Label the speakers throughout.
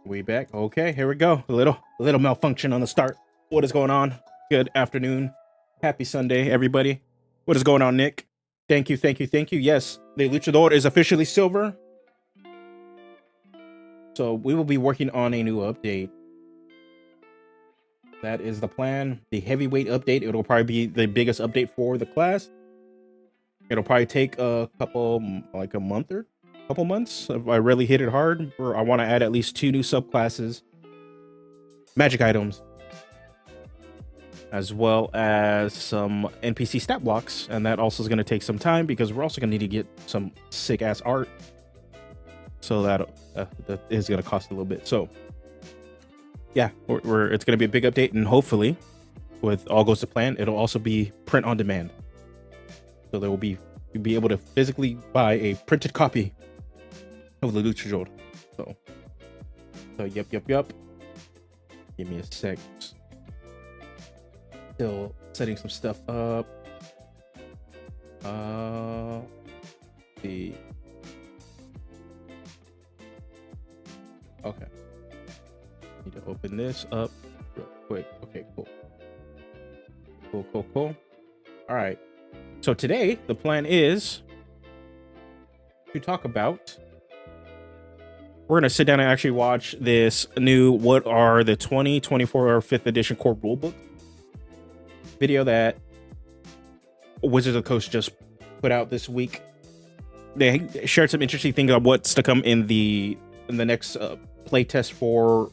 Speaker 1: We back. Okay, here we go. A little malfunction on the start. What is going on? Good afternoon. Happy Sunday, everybody. What is going on, Nick? Thank you, thank you, thank you. Yes, the Luchador is officially silver. So we will be working on a new update. That is the plan. The heavyweight update. It'll probably be the biggest update for the class. It'll probably take a couple, like a month or couple months if I really hit it hard. Or I want to add at least 2 new subclasses, magic items, as well as some NPC stat blocks, and that also is going to take some time because we're also going to need to get some sick ass art. So that is going to cost a little bit. So yeah, it's going to be a big update, and hopefully, with all goes to plan, it'll also be print on demand. So there will be you'll be able to physically buy a printed copy of the Luchador. So yep. Give me a sec. Still setting some stuff up. See. Okay. Need to open this up real quick. Okay, cool. Cool. All right. So today the plan is to talk about. We're gonna sit down and actually watch this new what are the 2024 5th edition core rulebook video that Wizards of the Coast just put out this week. They shared some interesting things on what's to come in the next playtest for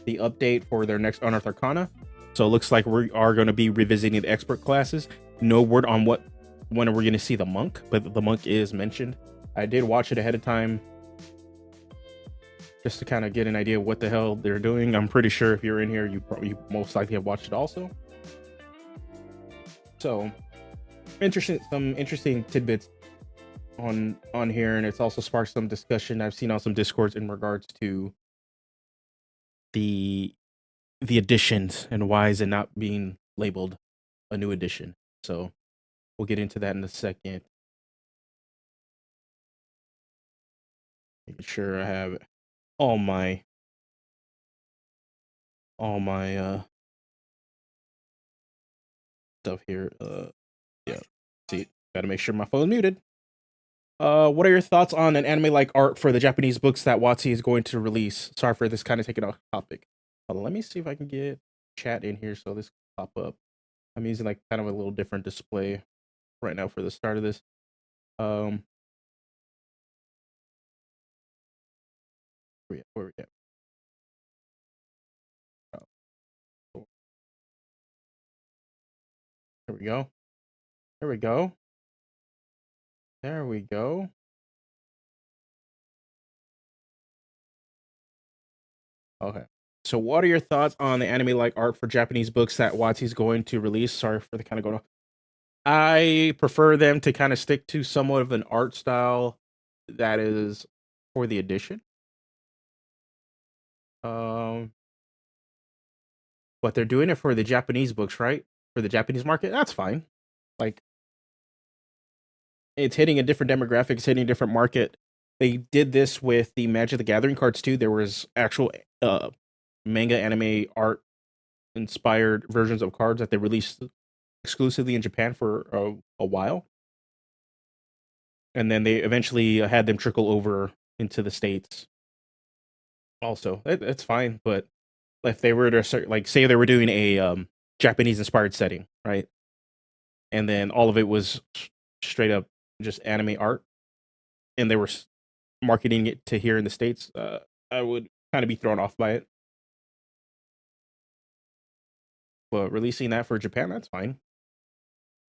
Speaker 1: the update for their next Unearthed Arcana. So it looks like we are going to be revisiting the expert classes. No word on when we're going to see the monk, but the monk is mentioned. I did watch it ahead of time just to kind of get an idea of what the hell they're doing. I'm pretty sure if you're in here, you most likely have watched it also. So some interesting tidbits on here, and it's also sparked some discussion I've seen on some discords in regards to the additions and why is it not being labeled a new edition. So we'll get into that in a second. Making sure I have all my stuff here. Yeah, see, gotta make sure my phone's muted. What are your thoughts on an anime-like art for the Japanese books that WotC is going to release? Sorry for this kind of taking off topic. Let me see if I can get chat in here so this can pop up. I'm using like kind of a little different display right now for the start of this. Where we at? Oh, cool. There we go. Okay. So what are your thoughts on the anime-like art for Japanese books that WotC is going to release? Sorry for the kind of going on. I prefer them to kind of stick to somewhat of an art style that is for the edition. But they're doing it for the Japanese books, right? For the Japanese market, that's fine. Like, it's hitting a different demographic, it's hitting a different market. They did this with the Magic the Gathering cards too. There was actual manga anime art inspired versions of cards that they released exclusively in Japan for a while. And then they eventually had them trickle over into the States. Also, it's fine, but if they were to like say they were doing a Japanese inspired setting, right? And then all of it was straight up just anime art, and they were marketing it to here in the States, I would kind of be thrown off by it. But releasing that for Japan, that's fine.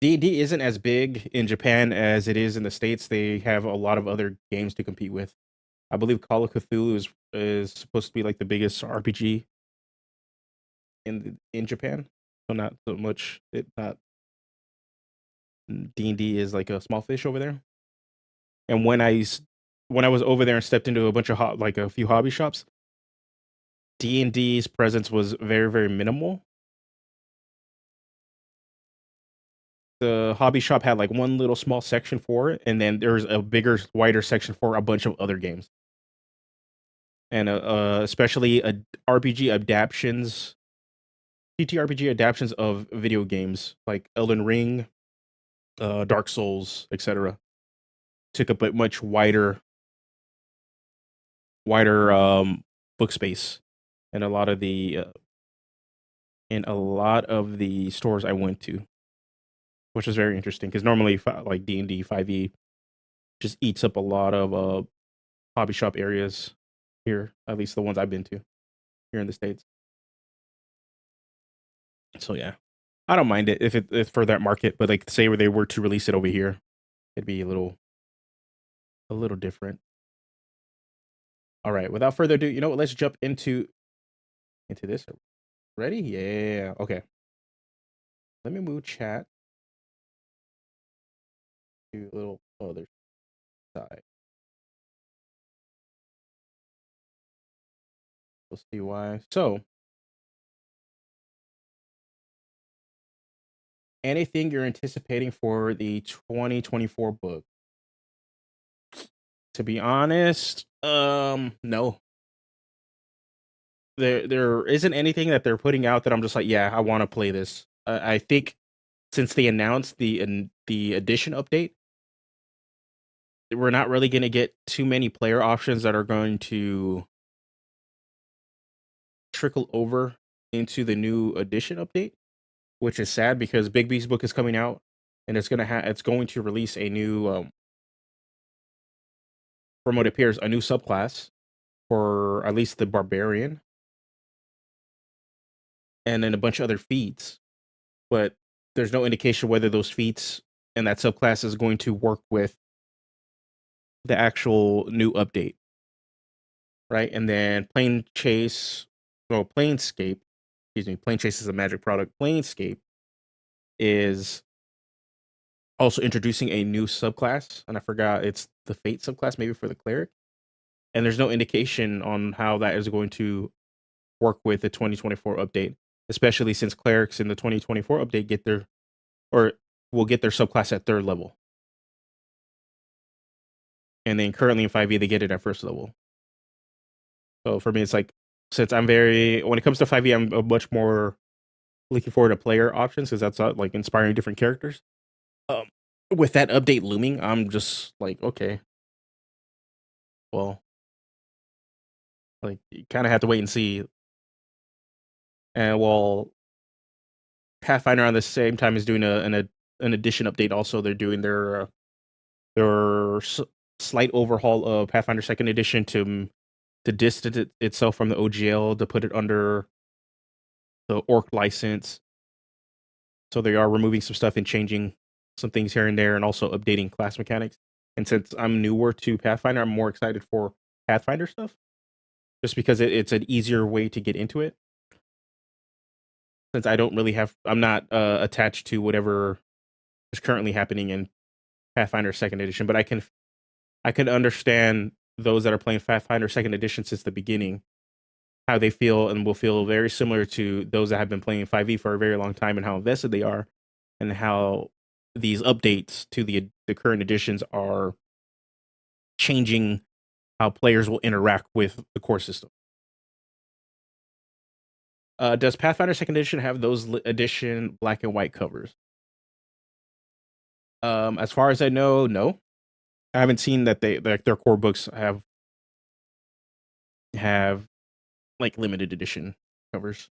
Speaker 1: D&D isn't as big in Japan as it is in the States. They have a lot of other games to compete with. I believe Call of Cthulhu is supposed to be like the biggest RPG in Japan. So not so much. D&D is like a small fish over there. And when I was over there and stepped into a bunch of a few hobby shops, D&D's presence was very, very minimal. The hobby shop had like one little small section for it, and then there's a bigger, wider section for a bunch of other games. and especially RPG adaptations, TTRPG adaptations of video games like Elden Ring, Dark Souls, etc. Took up a much wider book space in a lot of the stores I went to, which was very interesting because normally like D&D 5e just eats up a lot of hobby shop areas here, at least the ones I've been to here in the States. So yeah, I don't mind it if it's for that market, but like say where they were to release it over here, it'd be a little different. All right, without further ado, you know what? Let's jump into this. Ready? Yeah. Okay. Let me move chat to a little other side. We'll see why. So, anything you're anticipating for the 2024 book? To be honest, no. There isn't anything that they're putting out that I'm just like, yeah, I want to play this. I think since they announced the edition update, we're not really going to get too many player options that are going to trickle over into the new edition update, which is sad because Big B's book is coming out and it's going to release a new from what appears a new subclass for at least the barbarian and then a bunch of other feats, but there's no indication whether those feats and that subclass is going to work with the actual new update, right? And then Planescape, excuse me, Plane Chase is a Magic product. Planescape is also introducing a new subclass, and I forgot it's the Fate subclass, maybe for the cleric. And there's no indication on how that is going to work with the 2024 update, especially since clerics in the 2024 update will get their subclass at 3rd level. And then currently in 5e, they get it at 1st level. So for me, it's like, since when it comes to 5e, I'm much more looking forward to player options because that's like inspiring different characters. With that update looming, I'm just like, okay, well, like you kind of have to wait and see. And while Pathfinder on the same time is doing an edition update, also they're doing their slight overhaul of Pathfinder 2nd Edition to distance itself from the OGL to put it under the Orc license. So they are removing some stuff and changing some things here and there, and also updating class mechanics. And since I'm newer to Pathfinder, I'm more excited for Pathfinder stuff, just because it's an easier way to get into it. Since I'm not attached to whatever is currently happening in Pathfinder 2nd Edition, but I can understand those that are playing Pathfinder 2nd Edition since the beginning, how they feel, and will feel very similar to those that have been playing 5e for a very long time, and how invested they are, and how these updates to the current editions are changing how players will interact with the core system. Does Pathfinder 2nd Edition have those edition black and white covers? As far as I know, no. I haven't seen that their core books have like limited edition covers.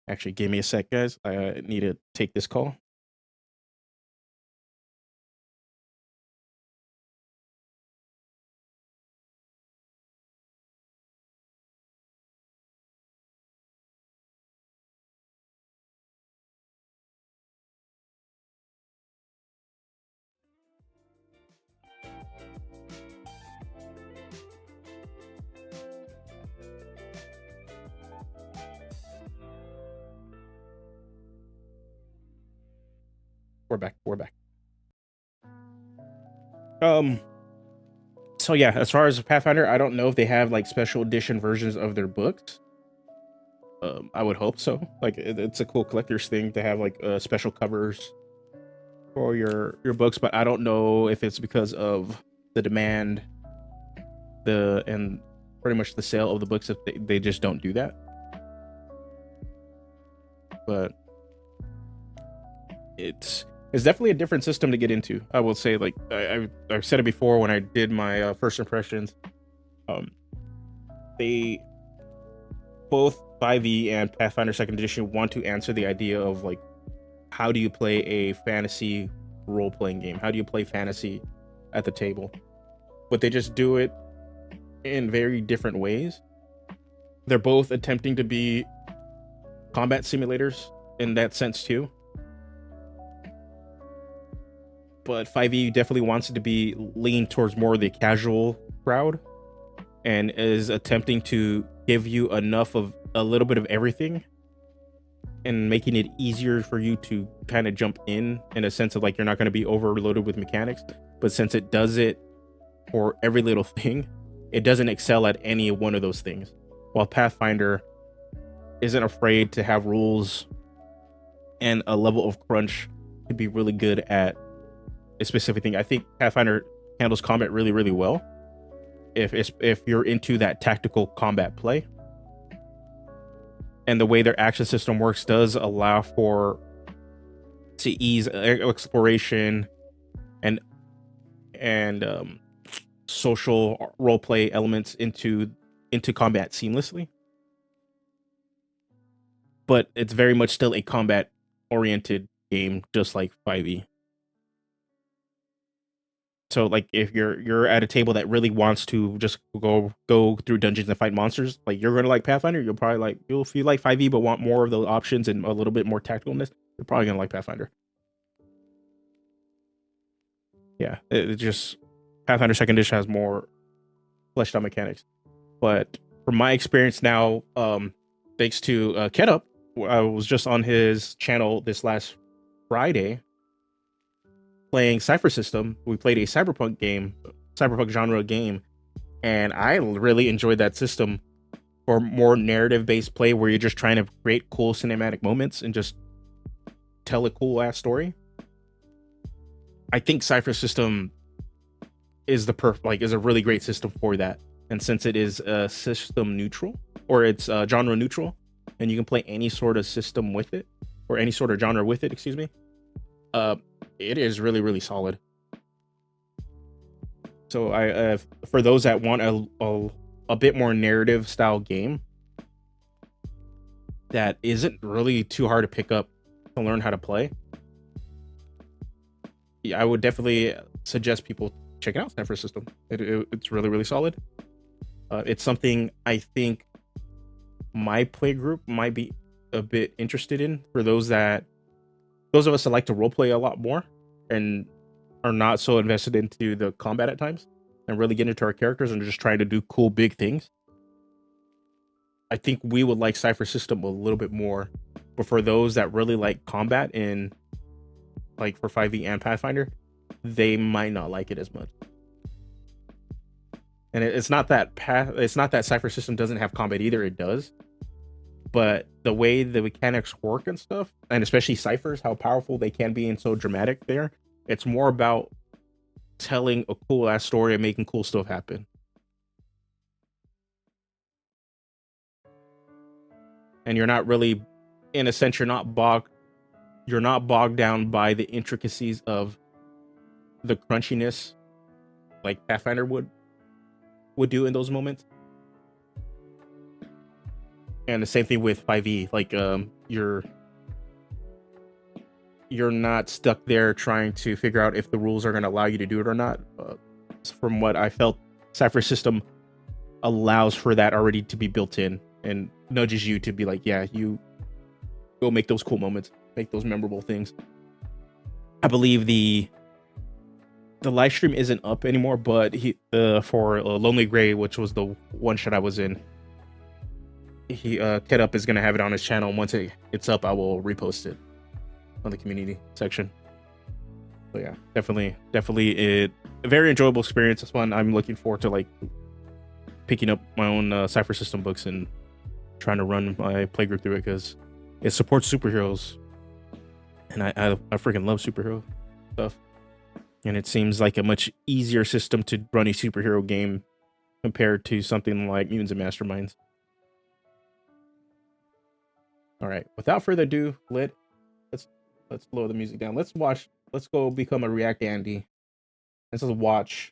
Speaker 1: Actually, give me a sec, guys. I need to take this call. We're back. So yeah, as far as Pathfinder, I don't know if they have like special edition versions of their books. I would hope so. Like it's a cool collector's thing to have like special covers for your books, but I don't know if it's because of the demand and pretty much the sale of the books if they just don't do that. But it's definitely a different system to get into. I will say, like I've said it before when I did my first impressions. They both 5e and Pathfinder Second Edition want to answer the idea of like, how do you play a fantasy role-playing game? How do you play fantasy at the table? But they just do it in very different ways. They're both attempting to be combat simulators in that sense too. But 5e definitely wants it to be leaned towards more of the casual crowd and is attempting to give you enough of a little bit of everything and making it easier for you to kind of jump in a sense of like, you're not going to be overloaded with mechanics. But since it does it for every little thing, it doesn't excel at any one of those things. While Pathfinder isn't afraid to have rules and a level of crunch to be really good at a specific thing. I think Pathfinder handles combat really, really well. If you're into that tactical combat play, and the way their action system works does allow for to ease exploration and social role play elements into combat seamlessly. But it's very much still a combat oriented game, just like 5e. So like if you're at a table that really wants to just go through dungeons and fight monsters, like you're gonna like Pathfinder. You'll probably like, if you like 5e but want more of those options and a little bit more tacticalness, you're probably gonna like Pathfinder. Yeah, it just Pathfinder Second Edition has more fleshed out mechanics. But from my experience now, thanks to Ketup, I was just on his channel this last Friday playing Cypher System. We played a cyberpunk genre game, and I really enjoyed that system for more narrative based play where you're just trying to create cool cinematic moments and just tell a cool ass story. I think Cypher System is is a really great system for that. And since it is system neutral, or it's genre neutral, and you can play any sort of system with it, or any sort of genre with it, excuse me, it is really, really solid. So I for those that want a bit more narrative style game that isn't really too hard to pick up to learn how to play, I would definitely suggest people check out Cypher System. It's really, really solid. It's something I think my play group might be a bit interested in, for those of us that like to roleplay a lot more and are not so invested into the combat at times and really get into our characters and just trying to do cool big things. I think we would like Cypher System a little bit more. But for those that really like combat in like for 5e and Pathfinder, they might not like it as much. And it's not that Cypher System doesn't have combat either. It does. But the way the mechanics work and stuff, and especially ciphers, how powerful they can be and so dramatic there, it's more about telling a cool ass story and making cool stuff happen. And you're not really, in a sense, you're not bogged down by the intricacies of the crunchiness like Pathfinder would do in those moments. And the same thing with 5e, like you're not stuck there trying to figure out if the rules are going to allow you to do it or not. From what I felt, Cypher System allows for that already to be built in and nudges you to be like, yeah, you go make those cool moments, make those memorable things. I believe the live stream isn't up anymore, but for Lonely Gray, which was the one shot I was in, Ketup is gonna have it on his channel. Once it's up, I will repost it on the community section. So yeah, definitely a very enjoyable experience. It's fun. I'm looking forward to like picking up my own Cypher System books and trying to run my playgroup through it, because it supports superheroes, and I freaking love superhero stuff. And it seems like a much easier system to run a superhero game compared to something like Mutants and Masterminds. All right, without further ado, let's lower the music down. Let's go become a React Andy. Let's watch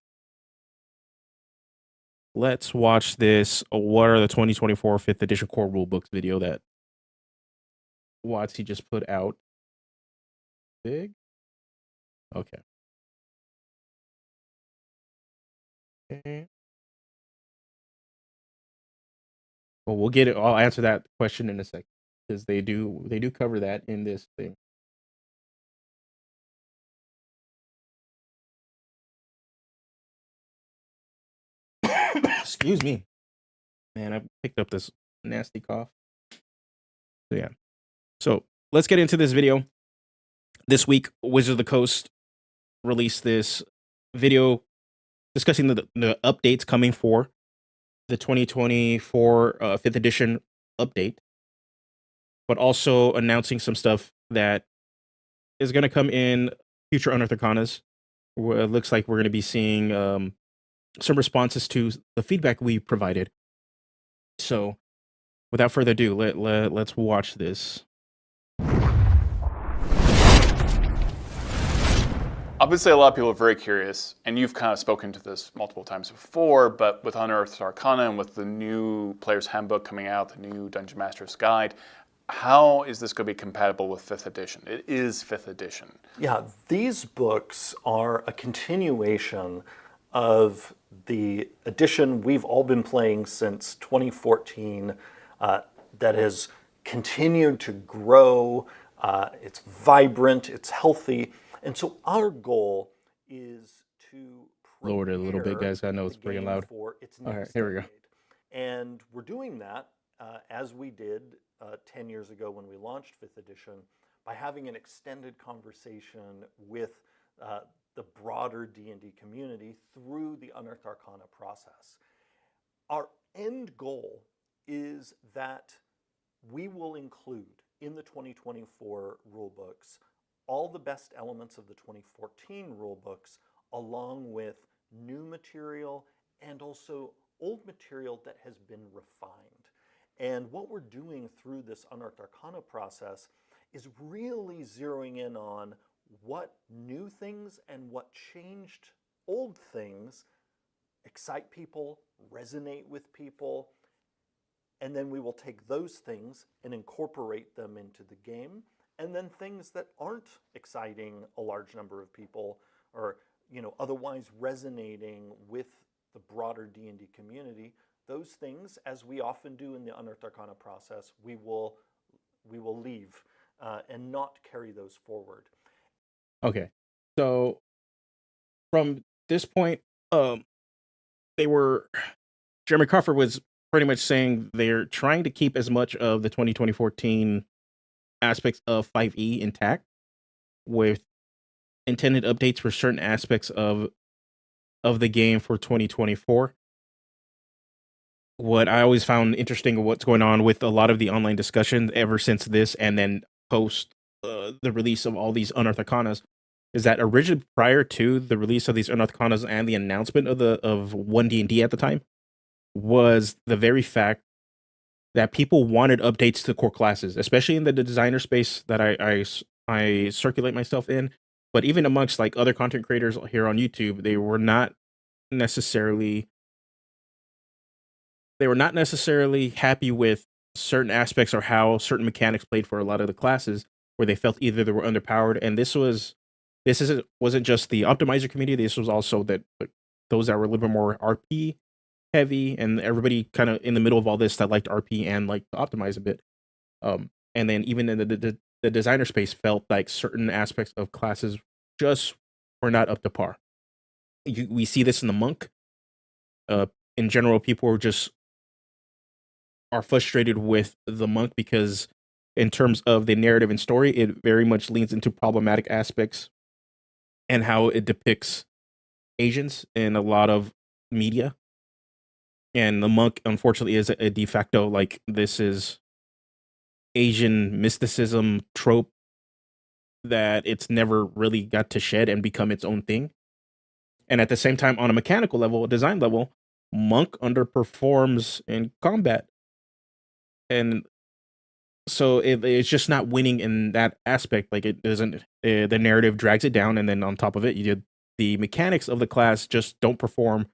Speaker 1: this. What are the 2024 5th edition core rulebooks video that WotC just put out? Big? Okay. Okay. Well, we'll get it. I'll answer that question in a second because they do cover that in this thing. Excuse me, man. I picked up this nasty cough. So yeah. So let's get into this video. This week, Wizards of the Coast released this video discussing the updates coming for the 2024 5th edition update, but also announcing some stuff that is going to come in future Unearthed Arcanas. It looks like we're going to be seeing some responses to the feedback we provided. So, without further ado, let's watch this.
Speaker 2: Obviously, a lot of people are very curious, and you've kind of spoken to this multiple times before, but with Unearthed Arcana and with the new Player's Handbook coming out, the new Dungeon Master's Guide, how is this going to be compatible with 5th edition? It is 5th edition.
Speaker 3: Yeah, these books are a continuation of the edition we've all been playing since 2014 that has continued to grow. It's vibrant, it's healthy. And so our goal is to
Speaker 1: lower it a little bit, guys. I know it's pretty loud.
Speaker 3: For its
Speaker 1: all right, here we go.
Speaker 3: And we're doing that as we did 10 years ago when we launched 5th edition by having an extended conversation with the broader D&D community through the Unearthed Arcana process. Our end goal is that we will include in the 2024 rulebooks all the best elements of the 2014 rulebooks, along with new material and also old material that has been refined. And what we're doing through this Unearthed Arcana process is really zeroing in on what new things and what changed old things excite people, resonate with people, and then we will take those things and incorporate them into the game. And then things that aren't exciting a large number of people or otherwise resonating with the broader D&D community, those things, as we often do in the Unearthed Arcana process, we will leave and not carry those forward.
Speaker 1: Okay, so from this point, Jeremy Crawford was pretty much saying they're trying to keep as much of the 2014 aspects of 5e intact, with intended updates for certain aspects of the game for 2024. What I always found interesting of what's going on with a lot of the online discussion ever since this and then post the release of all these Unearthed Arcanas is that originally prior to the release of these Unearthed Arcanas and the announcement of 1D&D at the time was the very fact that people wanted updates to core classes, especially in the designer space that I circulate myself in, but even amongst like other content creators here on YouTube, they were not necessarily happy with certain aspects or how certain mechanics played for a lot of the classes, where they felt either they were underpowered. And this wasn't just the optimizer community. This was also those that were a little bit more RP heavy, and everybody kind of in the middle of all this that liked RP and liked to optimize a bit. And then even in the designer space felt like certain aspects of classes just were not up to par. We see this in the monk. In general, people are frustrated with the monk because in terms of the narrative and story, it very much leans into problematic aspects and how it depicts Asians in a lot of media. And the monk, unfortunately, is a de facto, like, this is Asian mysticism trope that it's never really got to shed and become its own thing. And at the same time, on a mechanical level, a design level, monk underperforms in combat, and so it's just not winning in that aspect. Like it doesn't, the narrative drags it down, and then on top of it, the mechanics of the class just don't perform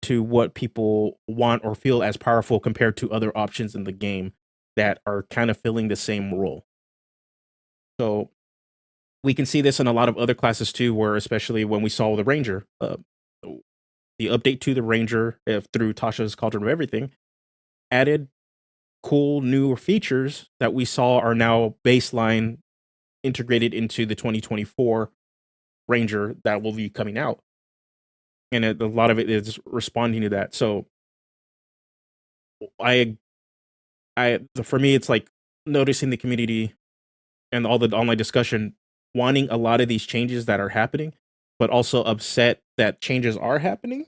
Speaker 1: to what people want or feel as powerful compared to other options in the game that are kind of filling the same role. So we can see this in a lot of other classes too, where especially when we saw the Ranger, the update to the Ranger through Tasha's Cauldron of Everything added cool new features that we saw are now baseline integrated into the 2024 Ranger that will be coming out. And a lot of it is responding to that. So for me, it's like noticing the community and all the online discussion wanting a lot of these changes that are happening, but also upset that changes are happening,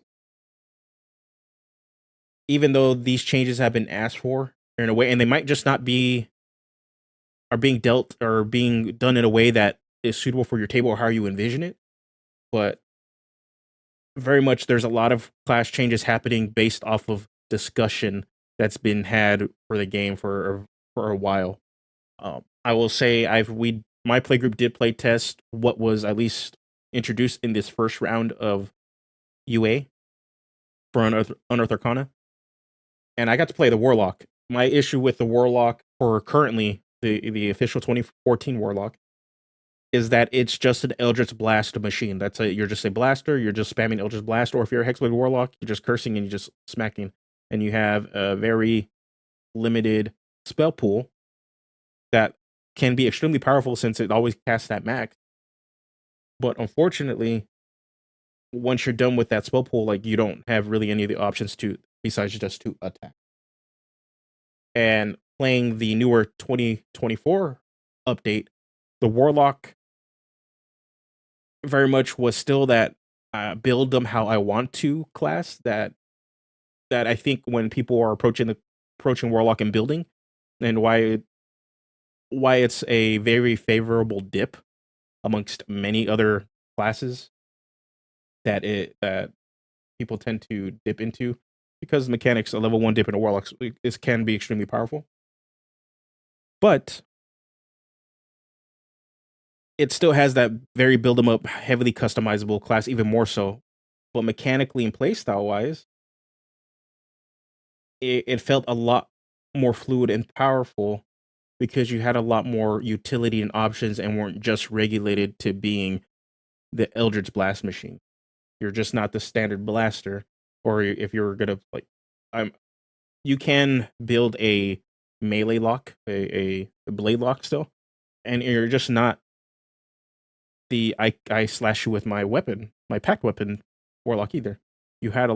Speaker 1: even though these changes have been asked for in a way, and they might just not be are being dealt or being done in a way that is suitable for your table or how you envision it. But very much there's a lot of class changes happening based off of discussion that's been had for the game for a while. I will say my playgroup did play test what was at least introduced in this first round of UA for Unearthed Arcana, and I got to play the Warlock. My issue with the Warlock, or currently the official 2014 Warlock, is that it's just an Eldritch Blast machine. You're just a blaster, you're just spamming Eldritch Blast, or if you're a Hexblade Warlock, you're just cursing and you're just smacking. And you have a very limited spell pool that can be extremely powerful since it always casts that max. But unfortunately, once you're done with that spell pool, like you don't have really any of the options besides just to attack. And playing the newer 2024 update, the Warlock very much was still that build them how I want to class that I think when people are approaching Warlock and building, and why it's a very favorable dip amongst many other classes that people tend to dip into, because the mechanics, a level 1 dip in a Warlock can be extremely powerful. But it still has that very build 'em up, heavily customizable class, even more so. But mechanically and playstyle wise, it felt a lot more fluid and powerful because you had a lot more utility and options and weren't just regulated to being the Eldritch Blast machine. You're just not the standard blaster. Or if you're gonna you can build a melee lock, a blade lock still, and you're just not the I slash you with my weapon, my packed weapon Warlock either. You had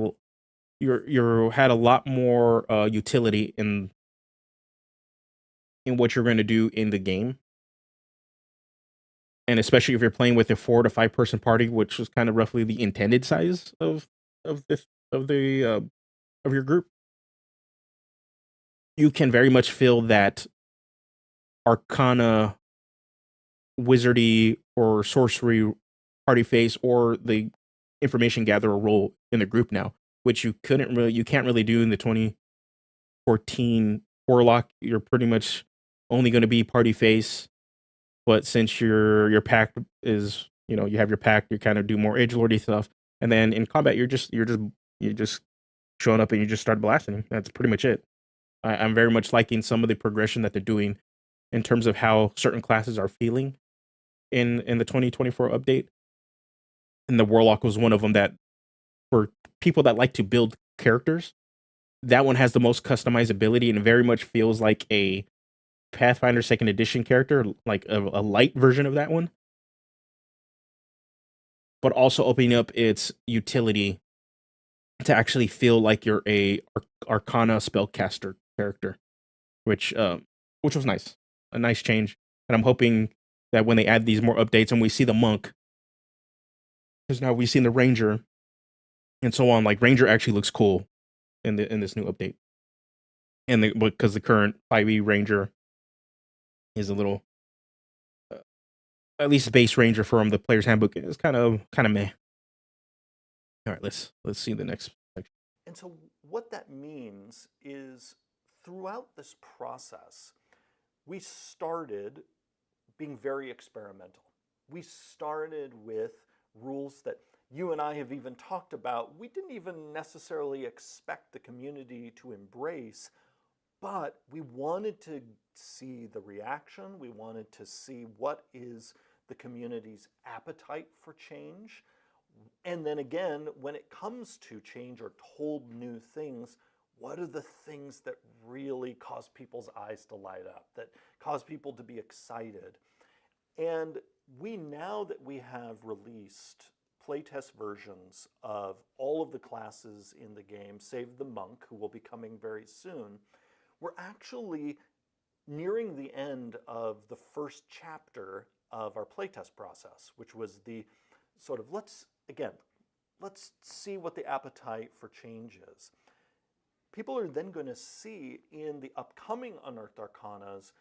Speaker 1: you had a lot more utility in what you're going to do in the game, and especially if you're playing with a 4 to 5 person party, which was kind of roughly the intended size of your group. You can very much feel that Arcana, wizardy, or sorcery party face, or the information gatherer role in the group now, which you can't really do in the 2014 Warlock. You're pretty much only going to be party face, but since your pack is, you have your pack, you kind of do more edgelordy stuff, and then in combat you're just showing up and you just start blasting. That's pretty much it. I'm very much liking some of the progression that they're doing in terms of how certain classes are feeling in the 2024 update. And the Warlock was one of them that, for people that like to build characters, that one has the most customizability and very much feels like a Pathfinder 2nd edition character, like a light version of that one. But also opening up its utility to actually feel like you're a Arcana spellcaster character, which was nice. A nice change. And I'm hoping that when they add these more updates and we see the monk, because now we've seen the ranger and so on, like Ranger actually looks cool in this new update. And because the current 5e Ranger is a little, at least base Ranger from the player's handbook is kind of meh. All right, let's see the next section.
Speaker 3: And so what that means is throughout this process, we started being very experimental. We started with rules that you and I have even talked about. We didn't even necessarily expect the community to embrace, but we wanted to see the reaction. We wanted to see what is the community's appetite for change. And then again, when it comes to change or told new things, what are the things that really cause people's eyes to light up, that cause people to be excited? And now that we have released playtest versions of all of the classes in the game, save the monk, who will be coming very soon, we're actually nearing the end of the first chapter of our playtest process, which was the sort of, let's see what the appetite for change is. People are then going to see in the upcoming Unearthed Arcanas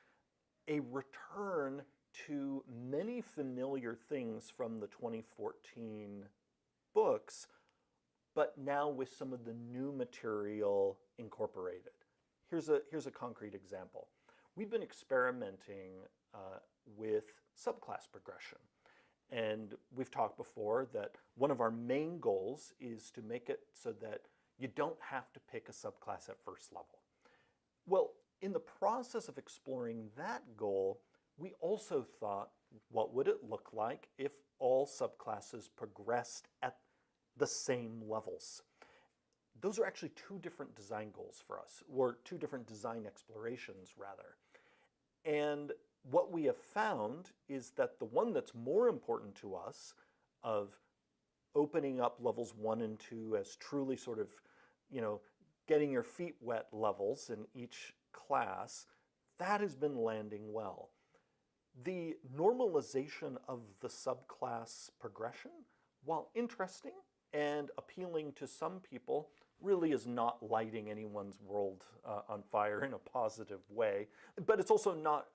Speaker 3: a return to many familiar things from the 2014 books, but now with some of the new material incorporated. Here's a concrete example. We've been experimenting with subclass progression. And we've talked before that one of our main goals is to make it so that you don't have to pick a subclass at first level. Well, in the process of exploring that goal, we also thought, what would it look like if all subclasses progressed at the same levels? Those are actually two different design goals for us, or two different design explorations, rather. And what we have found is that the one that's more important to us, of opening up levels 1 and 2 as truly sort of, getting your feet wet levels in each class, that has been landing well. The normalization of the subclass progression, while interesting and appealing to some people, really is not lighting anyone's world on fire in a positive way, but it's also not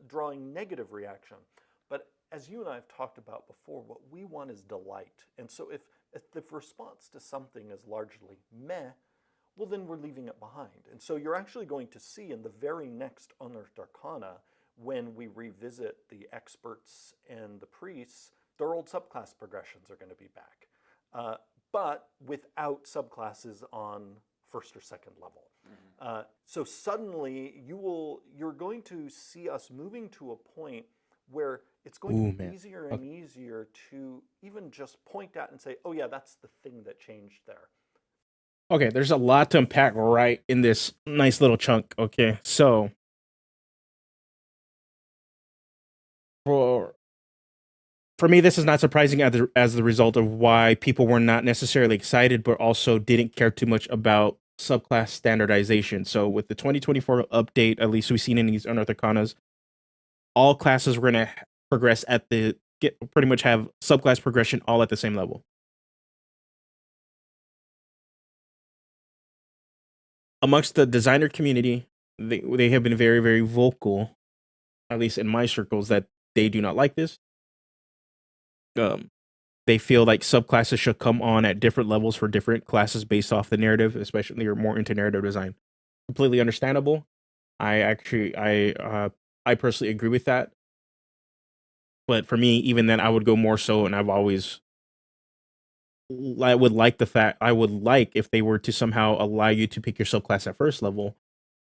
Speaker 3: drawing negative reaction. But as you and I have talked about before, what we want is delight. And so if the response to something is largely meh, well, then we're leaving it behind. And so you're actually going to see in the very next Unearthed Arcana, when we revisit the experts and the priests, their old subclass progressions are going to be back. But without subclasses on first or second level. Mm-hmm. So suddenly you're going to see us moving to a point where it's going to be easier and easier to even just point at and say, oh yeah, that's the thing that changed there.
Speaker 1: Okay, there's a lot to unpack right in this nice little chunk. Okay, so for me, this is not surprising as the result of why people were not necessarily excited, but also didn't care too much about subclass standardization. So with the 2024 update, at least we've seen in these Unearthed Arcanas, all classes were going to progress pretty much have subclass progression all at the same level. Amongst the designer community, they have been very, very vocal, at least in my circles, that they do not like this. They feel like subclasses should come on at different levels for different classes based off the narrative, especially or more into narrative design. Completely understandable. I personally agree with that. But for me, even then, I would go more so, and I would like if they were to somehow allow you to pick your subclass at first level,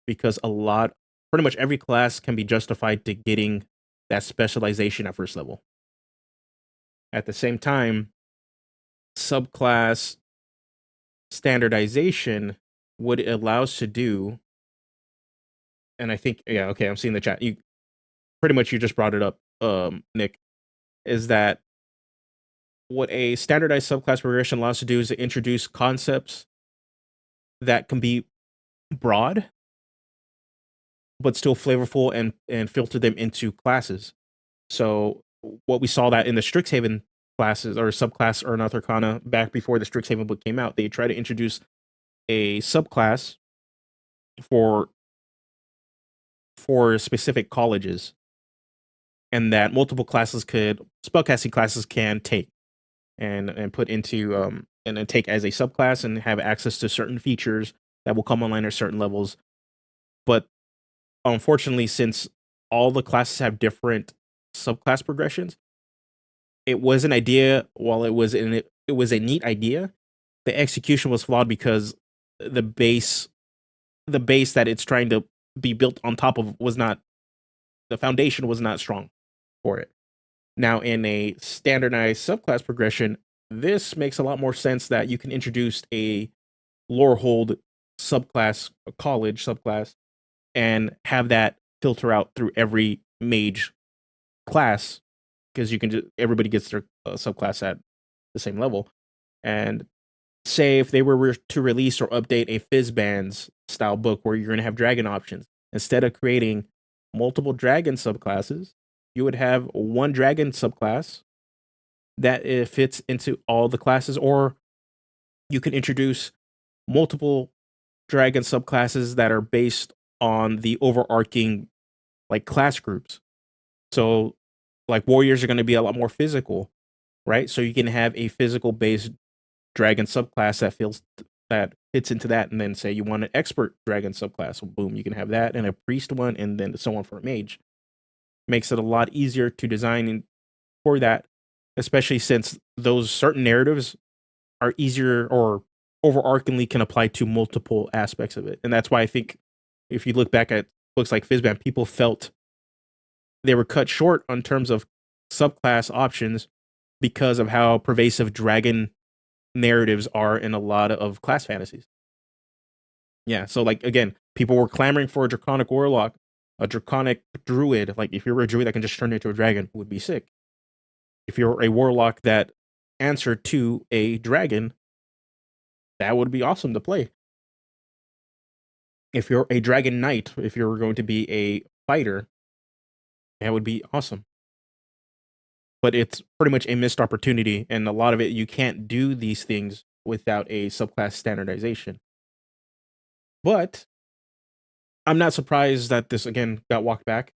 Speaker 1: because pretty much every class can be justified to getting that specialization at first level. At the same time, subclass standardization, what it allows to do, and I think, yeah, okay, I'm seeing the chat. You just brought it up, Nick, is that what a standardized subclass progression allows to do is to introduce concepts that can be broad, but still flavorful and filter them into classes. So what we saw that in the Strixhaven classes or subclass or Unearthed Arcana back before the Strixhaven book came out, they tried to introduce a subclass for specific colleges, and that multiple spellcasting classes can take and put into and then take as a subclass and have access to certain features that will come online at certain levels. But unfortunately, since all the classes have different subclass progressions, it was an idea. While it was a neat idea, the execution was flawed because the base that it's trying to be built on top of was not, the foundation was not strong for it. Now, in a standardized subclass progression, this makes a lot more sense that you can introduce a Lorehold subclass, a college subclass, and have that filter out through every mage class, because you can just, everybody gets their subclass at the same level. And say if they were to release or update a Fizzbands style book where you're going to have dragon options, instead of creating multiple dragon subclasses, you would have one dragon subclass that it fits into all the classes, or you can introduce multiple dragon subclasses that are based on the overarching like class groups. So like warriors are going to be a lot more physical, right? So you can have a physical based dragon subclass that fits into that, and then say you want an expert dragon subclass, well, boom, you can have that, and a priest one, and then so on for a mage. Makes it a lot easier to design for that, especially since those certain narratives are easier or overarchingly can apply to multiple aspects of it. And that's why I think if you look back at books like Fizzband, people felt they were cut short on terms of subclass options because of how pervasive dragon narratives are in a lot of class fantasies. Yeah, so like again, people were clamoring for a draconic warlock, a draconic druid. Like if you're a druid that can just turn into a dragon, would be sick. If you're a warlock that answered to a dragon, that would be awesome to play. If you're a dragon knight, if you're going to be a fighter, that would be awesome. But it's pretty much a missed opportunity, and a lot of it, you can't do these things without a subclass standardization. But I'm not surprised that this again got walked back.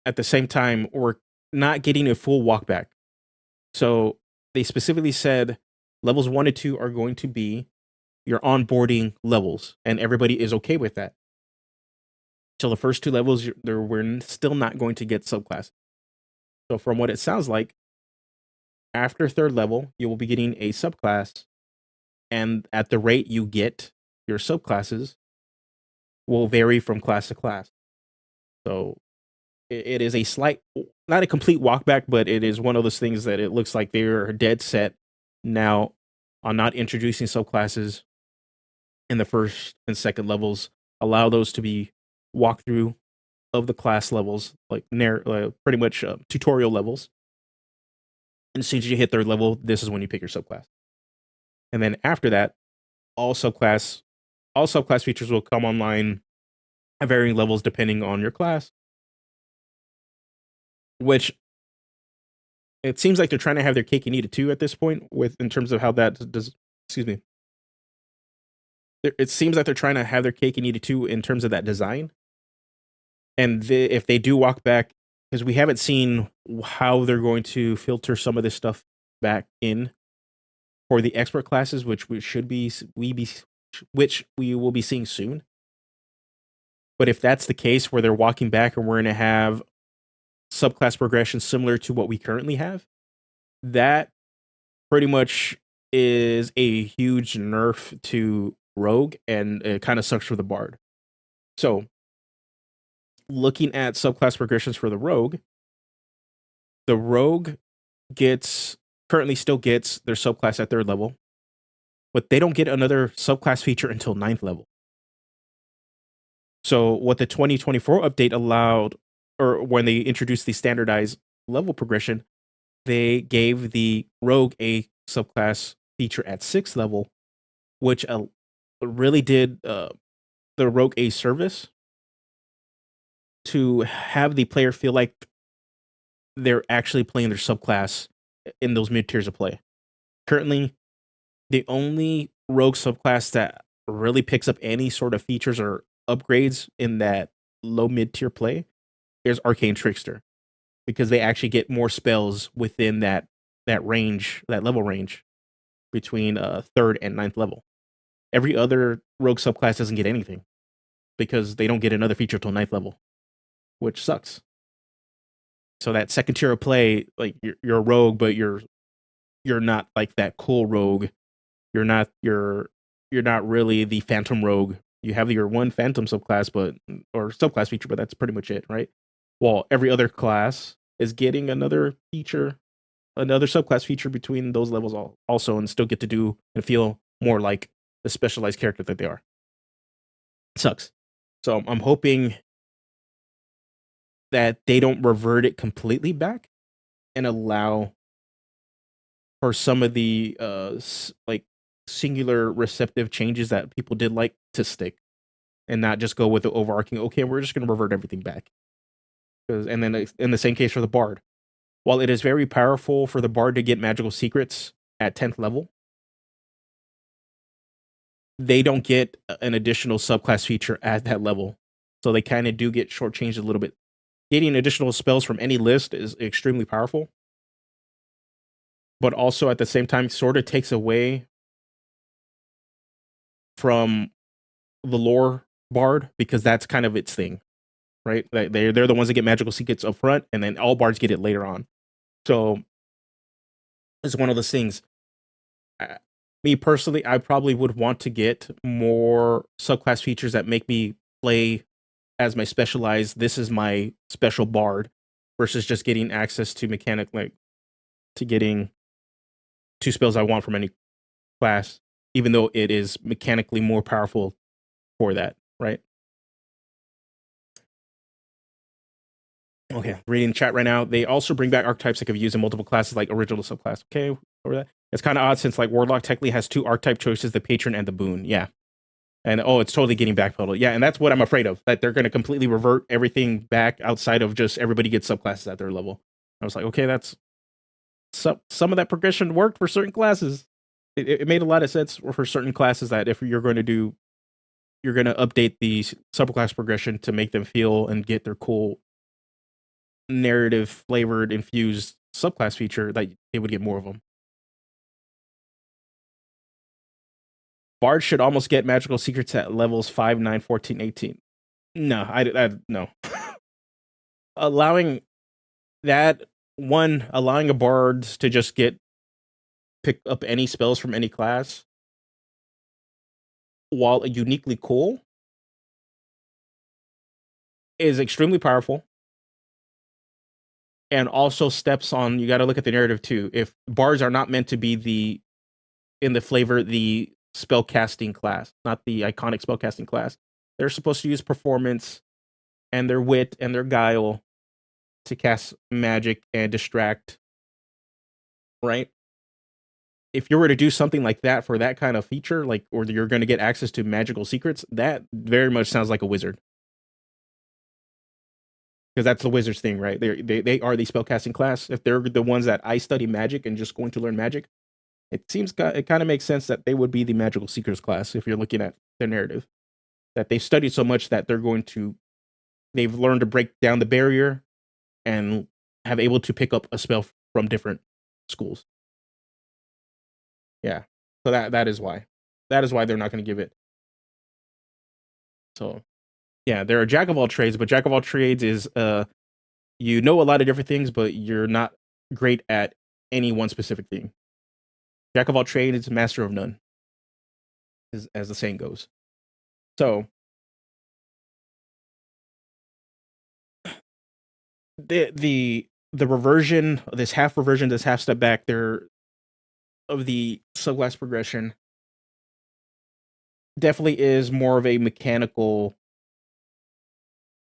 Speaker 1: At the same time, we're not getting a full walk back. So they specifically said levels 1 and 2 are going to be your onboarding levels, and everybody is okay with that. Till the first 2 levels, we're still not going to get subclasses. So from what it sounds like, after 3rd level, you will be getting a subclass, and at the rate you get your subclasses will vary from class to class. So it is a slight, not a complete walkback, but it is one of those things that it looks like they're dead set now on not introducing subclasses in the 1st and 2nd levels. Allow those to be walkthrough of the class levels, like pretty much tutorial levels. And as soon as you hit 3rd level, this is when you pick your subclass. And then after that, all subclass features will come online at varying levels depending on your class. Which it seems like they're trying to have their cake and eat it too at this point, with in terms of how that does. Excuse me. It seems like they're trying to have their cake and eat it too in terms of that design. And if they do walk back, because we haven't seen how they're going to filter some of this stuff back in for the expert classes, which we will be seeing soon. But if that's the case, where they're walking back and we're going to have subclass progression similar to what we currently have, that pretty much is a huge nerf to Rogue, and it kind of sucks for the Bard. So looking at subclass progressions for the Rogue currently still gets their subclass at 3rd level, but they don't get another subclass feature until 9th level. So what the 2024 update allowed, or when they introduced the standardized level progression, they gave the Rogue a subclass feature at 6th level, which really did the Rogue a service to have the player feel like they're actually playing their subclass in those mid tiers of play. Currently, the only Rogue subclass that really picks up any sort of features or upgrades in that low mid tier play is Arcane Trickster, because they actually get more spells within that range, that level range. between 3rd and 9th level. Every other rogue subclass doesn't get anything because they don't get another feature till 9th level, which sucks. So that second tier of play, like you're a rogue, but you're not like that cool rogue. You're not really the phantom rogue. You have your one phantom subclass, or subclass feature, but that's pretty much it, right? While every other class is getting another feature, another subclass feature between those levels also, and still get to do and feel more like the specialized character that they are. It sucks. So I'm hoping that they don't revert it completely back and allow for some of the like singular receptive changes that people did like to stick, and not just go with the overarching, okay, we're just going to revert everything back. And then in the same case for the bard, while it is very powerful for the bard to get magical secrets at 10th level, they don't get an additional subclass feature at that level. So they kind of do get shortchanged a little bit. Getting additional spells from any list is extremely powerful, but also at the same time sort of takes away from the lore bard, because that's kind of its thing, right? They're the ones that get magical secrets up front, and then all bards get it later on. So it's one of those things. Me personally, I probably would want to get more subclass features that make me play as my specialized, this is my special bard, versus just getting access to mechanic, like to getting 2 spells I want from any class, even though it is mechanically more powerful for that, right? Okay, reading chat right now. They also bring back archetypes that can be used in multiple classes, like original subclass. Okay, over that. It's kind of odd since like Warlock technically has 2 archetype choices: the Patron and the Boon. Yeah, and it's totally getting backpedaled. Yeah, and that's what I'm afraid of, that they're going to completely revert everything back outside of just everybody gets subclasses at their level. I was like, okay, that's some of that progression worked for certain classes. It made a lot of sense for certain classes that if you're going to update the subclass progression to make them feel and get their cool narrative flavored infused subclass feature, that they would get more of them. Bards should almost get magical secrets at levels 5, 9, 14, 18. No, I no. Allowing a bard to just pick up any spells from any class, while uniquely cool, is extremely powerful. And also steps on, you got to look at the narrative too. If bards are not meant to be the spellcasting class, not the iconic spellcasting class, they're supposed to use performance and their wit and their guile to cast magic and distract, right? If you were to do something like that for that kind of feature, like, or you're going to get access to magical secrets, that very much sounds like a wizard. Because that's the wizard's thing, right? They are the spellcasting class. If they're the ones that I study magic and just going to learn magic, it kind of makes sense that they would be the magical seekers class if you're looking at their narrative. That they've studied so much that they've learned to break down the barrier and have able to pick up a spell from different schools. Yeah. So that is why. That is why they're not going to give it. So yeah, they're a jack of all trades, but jack of all trades is you know a lot of different things, but you're not great at any one specific thing. Jack of all trades is master of none, as the saying goes. So the reversion, this half step back there of the subclass progression definitely is more of a mechanical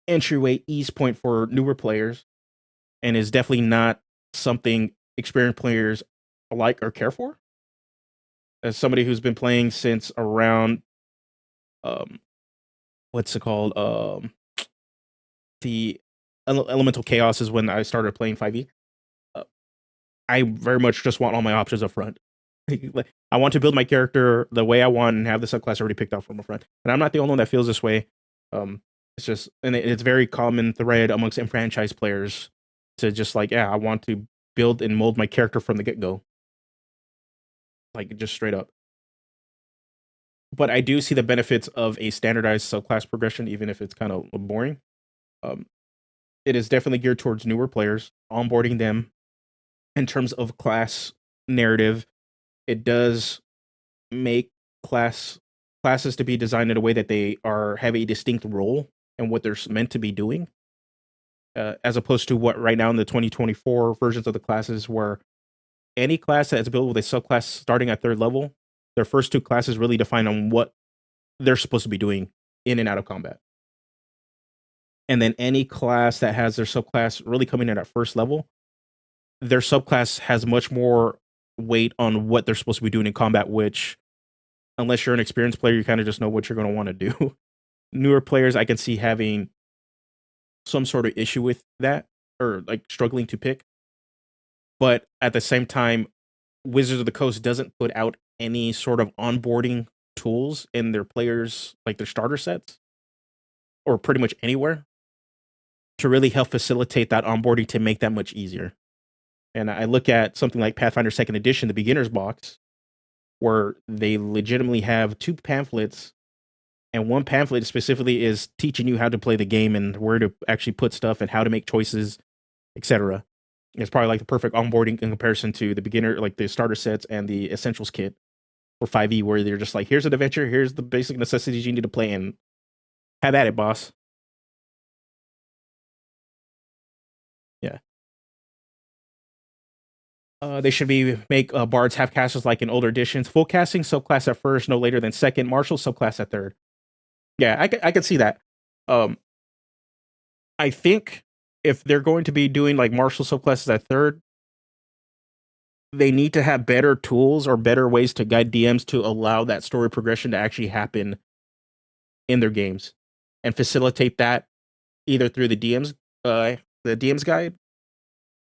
Speaker 1: entryway ease point for newer players, and is definitely not something experienced players alike or care for. As somebody who's been playing since around what's it called, the Elemental Chaos is when I started playing 5e. I very much just want all my options up front. I want to build my character the way I want and have the subclass already picked out from up front. And I'm not the only one that feels this way. It's just, and it's very common thread amongst enfranchised players to just like, yeah, I want to build and mold my character from the get-go. like just straight up. But I do see the benefits of a standardized subclass progression, even if it's kind of boring. Um, it is definitely geared towards newer players, onboarding them in terms of class narrative. It does make classes to be designed in a way that they have a distinct role and what they're meant to be doing, as opposed to what right now in the 2024 versions of the classes, where any class that is built with a subclass starting at 3rd level, their first 2 classes really define on what they're supposed to be doing in and out of combat. And then any class that has their subclass really coming in at 1st level, their subclass has much more weight on what they're supposed to be doing in combat, which, unless you're an experienced player, you kind of just know what you're going to want to do. Newer players, I can see having some sort of issue with that, or like struggling to pick. But at the same time, Wizards of the Coast doesn't put out any sort of onboarding tools in their players, like their starter sets, or pretty much anywhere, to really help facilitate that onboarding to make that much easier. And I look at something like Pathfinder 2nd Edition, the beginner's box, where they legitimately have 2 pamphlets, and one pamphlet specifically is teaching you how to play the game and where to actually put stuff and how to make choices, etc. It's probably like the perfect onboarding in comparison to the beginner, like the starter sets and the essentials kit for 5e, where they're just like, here's an adventure, here's the basic necessities you need to play, and have at it, boss. Yeah. They should make bards half casters like in older editions. Full casting, subclass at 1st, no later than 2nd. Martial, subclass at 3rd. Yeah, I could see that. I think if they're going to be doing like martial subclasses at 3rd, they need to have better tools or better ways to guide DMs to allow that story progression to actually happen in their games, and facilitate that either through the DM's guide,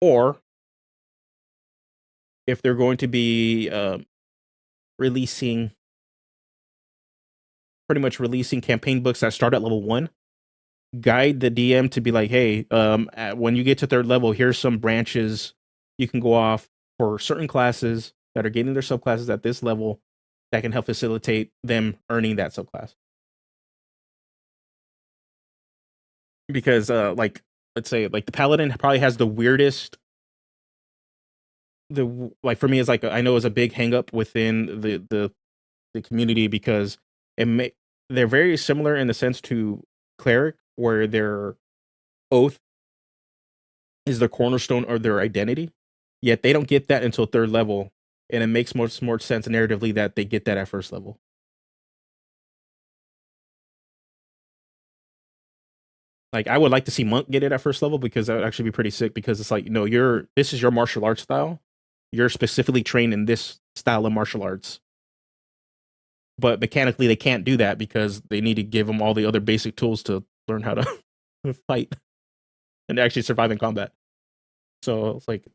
Speaker 1: or if they're going to be releasing campaign books that start at level 1, guide the DM to be like, hey, when you get to 3rd level, here's some branches you can go off for certain classes that are getting their subclasses at this level that can help facilitate them earning that subclass. Because like, let's say like the paladin probably has the weirdest, like for me is like, I know is a big hang up within the community, because they're very similar in the sense to cleric, where their oath is the cornerstone of their identity, yet they don't get that until 3rd level, and it makes more sense narratively that they get that at 1st level. Like, I would like to see monk get it at 1st level, because that would actually be pretty sick, because it's like, no, this is your martial arts style, you're specifically trained in this style of martial arts, but mechanically they can't do that because they need to give them all the other basic tools to learn how to fight and actually survive in combat. So it's like,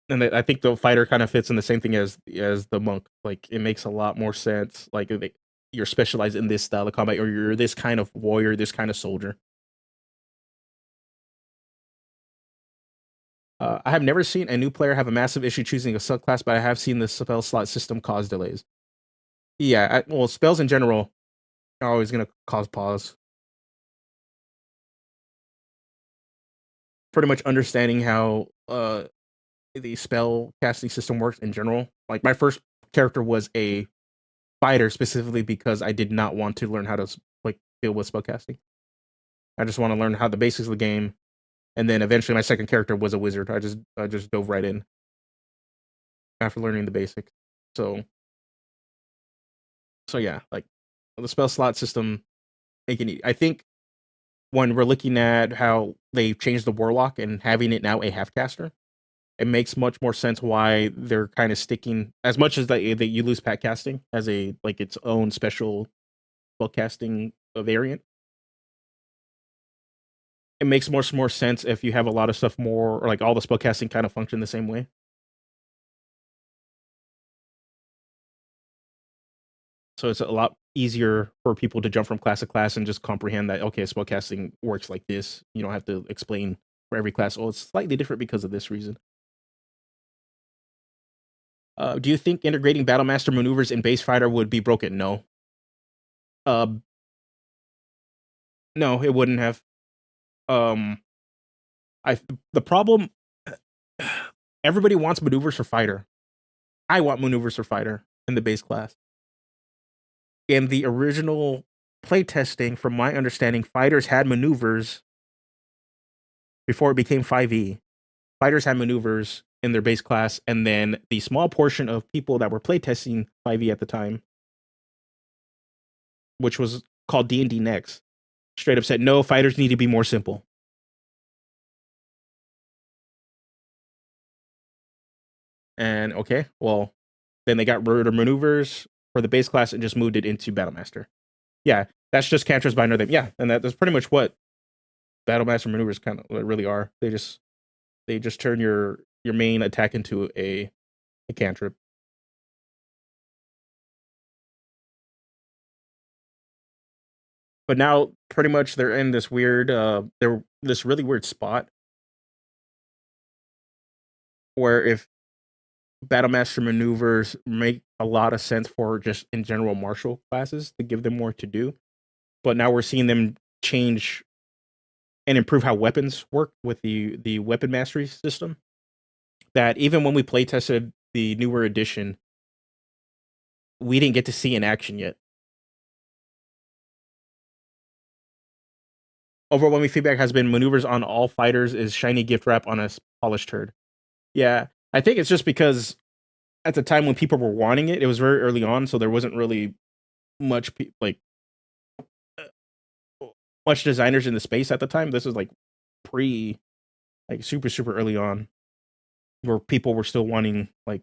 Speaker 1: and I think the fighter kind of fits in the same thing as the monk. Like, it makes a lot more sense. Like, you're specialized in this style of combat, or you're this kind of warrior, this kind of soldier. I have never seen a new player have a massive issue choosing a subclass, but I have seen the spell slot system cause delays. Yeah, well, spells in general are always going to cause pause. Pretty much understanding how the spell casting system works in general. Like, my first character was a fighter specifically because I did not want to learn how to like deal with spellcasting. I just want to learn how the basics of the game, and then eventually my second character was a wizard. I just dove right in after learning the basics. So yeah, like the spell slot system making it. I think when we're looking at how they changed the warlock and having it now a half caster, it makes much more sense why they're kind of sticking, as much as that you lose pack casting as a like its own special spellcasting variant. It makes more sense if you have a lot of stuff more, or like all the spellcasting kind of function the same way. So it's a lot easier for people to jump from class to class and just comprehend that, okay, spellcasting works like this. You don't have to explain for every class, oh, it's slightly different because of this reason. Do you think integrating Battlemaster maneuvers in base fighter would be broken? No. Uh, no, it wouldn't have. Um, the problem. Everybody wants maneuvers for fighter. I want maneuvers for fighter in the base class. In the original playtesting, from my understanding, fighters had maneuvers before it became 5e. Fighters had maneuvers in their base class, and then the small portion of people that were playtesting 5e at the time, which was called D&D Next, straight up said, no, fighters need to be more simple. And okay, well, then they got rid of maneuvers for the base class and just moved it into Battlemaster. Yeah, that's just cantrips by another. Yeah, and that's pretty much what Battlemaster maneuvers kind of really are. They just turn your main attack into a cantrip. But now pretty much they're in this weird they're this really weird spot where if Battlemaster maneuvers make a lot of sense for just in general martial classes to give them more to do, but now we're seeing them change and improve how weapons work with the weapon mastery system. That even when we play tested the newer edition, we didn't get to see in action yet. Overwhelming feedback has been maneuvers on all fighters is shiny gift wrap on a polished turd. Yeah, I think it's just because at the time when people were wanting it, it was very early on, so there wasn't really much much designers in the space at the time. This is like super early on, where people were still wanting like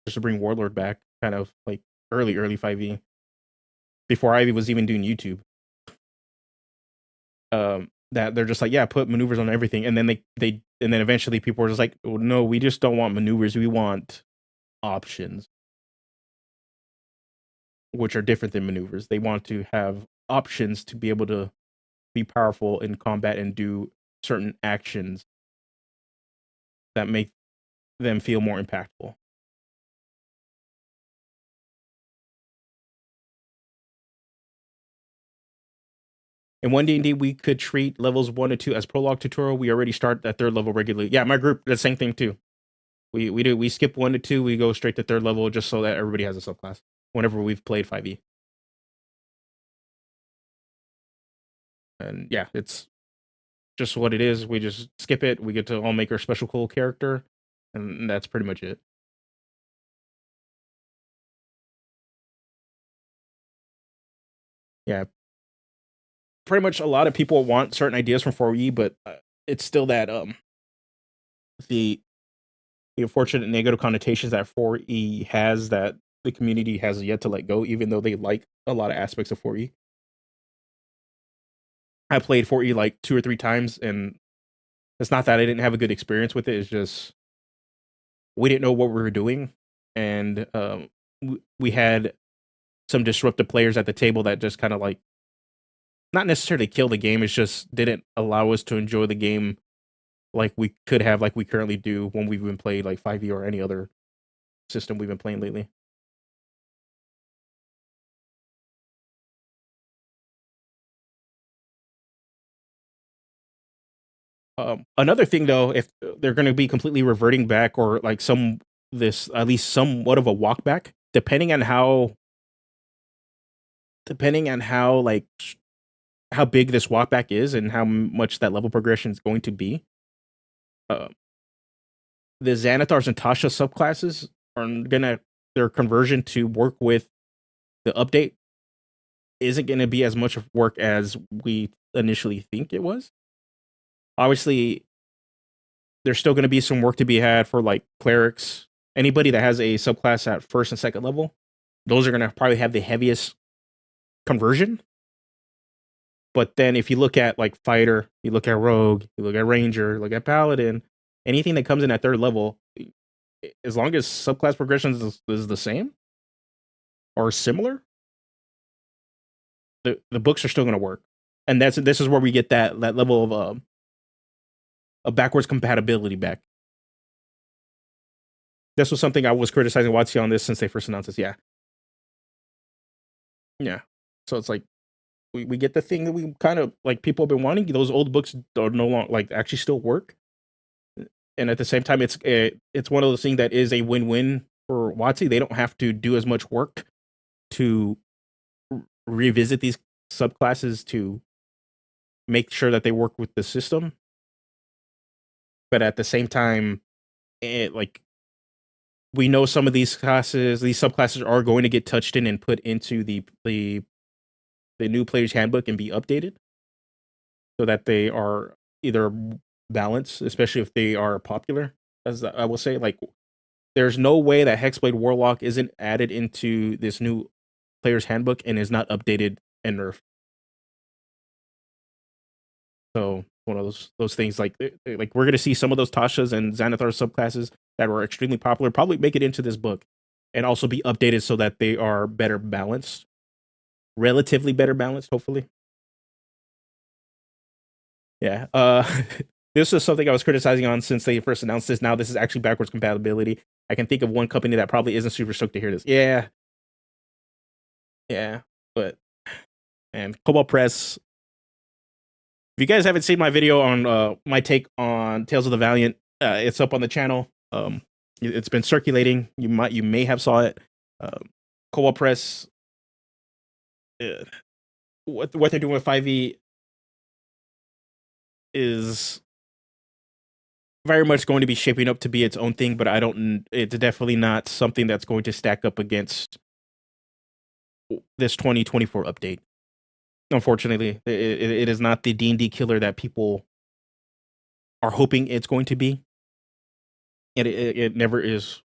Speaker 1: just to bring Warlord back, kind of like early 5e, before Ivy was even doing YouTube. That they're just like, yeah, put maneuvers on everything, and then they and then eventually people were just like, oh, no, we just don't want maneuvers, we want options, which are different than maneuvers. They want to have options to be able to be powerful in combat and do certain actions that make them feel more impactful. In 1D&D, we could treat levels 1 and 2 as prologue tutorial. We already start at 3rd level regularly. Yeah, my group, the same thing too. We skip 1 to 2, we go straight to 3rd level just so that everybody has a subclass whenever we've played 5e. And yeah, it's just what it is. We just skip it. We get to all make our special cool character, and that's pretty much it. Yeah, pretty much a lot of people want certain ideas from 4e, but it's still that the unfortunate negative connotations that 4e has that the community has yet to let go, even though they like a lot of aspects of 4e. I played 4e like 2 or 3 times, and it's not that I didn't have a good experience with it. It's just we didn't know what we were doing, and we had some disruptive players at the table that just kind of like not necessarily kill the game. It's just didn't allow us to enjoy the game like we could have, like we currently do when we've been playing like 5e or any other system we've been playing lately. Another thing though, if they're going to be completely reverting back or like at least somewhat of a walk back, depending on how like how big this walk back is and how much that level progression is going to be. The Xanathars and Tasha subclasses are gonna their conversion to work with the update isn't gonna be as much of work as we initially think it was. Obviously, there's still gonna be some work to be had for like clerics. Anybody that has a subclass at 1st and 2nd level, those are gonna probably have the heaviest conversion. But then if you look at like fighter, you look at rogue, you look at ranger, you look at paladin, anything that comes in at 3rd level, as long as subclass progressions is the same or similar, the books are still going to work. And this is where we get that level of backwards compatibility back. This was something I was criticizing WotC on this since they first announced this. Yeah. Yeah. So it's like we get the thing that we kind of like people have been wanting. Those old books are no longer like actually still work. And at the same time, it's one of those things that is a win-win for WotC. They don't have to do as much work to revisit these subclasses to make sure that they work with the system. But at the same time, like we know some of these subclasses are going to get touched in and put into the new player's handbook and be updated so that they are either balanced, especially if they are popular. As I will say, like there's no way that Hexblade Warlock isn't added into this new player's handbook and is not updated and nerfed. So one of those things like we're gonna see some of those Tashas and Xanathar subclasses that were extremely popular probably make it into this book and also be updated so that they are better balanced, relatively better balanced, hopefully. Yeah. This is something I was criticizing on since they first announced this. Now this is actually backwards compatibility. I can think of one company that probably isn't super stoked to hear this. Yeah. Yeah. But and Cobalt Press. If you guys haven't seen my video on my take on Tales of the Valiant, it's up on the channel. It's been circulating. You may have saw it. Cobalt Press. What they're doing with 5e is very much going to be shaping up to be its own thing, but it's definitely not something that's going to stack up against this 2024 update. Unfortunately, it is not the D&D killer that people are hoping it's going to be. And it never is.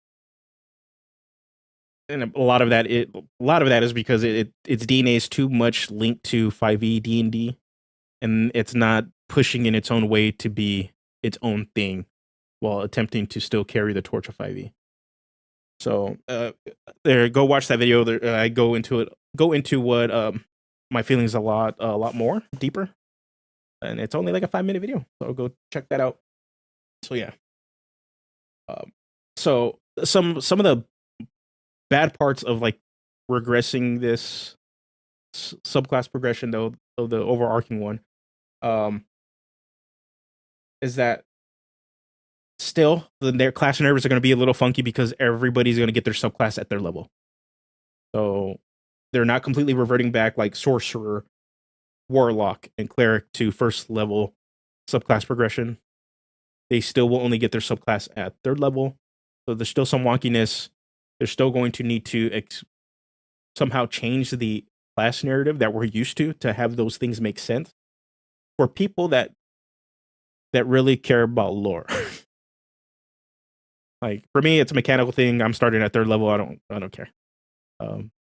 Speaker 1: And a lot of that is because its DNA is too much linked to 5e D&D, and it's not pushing in its own way to be its own thing while attempting to still carry the torch of 5e. So go watch that video. I go into what my feelings a lot more deeper, and it's only like a 5-minute video, so go check that out. So yeah. So some of the bad parts of like regressing this subclass progression, though the overarching one, is that still their class nerves are going to be a little funky because everybody's going to get their subclass at their level. So they're not completely reverting back like sorcerer, warlock, and cleric to first level subclass progression. They still will only get their subclass at third level. So there's still some wonkiness. They're still going to need to somehow change the class narrative that we're used to have those things make sense for people that really care about lore. Like for me, it's a mechanical thing. I'm starting at third level. I don't care.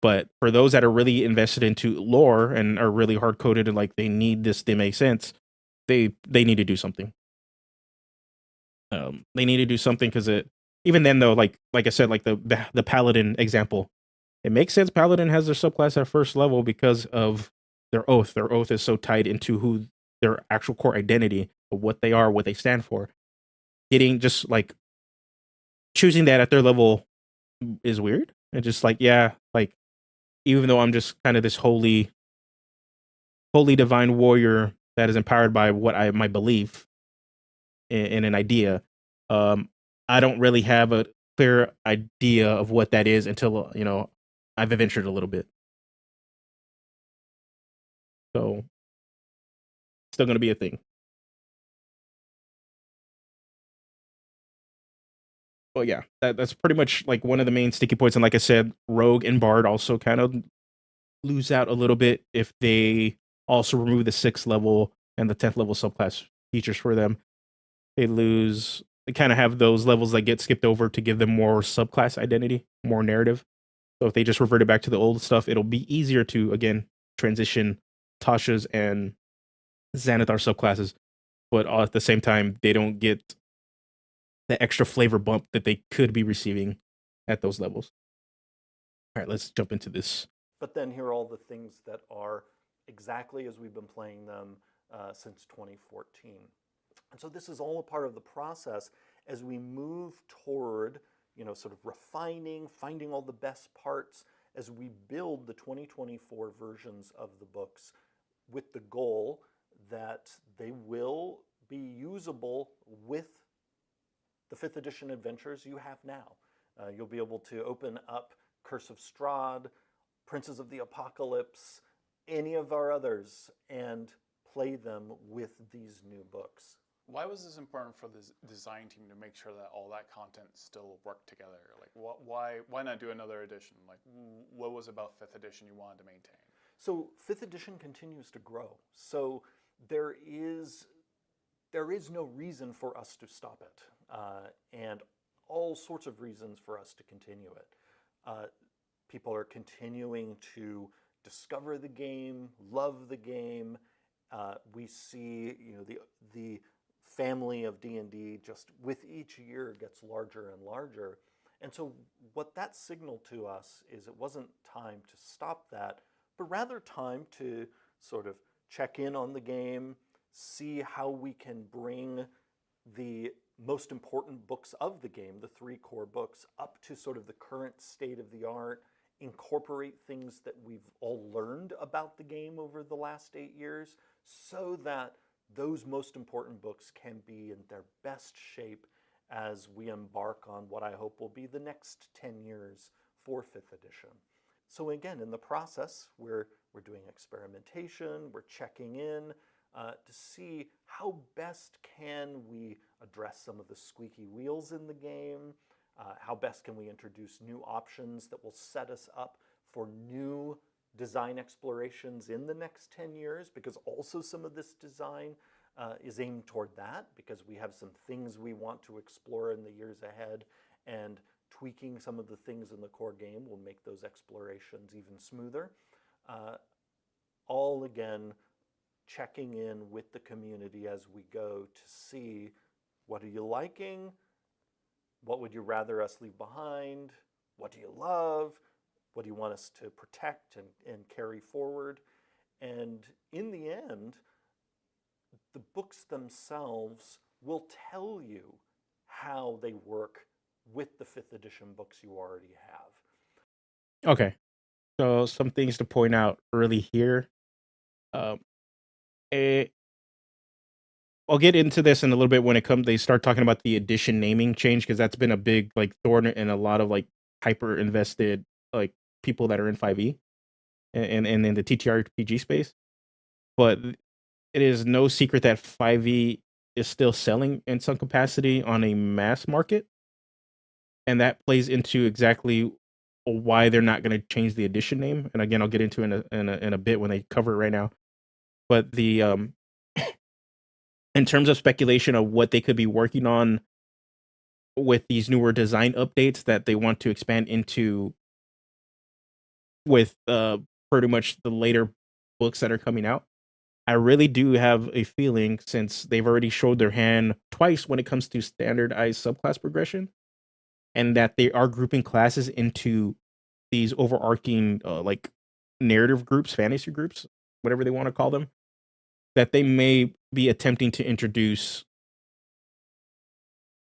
Speaker 1: But for those that are really invested into lore and are really hard coded and like they need this to make sense, they need to do something. They need to do something because even then though, like I said, like the paladin example, it makes sense. Paladin has their subclass at first level because of their oath. Their oath is so tied into who their actual core identity, of what they are, what they stand for. Getting just like choosing that at their level is weird. And just like, yeah, like even though I'm just kind of this holy divine warrior that is empowered by my belief in an idea, I don't really have a clear idea of what that is until I've adventured a little bit. So still going to be a thing. Well, yeah, that's pretty much like one of the main sticky points. And like I said, Rogue and Bard also kind of lose out a little bit if they also remove the 6th level and the 10th level subclass features for them. They kind of have those levels that get skipped over to give them more subclass identity, more narrative. So if they just reverted back to the old stuff, it'll be easier to, again, transition Tasha's and Xanathar subclasses. But at the same time, they don't get the extra flavor bump that they could be receiving at those levels. All right, let's jump into this.
Speaker 3: But then here are all the things that are exactly as we've been playing them since 2014. And so this is all a part of the process as we move toward sort of refining, finding all the best parts as we build the 2024 versions of the books, with the goal that they will be usable with the 5th edition adventures you have now. You'll be able to open up Curse of Strahd, Princes of the Apocalypse, any of our others, and play them with these new books.
Speaker 2: Why was this important for the design team to make sure that all that content still worked together? Like, why not do another edition? Like, what was about 5th edition you wanted to maintain?
Speaker 3: So 5th edition continues to grow. So there is no reason for us to stop it, and all sorts of reasons for us to continue it. People are continuing to discover the game, love the game. We see, the family of D&D just with each year gets larger and larger. And so what that signaled to us is it wasn't time to stop that, but rather time to sort of check in on the game, see how we can bring the most important books of the game, the 3 core books, up to sort of the current state of the art, incorporate things that we've all learned about the game over the last 8 years, so that those most important books can be in their best shape as we embark on what I hope will be the next 10 years for 5th edition. So again, in the process, we're doing experimentation, we're checking in to see how best can we address some of the squeaky wheels in the game, how best can we introduce new options that will set us up for new design explorations in the next 10 years, because also some of this design is aimed toward that, because we have some things we want to explore in the years ahead, and tweaking some of the things in the core game will make those explorations even smoother. All again, checking in with the community as we go to see, what are you liking? What would you rather us leave behind? What do you love? What do you want us to protect and carry forward? And in the end, the books themselves will tell you how they work with the 5th edition books you already have.
Speaker 1: Okay. So some things to point out early here. Um, eh, I'll get into this in a little bit when they start talking about the edition naming change, because that's been a big like thorn in a lot of like hyper invested like people that are in 5e and in the TTRPG space. But it is no secret that 5e is still selling in some capacity on a mass market, and that plays into exactly why they're not going to change the edition name. And again, I'll get into it in a bit when they cover it right now. But the in terms of speculation of what they could be working on with these newer design updates that they want to expand into with pretty much the later books that are coming out, I really do have a feeling, since they've already showed their hand twice when it comes to standardized subclass progression, and that they are grouping classes into these overarching like narrative groups, fantasy groups, whatever they want to call them, that they may be attempting to introduce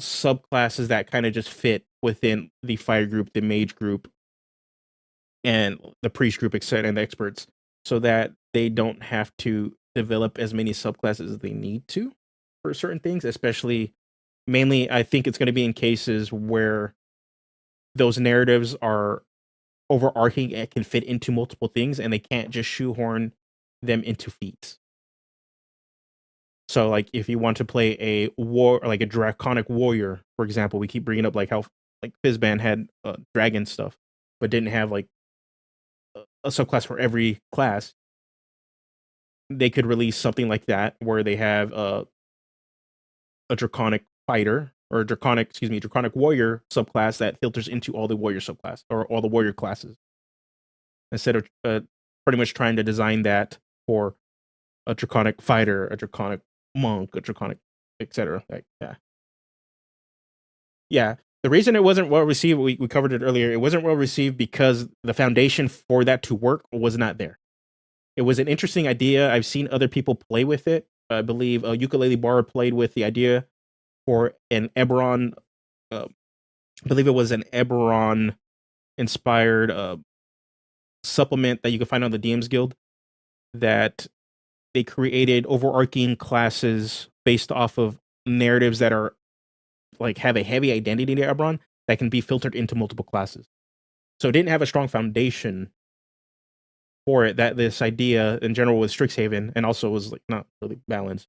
Speaker 1: subclasses that kind of just fit within the fire group, the mage group, and the priest group, etc., and the experts, so that they don't have to develop as many subclasses as they need to for certain things. Especially, mainly, I think it's going to be in cases where those narratives are overarching and can fit into multiple things, and they can't just shoehorn them into feats. So, like, if you want to play a like a draconic warrior, for example, we keep bringing up like how like Fizban had dragon stuff, but didn't have like a subclass for every class. They could release something like that where they have a draconic fighter, or a draconic warrior subclass that filters into all the warrior subclass or all the warrior classes, instead of pretty much trying to design that for a draconic fighter, a draconic monk, a draconic, etc. Like, yeah. The reason it wasn't well received, we covered it earlier. It wasn't well received because the foundation for that to work was not there. It was an interesting idea. I've seen other people play with it. I believe Ukulele Bar played with the idea for an Eberron I believe it was an Eberron inspired supplement that you can find on the DMs Guild, that they created overarching classes based off of narratives that are like have a heavy identity to Eberron that can be filtered into multiple classes. So it didn't have a strong foundation for it, that this idea in general was Strixhaven, and also was like not really balanced.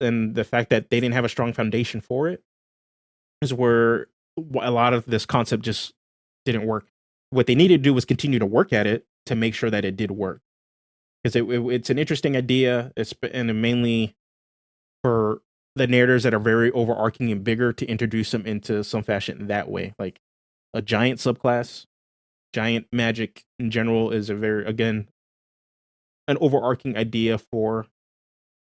Speaker 1: And the fact that they didn't have a strong foundation for it is where a lot of this concept just didn't work. What they needed to do was continue to work at it to make sure that it did work, because it's an interesting idea. And mainly for the narratives that are very overarching and bigger, to introduce them into some fashion that way, like a giant subclass. Giant magic in general is a very, again, an overarching idea for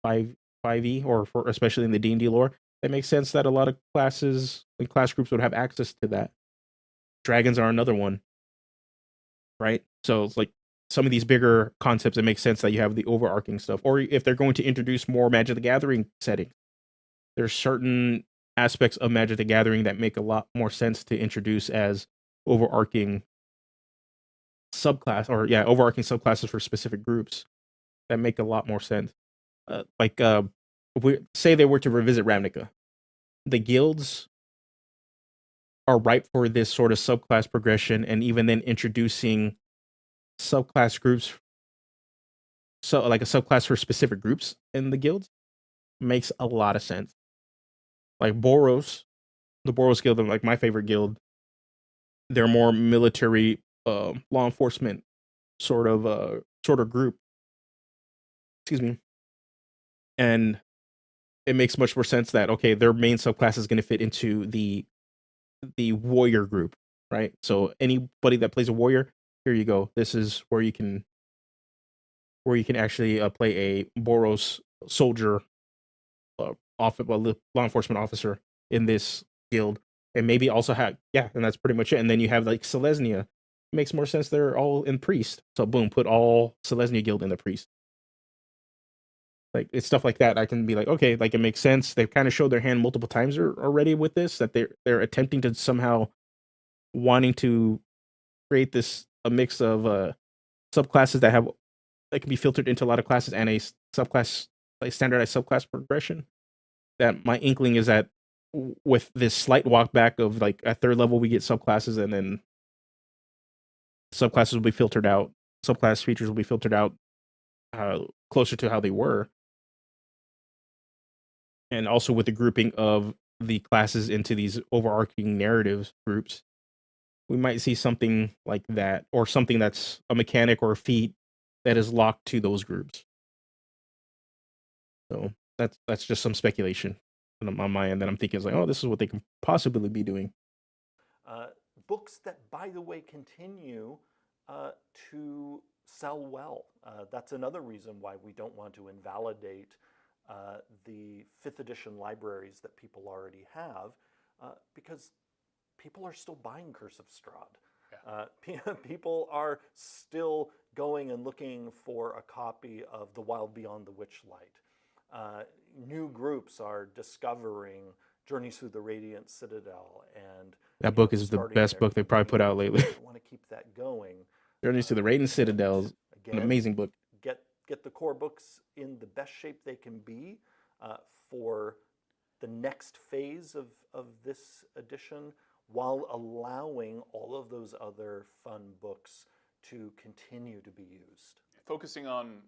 Speaker 1: 5e, or for especially in the D&D lore. It makes sense that a lot of classes and class groups would have access to that. Dragons are another one, right? So it's like some of these bigger concepts, it makes sense that you have the overarching stuff. Or if they're going to introduce more Magic the Gathering settings, there's certain aspects of Magic the Gathering that make a lot more sense to introduce as overarching overarching subclasses for specific groups that make a lot more sense. We say they were to revisit Ravnica, the guilds are ripe for this sort of subclass progression, and even then introducing subclass groups, so like a subclass for specific groups in the guilds, makes a lot of sense. Like Boros, the Boros guild, like my favorite guild, they're more military, law enforcement sort of group. Excuse me. And it makes much more sense that, okay, their main subclass is going to fit into the warrior group, right? So anybody that plays a warrior, here you go. This is where you can actually play a Boros soldier, law enforcement officer in this guild, and maybe also have, and that's pretty much it. And then you have like Selesnya. It makes more sense they're all in priest. So boom, put all Selesnya guild in the priest. Like, it's stuff like that I can be like, okay, like it makes sense. They've kind of showed their hand multiple times already with this, that they're attempting to somehow wanting to create a mix of subclasses that can be filtered into a lot of classes, and a standardized subclass progression. That my inkling is that with this slight walk back of like at third level we get subclasses, and then subclasses will be filtered out. Subclass features will be filtered out closer to how they were. And also with the grouping of the classes into these overarching narrative groups, we might see something like that, or something that's a mechanic or a feat that is locked to those groups. So that's just some speculation on my end that I'm thinking is like, oh, this is what they can possibly be doing.
Speaker 3: Books that, by the way, continue to sell well. That's another reason why we don't want to invalidate the 5th edition libraries that people already have, because people are still buying Curse of Strahd. Yeah. People are still going and looking for a copy of The Wild Beyond the Witchlight. New groups are discovering Journeys Through the Radiant Citadel, and
Speaker 1: that book is the best book they probably put out lately.
Speaker 3: I want to keep that going.
Speaker 1: Journeys to the Radiant Citadel is an amazing book.
Speaker 3: Get the core books in the best shape they can be for the next phase of this edition, while allowing all of those other fun books to continue to be used.
Speaker 2: Focusing on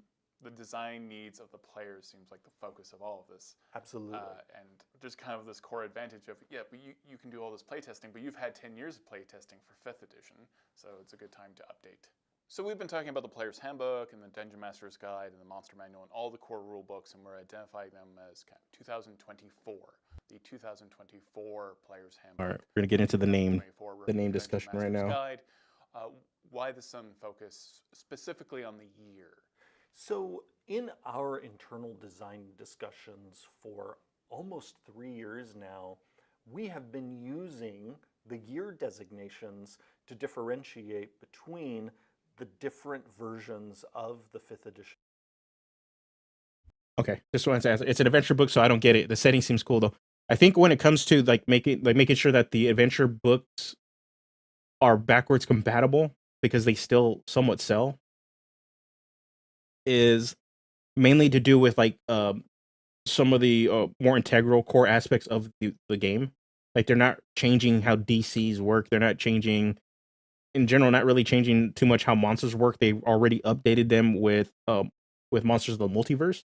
Speaker 2: the design needs of the players seems like the focus of all of this.
Speaker 3: Absolutely.
Speaker 2: And just kind of this core advantage of, but you can do all this playtesting, but you've had 10 years of playtesting for 5th edition, so it's a good time to update. So we've been talking about the Player's Handbook and the Dungeon Master's Guide and the Monster Manual and all the core rule books, and we're identifying them as kind of 2024, the 2024 Player's Handbook.
Speaker 1: All right, we're going to get into the name discussion right now.
Speaker 2: Guide. Why the sudden focus specifically on the year?
Speaker 3: So in our internal design discussions for almost 3 years now, we have been using the year designations to differentiate between the different versions of the 5th edition.
Speaker 1: Okay, just wanted to answer. It's an adventure book, so I don't get it. The setting seems cool, though. I think when it comes to making sure that the adventure books are backwards compatible because they still somewhat sell is mainly to do with some of the more integral core aspects of the game. Like they're not changing how DCs work. They're not changing in general, not really changing too much how monsters work. They've already updated them with Monsters of the Multiverse.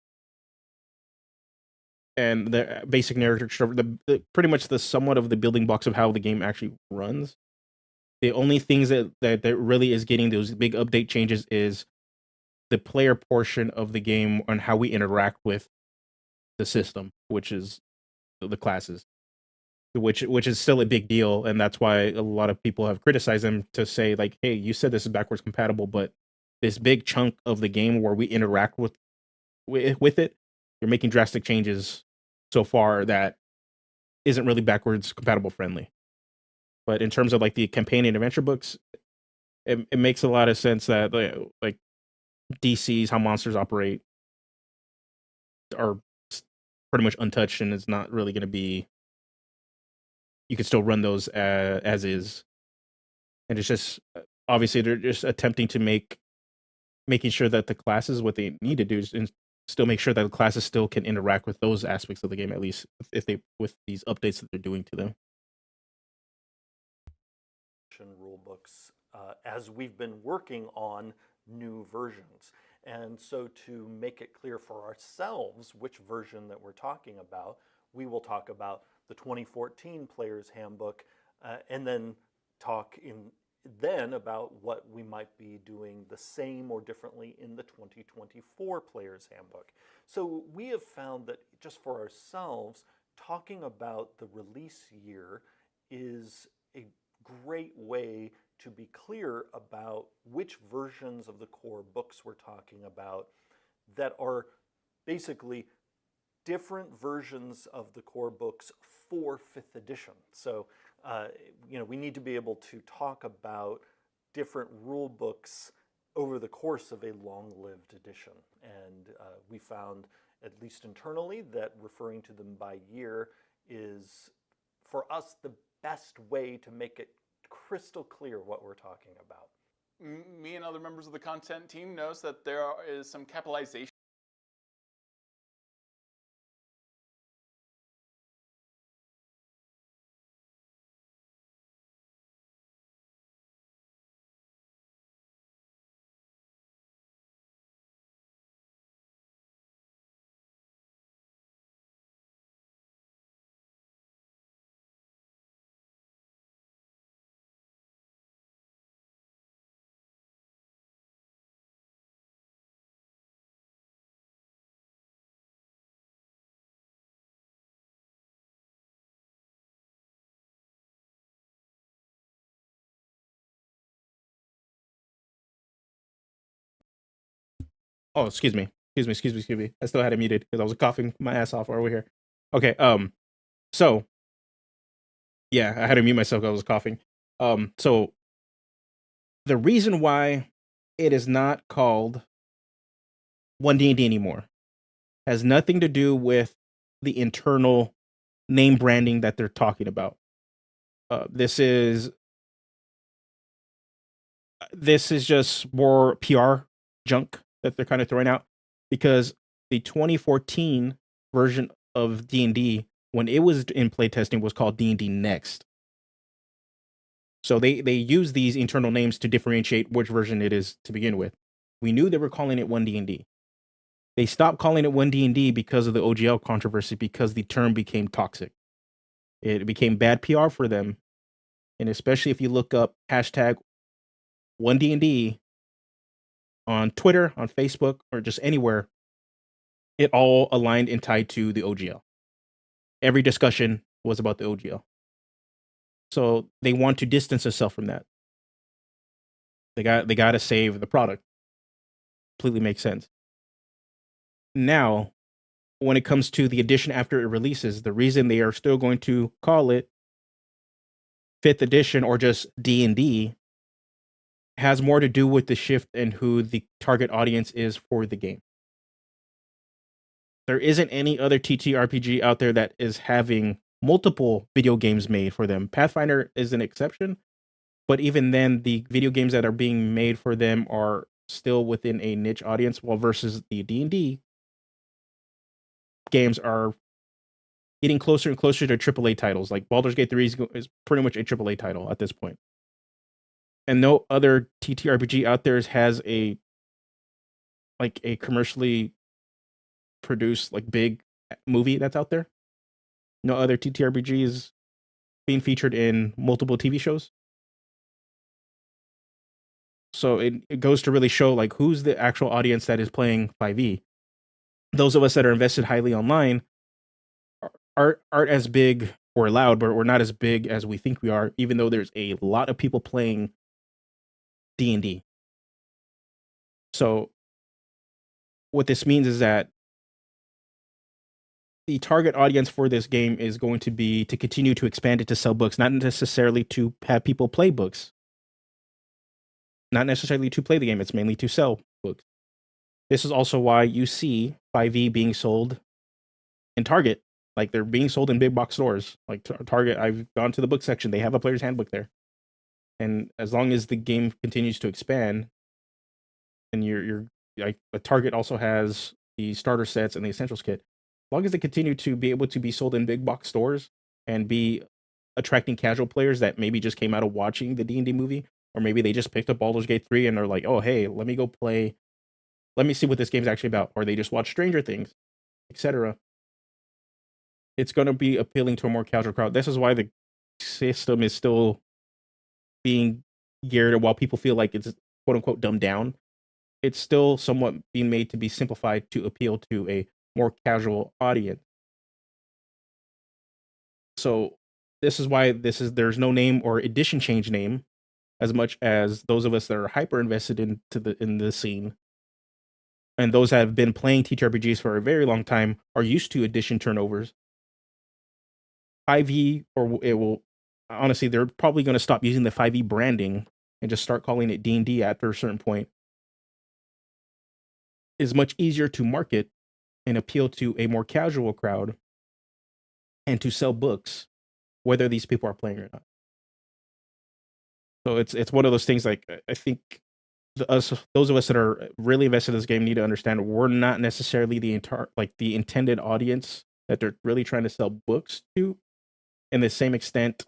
Speaker 1: And the basic narrative structure, the pretty much the somewhat of the building blocks of how the game actually runs. The only things that really is getting those big update changes is the player portion of the game on how we interact with the system, which is the classes, which is still a big deal, and that's why a lot of people have criticized them to say like, "Hey, you said this is backwards compatible, but this big chunk of the game where we interact with it, you're making drastic changes so far that isn't really backwards compatible friendly." But in terms of like the companion adventure books, it makes a lot of sense that like DC's how monsters operate are pretty much untouched, and it's not really going to be. You can still run those as is, and it's just obviously they're just attempting to making sure that the classes what they need to do is still make sure that the classes still can interact with those aspects of the game, at least if they with these updates that they're doing to them.
Speaker 3: Rule books as we've been working on new versions. And so to make it clear for ourselves which version that we're talking about, we will talk about the 2014 Player's Handbook and then talk then about what we might be doing the same or differently in the 2024 Player's Handbook. So we have found that just for ourselves, talking about the release year is a great way to be clear about which versions of the core books we're talking about that are basically different versions of the core books for 5th edition. So, we need to be able to talk about different rule books over the course of a long-lived edition. And we found, at least internally, that referring to them by year is, for us, the best way to make it crystal clear what we're talking about.
Speaker 2: Me and other members of the content team knows that there is some capitalization.
Speaker 1: Oh, excuse me. Excuse me. I still had it muted because I was coughing my ass off over here. Okay, so yeah, I had to mute myself because I was coughing. So the reason why it is not called 1D&D anymore has nothing to do with the internal name branding that they're talking about. This is just more PR junk that they're kind of throwing out, because the 2014 version of D&D, when it was in playtesting, was called D&D Next. So they use these internal names to differentiate which version it is to begin with. We knew they were calling it 1D&D. They stopped calling it 1D&D because of the OGL controversy, because the term became toxic. It became bad PR for them. And especially if you look up hashtag 1D&D on Twitter, on Facebook, or just anywhere, it all aligned and tied to the OGL. Every discussion was about the OGL. So they want to distance themselves from that. They got to save the product. Completely makes sense. Now, when it comes to the edition after it releases, the reason they are still going to call it 5th edition or just D&D has more to do with the shift in who the target audience is for the game. There isn't any other TTRPG out there that is having multiple video games made for them. Pathfinder is an exception, but even then, the video games that are being made for them are still within a niche audience, while versus the D&D games are getting closer and closer to AAA titles. Like Baldur's Gate 3 is pretty much a AAA title at this point. And no other TTRPG out there has a commercially produced like big movie that's out there. No other TTRPG is being featured in multiple TV shows. So it goes to really show like who's the actual audience that is playing 5e. Those of us that are invested highly online aren't as big or loud, but we're not as big as we think we are, even though there's a lot of people playing D&D. So what this means is that the target audience for this game is going to be to continue to expand it to sell books, not necessarily to have people play books. Not necessarily to play the game, it's mainly to sell books. This is also why you see 5e being sold in Target. Like they're being sold in big box stores. Like Target, I've gone to the book section, they have a player's handbook there. And as long as the game continues to expand, and you're like Target also has the starter sets and the essentials kit. As long as they continue to be able to be sold in big box stores and be attracting casual players that maybe just came out of watching the D&D movie, or maybe they just picked up Baldur's Gate 3 and they're like, oh, hey, let me go play. Let me see what this game's actually about. Or they just watch Stranger Things, etc. It's going to be appealing to a more casual crowd. This is why the system is still being geared, while people feel like it's quote unquote dumbed down. It's still somewhat being made to be simplified to appeal to a more casual audience. So this is why there's no name or edition change name, as much as those of us that are hyper invested in the scene and those that have been playing TTRPGs for a very long time are used to edition turnovers. 5e, or it will honestly, they're probably going to stop using the 5e branding and just start calling it D&D after a certain point. Is much easier to market and appeal to a more casual crowd and to sell books, whether these people are playing or not. So it's one of those things. Like I think those of us that are really invested in this game need to understand we're not necessarily the intended audience that they're really trying to sell books to in the same extent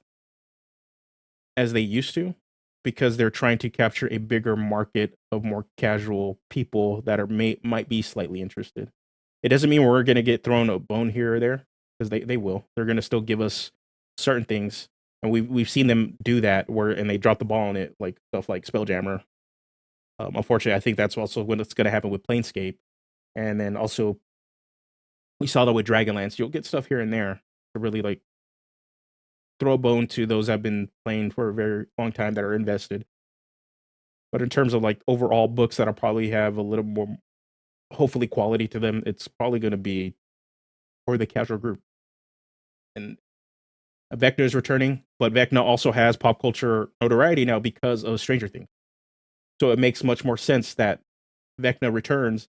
Speaker 1: as they used to, because they're trying to capture a bigger market of more casual people that might be slightly interested. It doesn't mean we're going to get thrown a bone here or there, because they will. They're going to still give us certain things, and we've seen them do that and they drop the ball on it, like stuff like Spelljammer. Unfortunately, I think that's also what's going to happen with Planescape, and then also we saw that with Dragonlance. You'll get stuff here and there to really like throw a bone to those that have been playing for a very long time that are invested. But in terms of like overall books that'll probably have a little more, hopefully, quality to them, it's probably going to be for the casual group. And Vecna is returning, but Vecna also has pop culture notoriety now because of Stranger Things. So it makes much more sense that Vecna returns,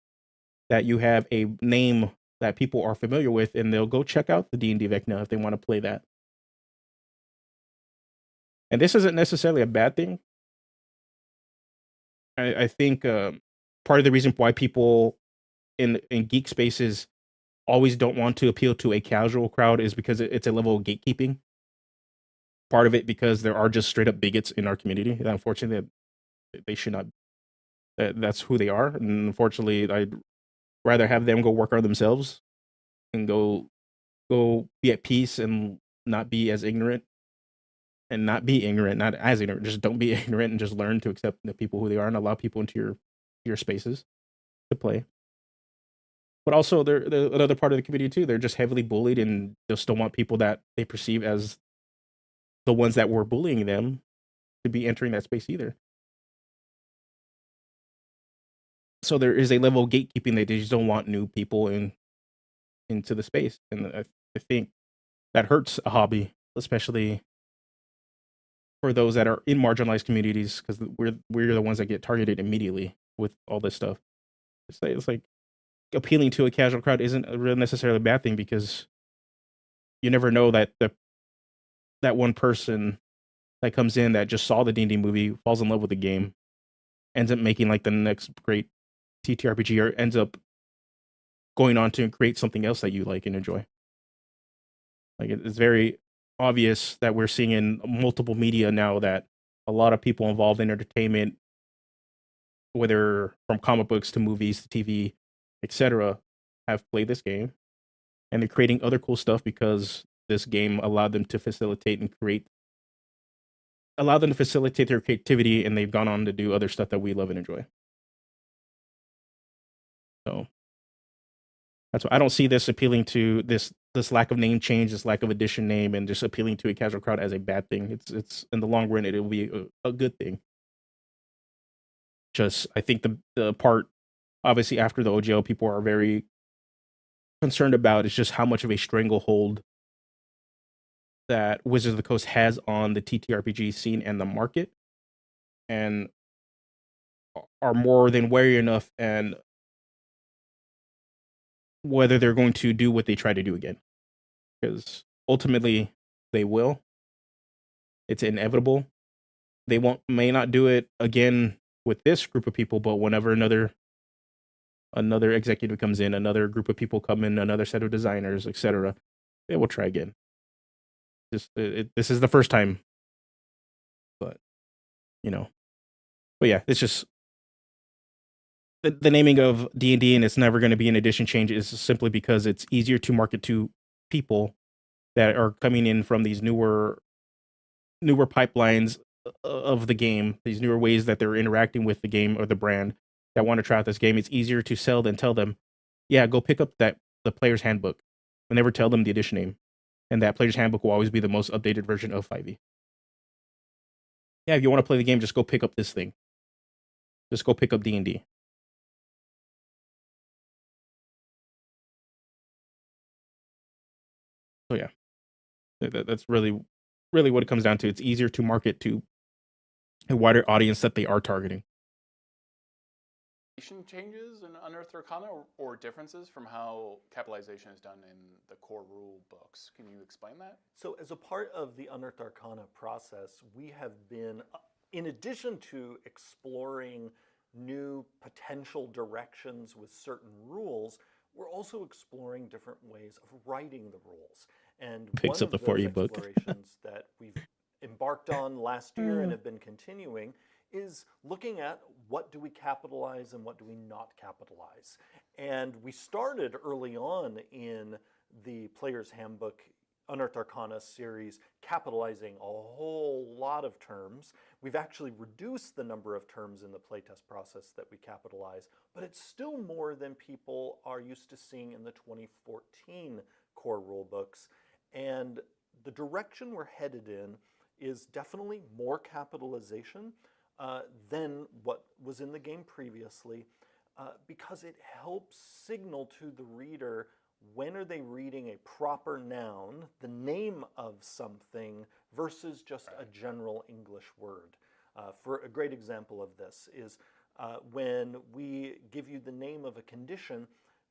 Speaker 1: that you have a name that people are familiar with, and they'll go check out the D&D Vecna if they want to play that. And this isn't necessarily a bad thing. I think part of the reason why people in geek spaces always don't want to appeal to a casual crowd is because it's a level of gatekeeping. Part of it because there are just straight up bigots in our community. And unfortunately, they should not. That's who they are. And unfortunately, I'd rather have them go work on themselves and go be at peace and not be as ignorant. And not be ignorant, not as ignorant. Just don't be ignorant and just learn to accept the people who they are and allow people into your spaces to play. But also, they're another part of the community too. They're just heavily bullied and just don't want people that they perceive as the ones that were bullying them to be entering that space either. So there is a level of gatekeeping that they just don't want new people into the space, and I think that hurts a hobby, especially for those that are in marginalized communities, because we're the ones that get targeted immediately with all this stuff. It's like appealing to a casual crowd isn't a real necessarily bad thing, because you never know that that one person that comes in that just saw the D&D movie, falls in love with the game, ends up making like the next great TTRPG, or ends up going on to create something else that you like and enjoy. Like it's very obvious that we're seeing in multiple media now that a lot of people involved in entertainment, whether from comic books to movies to TV, etc., have played this game, and they're creating other cool stuff because this game allowed them to facilitate and create, allow them to facilitate their creativity, and they've gone on to do other stuff that we love and enjoy. So that's why I don't see this appealing to this lack of name change, this lack of edition name, and just appealing to a casual crowd as a bad thing. It's in the long run, it'll be a good thing. Just I think the part, obviously after the OGL, people are very concerned about is just how much of a stranglehold that Wizards of the Coast has on the TTRPG scene and the market, and are more than wary enough and whether they're going to do what they try to do again. Because ultimately they will. It's inevitable. They may not do it again with this group of people, but whenever another executive comes in, another group of people come in, another set of designers, etc., they will try again. This is the first time, but but yeah, it's just the naming of D&D, and it's never going to be an edition change, is simply because it's easier to market to people that are coming in from these newer pipelines of the game, these newer ways that they're interacting with the game or the brand, that want to try out this game. It's easier to sell than tell them, yeah, go pick up the player's handbook, and never tell them the edition name. And that player's handbook will always be the most updated version of 5e. Yeah, if you want to play the game, just go pick up this thing. Just go pick up D&D. So yeah, that's really what it comes down to. It's easier to market to a wider audience that they are targeting.
Speaker 2: Changes in Unearthed Arcana or differences from how capitalization is done in the core rule books? Can you explain that?
Speaker 3: So as a part of the Unearthed Arcana process, we have been, in addition to exploring new potential directions with certain rules, we're also exploring different ways of writing the rules. And
Speaker 1: Picks
Speaker 3: one
Speaker 1: up the
Speaker 3: of those
Speaker 1: 4e book.
Speaker 3: explorations that we've embarked on last year and have been continuing is looking at what do we capitalize and what do we not capitalize. And we started early on in the Player's Handbook Unearthed Arcana series capitalizing a whole lot of terms. We've actually reduced the number of terms in the playtest process that we capitalize, but it's still more than people are used to seeing in the 2014 core rulebooks. And the direction we're headed in is definitely more capitalization than what was in the game previously, because it helps signal to the reader when are they reading a proper noun, the name of something, versus just a general English word. For a great example of this is when we give you the name of a condition.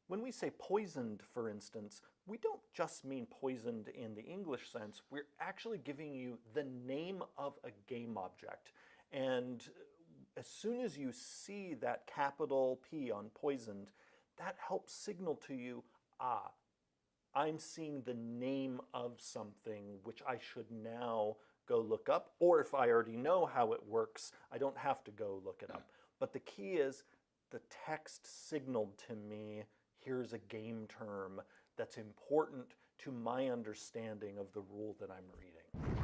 Speaker 3: When we say poisoned, for instance, we don't just mean poisoned in the English sense. We're actually giving you the name of a game object. And as soon as you see that capital P on poisoned, that helps signal to you, I'm seeing the name of something which I should now go look up. Or if I already know how it works, I don't have to go look it up. But the key is the text signaled to me, here's a game term that's important to my understanding of the rule that I'm reading.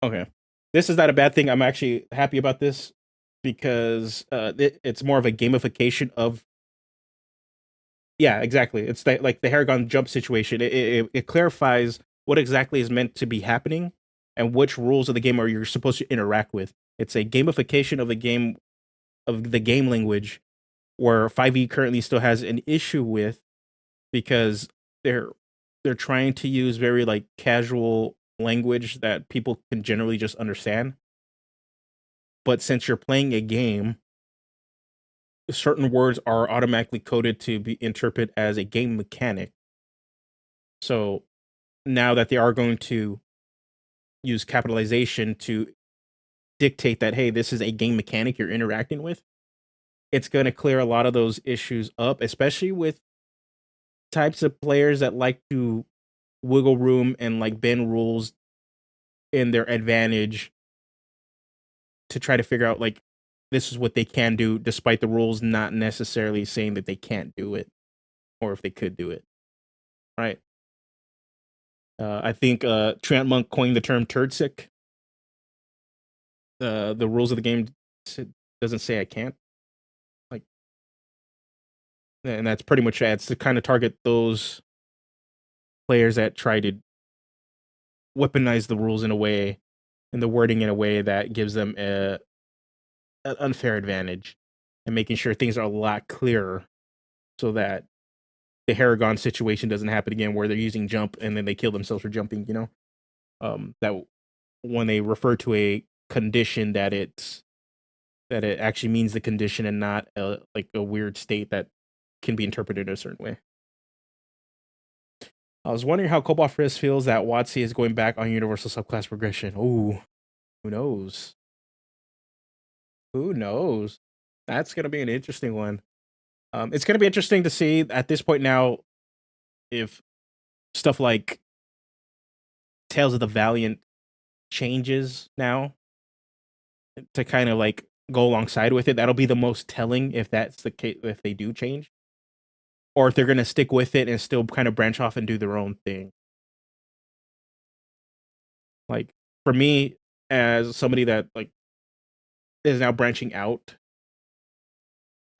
Speaker 1: Okay. This is not a bad thing. I'm actually happy about this because it's more of a gamification of. Yeah, exactly. It's like the Haragon jump situation. It clarifies what exactly is meant to be happening and which rules of the game are you're supposed to interact with. It's a gamification of the game language, where 5e currently still has an issue with, because they're trying to use very like casual language that people can generally just understand. But since you're playing a game, certain words are automatically coded to be interpreted as a game mechanic. So now that they are going to use capitalization to dictate that, hey, this is a game mechanic you're interacting with, it's going to clear a lot of those issues up, especially with types of players that like to wiggle room and like bend rules in their advantage to try to figure out like this is what they can do despite the rules not necessarily saying that they can't do it or if they could do it, right? I think Trent Monk coined the term turd sick. The rules of the game doesn't say I can't, like, and that's pretty much it. It's to kind of target those players that try to weaponize the rules in a way and the wording in a way that gives them an unfair advantage, and making sure things are a lot clearer so that the Haragon situation doesn't happen again where they're using jump and then they kill themselves for jumping, that when they refer to a condition that it actually means the condition and not like a weird state that can be interpreted a certain way. I was wondering how Cobalt Frisk feels that WotC is going back on universal subclass progression. Ooh, who knows? Who knows? That's gonna be an interesting one. It's gonna be interesting to see at this point now if stuff like Tales of the Valiant changes now to kind of like go alongside with it. That'll be the most telling if that's the case, if they do change, or if they're gonna stick with it and still kind of branch off and do their own thing. Like for me, as somebody that like is now branching out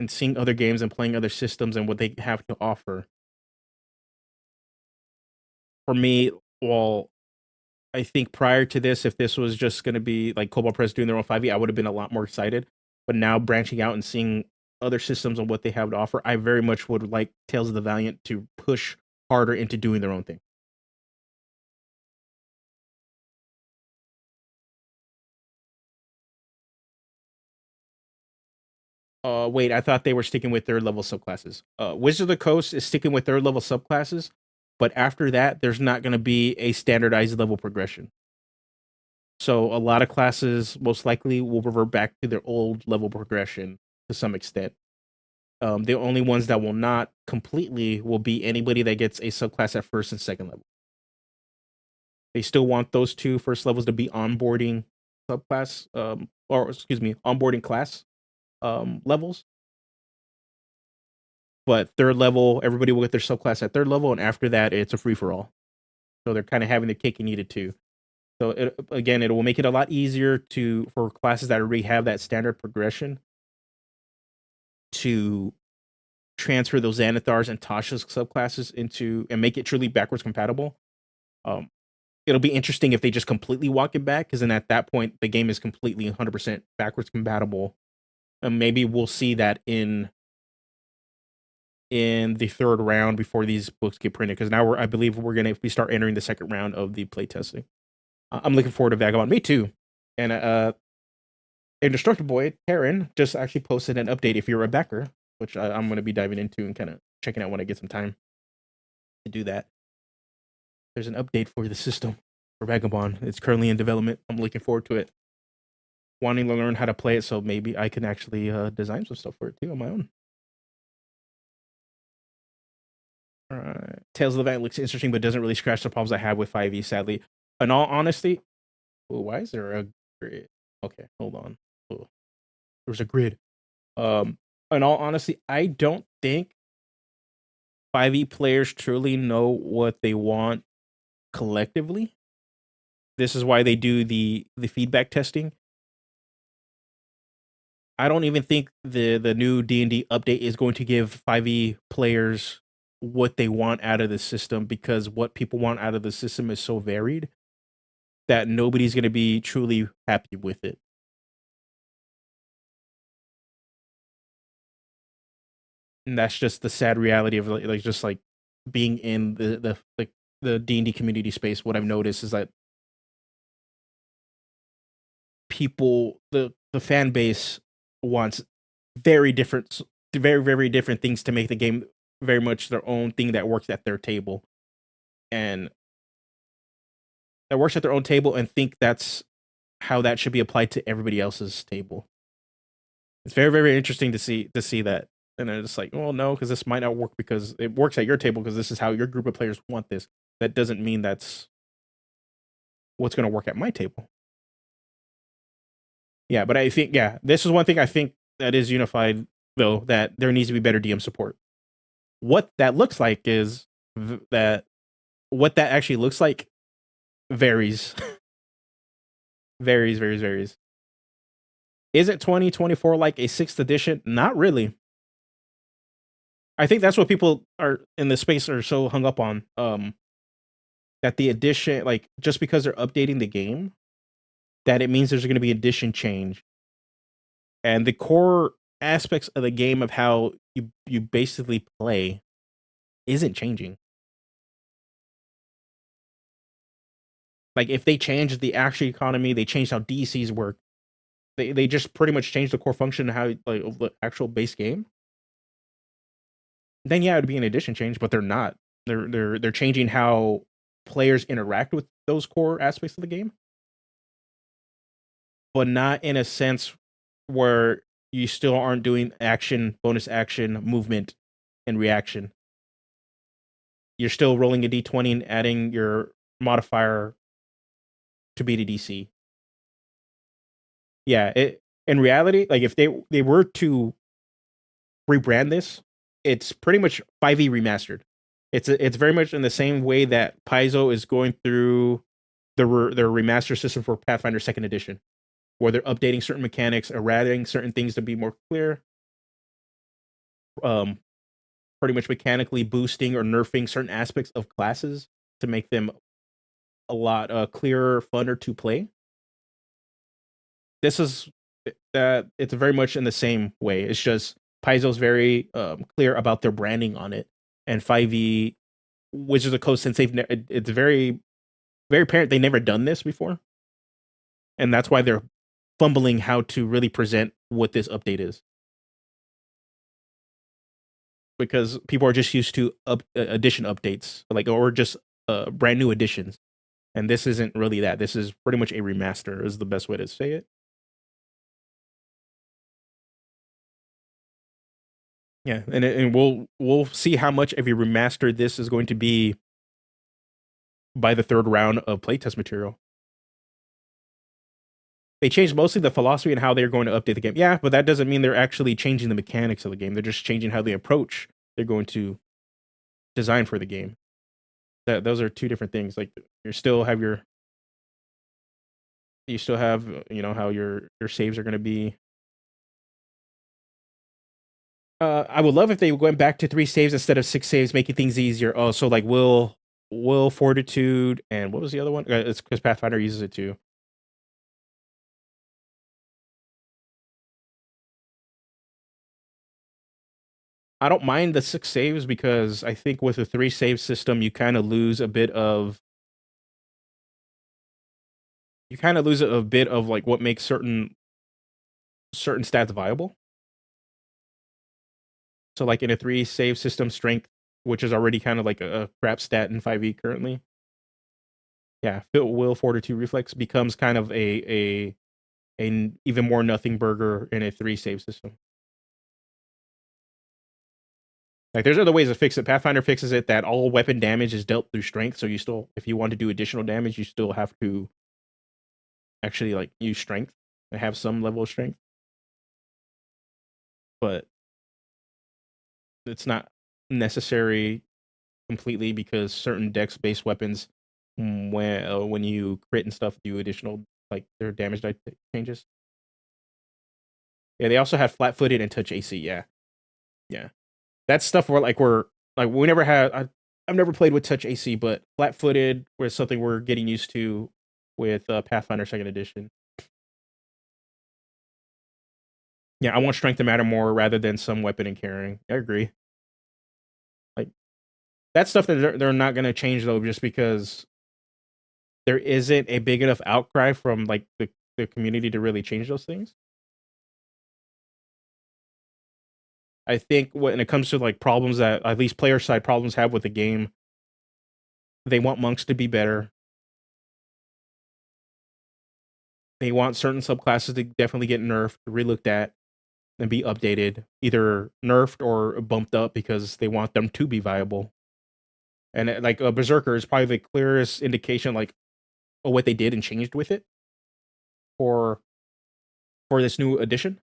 Speaker 1: and seeing other games and playing other systems and what they have to offer. For me, well, I think prior to this, if this was just going to be like Cobalt Press doing their own 5e, I would have been a lot more excited. But now branching out and seeing other systems and what they have to offer, I very much would like Tales of the Valiant to push harder into doing their own thing. Wait, I thought they were sticking with third level subclasses. Wizard of the Coast is sticking with third level subclasses, but after that, there's not going to be a standardized level progression. So a lot of classes most likely will revert back to their old level progression to some extent. The only ones that will not completely will be anybody that gets a subclass at first and second level. They still want those two first levels to be onboarding subclass, or excuse me, onboarding class levels. But third level, everybody will get their subclass at third level, and after that, it's a free for all. So they're kind of having their cake and eat it too. So it will make it a lot easier for classes that already have that standard progression to transfer those Xanathars and Tasha's subclasses into and make it truly backwards compatible. It'll be interesting if they just completely walk it back, because then at that point the game is completely 100% backwards compatible, and maybe we'll see that in the third round before these books get printed. Because now I believe we're gonna start entering the second round of the playtesting. I'm looking forward to Vagabond. Me too. And Indestructible Boy, Taryn, just actually posted an update if you're a backer, which I'm going to be diving into and kind of checking out when I get some time to do that. There's an update for the system for Vagabond. It's currently in development. I'm looking forward to it. Wanting to learn how to play it, so maybe I can actually design some stuff for it too on my own. Alright. Tales of the Valiant looks interesting, but doesn't really scratch the problems I have with 5e, sadly. In all honesty, why is there a grid? Okay, hold on. There's a grid. In all honesty, I don't think 5e players truly know what they want collectively. This is why they do the feedback testing. I don't even think the new D&D update is going to give 5e players what they want out of the system, because what people want out of the system is so varied that nobody's going to be truly happy with it. And that's just the sad reality of like just like being in the D&D community space. What I've noticed is that people, the fan base wants very different very, very different things to make the game very much their own thing that works at their table. And that works at their own table and think that's how that should be applied to everybody else's table. It's very, very interesting to see that. And then it's like, well, no, because this might not work because it works at your table because this is how your group of players want this. That doesn't mean that's what's going to work at my table. Yeah, but I think, this is one thing I think that is unified, though, that there needs to be better DM support. What that looks like is that what that actually looks like varies. varies. Is it 2024 like a 6th edition? Not really. I think that's what people are in the space are so hung up on. That the edition, like, just because they're updating the game, that it means there's going to be edition change. And the core aspects of the game of how you basically play isn't changing. Like, if they changed the action economy, they changed how DCs work. They just pretty much changed the core function of how, like, of the actual base game. Then yeah, it would be an edition change, but they're not. They're changing how players interact with those core aspects of the game, but not in a sense where you still aren't doing action, bonus action, movement, and reaction. You're still rolling a d20 and adding your modifier to beat a DC. Yeah, in reality, like, if they were to rebrand this, it's pretty much 5e remastered. It's very much in the same way that Paizo is going through their remaster system for Pathfinder 2nd Edition, where they're updating certain mechanics or adding certain things to be more clear. Pretty much mechanically boosting or nerfing certain aspects of classes to make them a lot clearer, funner to play. This is that it's very much in the same way. It's just Paizo's very clear about their branding on it, and 5e Wizards of the Coast, since it's very, very apparent they never done this before, and that's why they're fumbling how to really present what this update is, because people are just used to edition updates, like, or just brand new editions, and this isn't really that. This is pretty much a remaster, is the best way to say it. Yeah, and we'll see how much of a remaster this is going to be by the 3rd round of playtest material. They changed mostly the philosophy and how they're going to update the game. Yeah, but that doesn't mean they're actually changing the mechanics of the game. They're just changing how they approach. They're going to design for the game. Those are two different things. Like, you still have how your saves are going to be. I would love if they went back to 3 saves instead of 6 saves, making things easier. Oh, so like will fortitude, and what was the other one? It's because Pathfinder uses it too. I don't mind the 6 saves because I think with a 3 save system, you kind of lose a bit of like what makes certain stats viable. So like in a 3 save system, strength, which is already kind of like a crap stat in 5e currently. Yeah, will fortitude reflex becomes kind of a even more nothing burger in a 3 save system. Like, there's other ways to fix it. Pathfinder fixes it that all weapon damage is dealt through strength, so you still, if you want to do additional damage, you still have to actually like use strength and have some level of strength. But it's not necessary completely because certain dex-based weapons, when you crit and stuff, do additional, like, their damage die changes. Yeah, they also have flat-footed and touch AC. Yeah. That's stuff where we never had. I've never played with touch AC, but flat-footed was something we're getting used to with Pathfinder 2nd Edition. Yeah, I want strength to matter more rather than some weapon and carrying. I agree. Like, that's stuff that they're not going to change, though, just because there isn't a big enough outcry from like the community to really change those things. I think when it comes to like problems that at least player side problems have with the game, they want monks to be better. They want certain subclasses to definitely get nerfed, relooked at, and be updated, either nerfed or bumped up because they want them to be viable. And like a Berserker is probably the clearest indication, like, of what they did and changed with it for this new edition.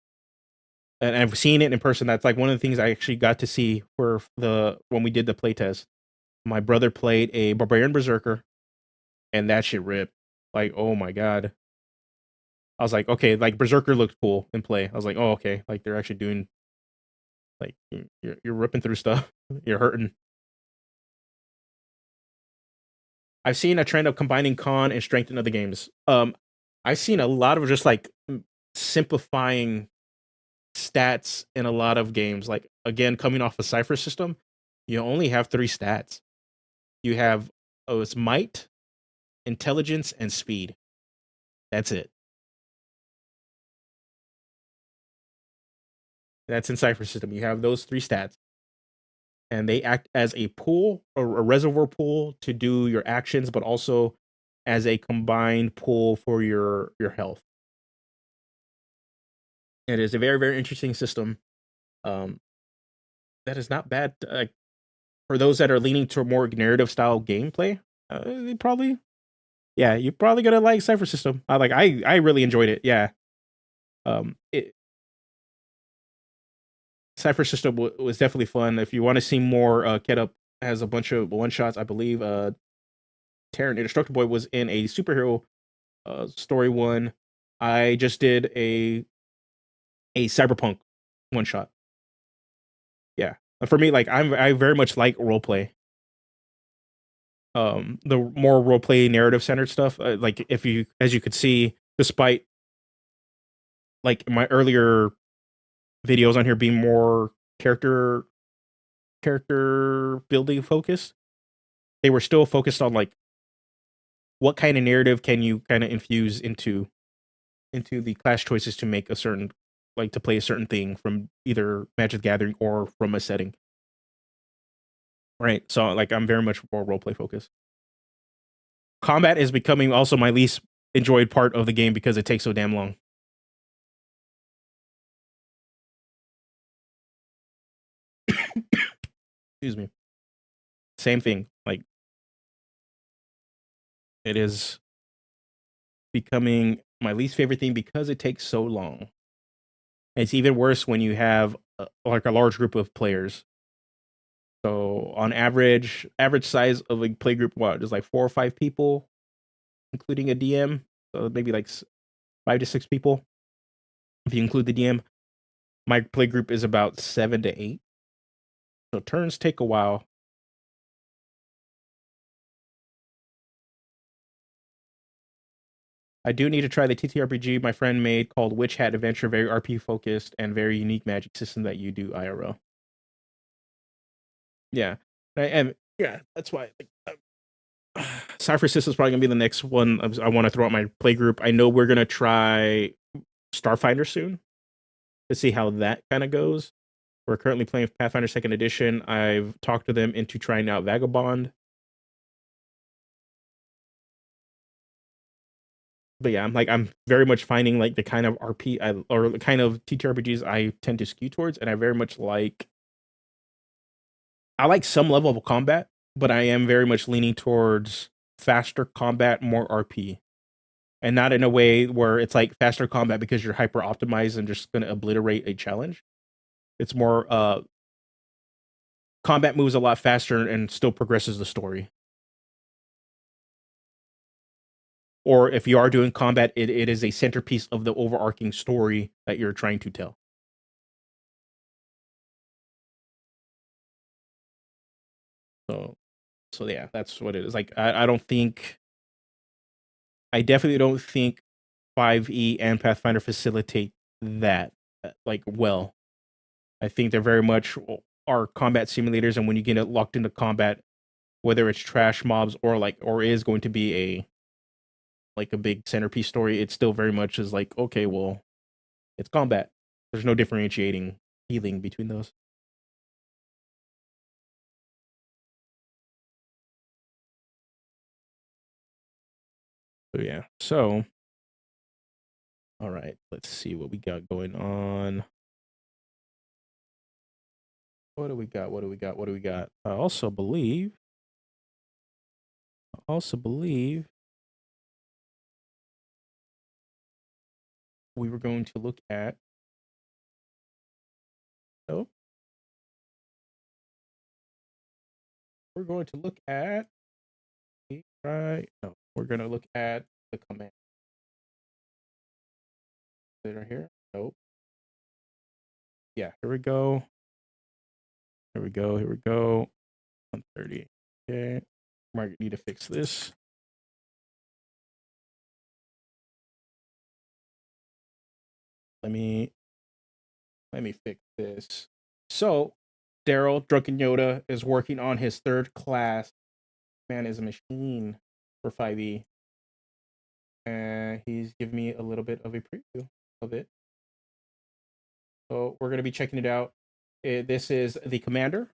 Speaker 1: And I've seen it in person. That's like one of the things I actually got to see for when we did the playtest. My brother played a Barbarian Berserker, and that shit ripped. Like, oh my god. I was like, okay, like Berserker looked cool in play. I was like, oh, okay, like they're actually doing, like, you're ripping through stuff. You're hurting. I've seen a trend of combining con and strength in other games. I've seen a lot of just like simplifying stats in a lot of games. Like, again, coming off a Cypher system, you only have 3 stats. You have, it's might, intelligence, and speed. That's it. That's in Cypher system. You have those 3 stats, and they act as a pool or a reservoir pool to do your actions, but also as a combined pool for your health. It is a very, very interesting system. That is not bad. For those that are leaning to more narrative style gameplay, they probably, yeah, you're probably gonna like Cypher System. I really enjoyed it. Yeah, Cypher System was definitely fun. If you want to see more, Ketup has a bunch of one shots. I believe Terran Indestructible Boy was in a superhero story one. I just did a cyberpunk one shot. Yeah, for me, like I very much like role play. The more role play narrative centered stuff. Like if you, as you could see, despite like my earlier videos on here being more character building focused, they were still focused on like what kind of narrative can you kind of infuse into the class choices to make a certain, like, to play a certain thing from either Magic the Gathering or from a setting. Right. So like I'm very much more roleplay focused. Combat is becoming also my least enjoyed part of the game because it takes so damn long. Excuse me. Same thing. Like, it is becoming my least favorite thing because it takes so long. It's even worse when you have like a large group of players. So on average size of a play group, what, there's like 4 or 5 people, including a DM. So maybe like 5 to 6 people if you include the DM. My play group is about 7 to 8. So turns take a while. I do need to try the TTRPG my friend made called Witch Hat Adventure, very RP focused and very unique magic system that you do IRL. Yeah, and yeah, that's why. Cypher System is probably gonna be the next one I want to throw out my play group. I know we're gonna try Starfinder soon to see how that kind of goes. We're currently playing Pathfinder 2nd Edition. I've talked to them into trying out Vagabond. But yeah, I'm very much finding like the kind of RP or the kind of TTRPGs I tend to skew towards, and I very much like. I like some level of combat, but I am very much leaning towards faster combat, more RP, and not in a way where it's like faster combat because you're hyper optimized and just going to obliterate a challenge. It's more combat moves a lot faster and still progresses the story. Or if you are doing combat, it is a centerpiece of the overarching story that you're trying to tell. So yeah, that's what it is. Like I definitely don't think 5e and Pathfinder facilitate that like well. I think they're very much are combat simulators, and when you get it locked into combat, whether it's trash mobs or is going to be a big centerpiece story, it still very much is like, okay, well, it's combat. There's no differentiating healing between those. So yeah. So all right, let's see what we got going on. What do we got? What do we got? What do we got? I also believe we were going to look at. Oh, we're going to look at. Right. No, we're going to look at the command. Is it right here? Nope. Yeah, here we go. Here we go. Here we go. 130. Okay. Might need to fix this. Let me fix this. So, Darel Drunken Yoda is working on his third class. Man is a machine for 5e. And he's giving me a little bit of a preview of it. So we're going to be checking it out. This is the Commander.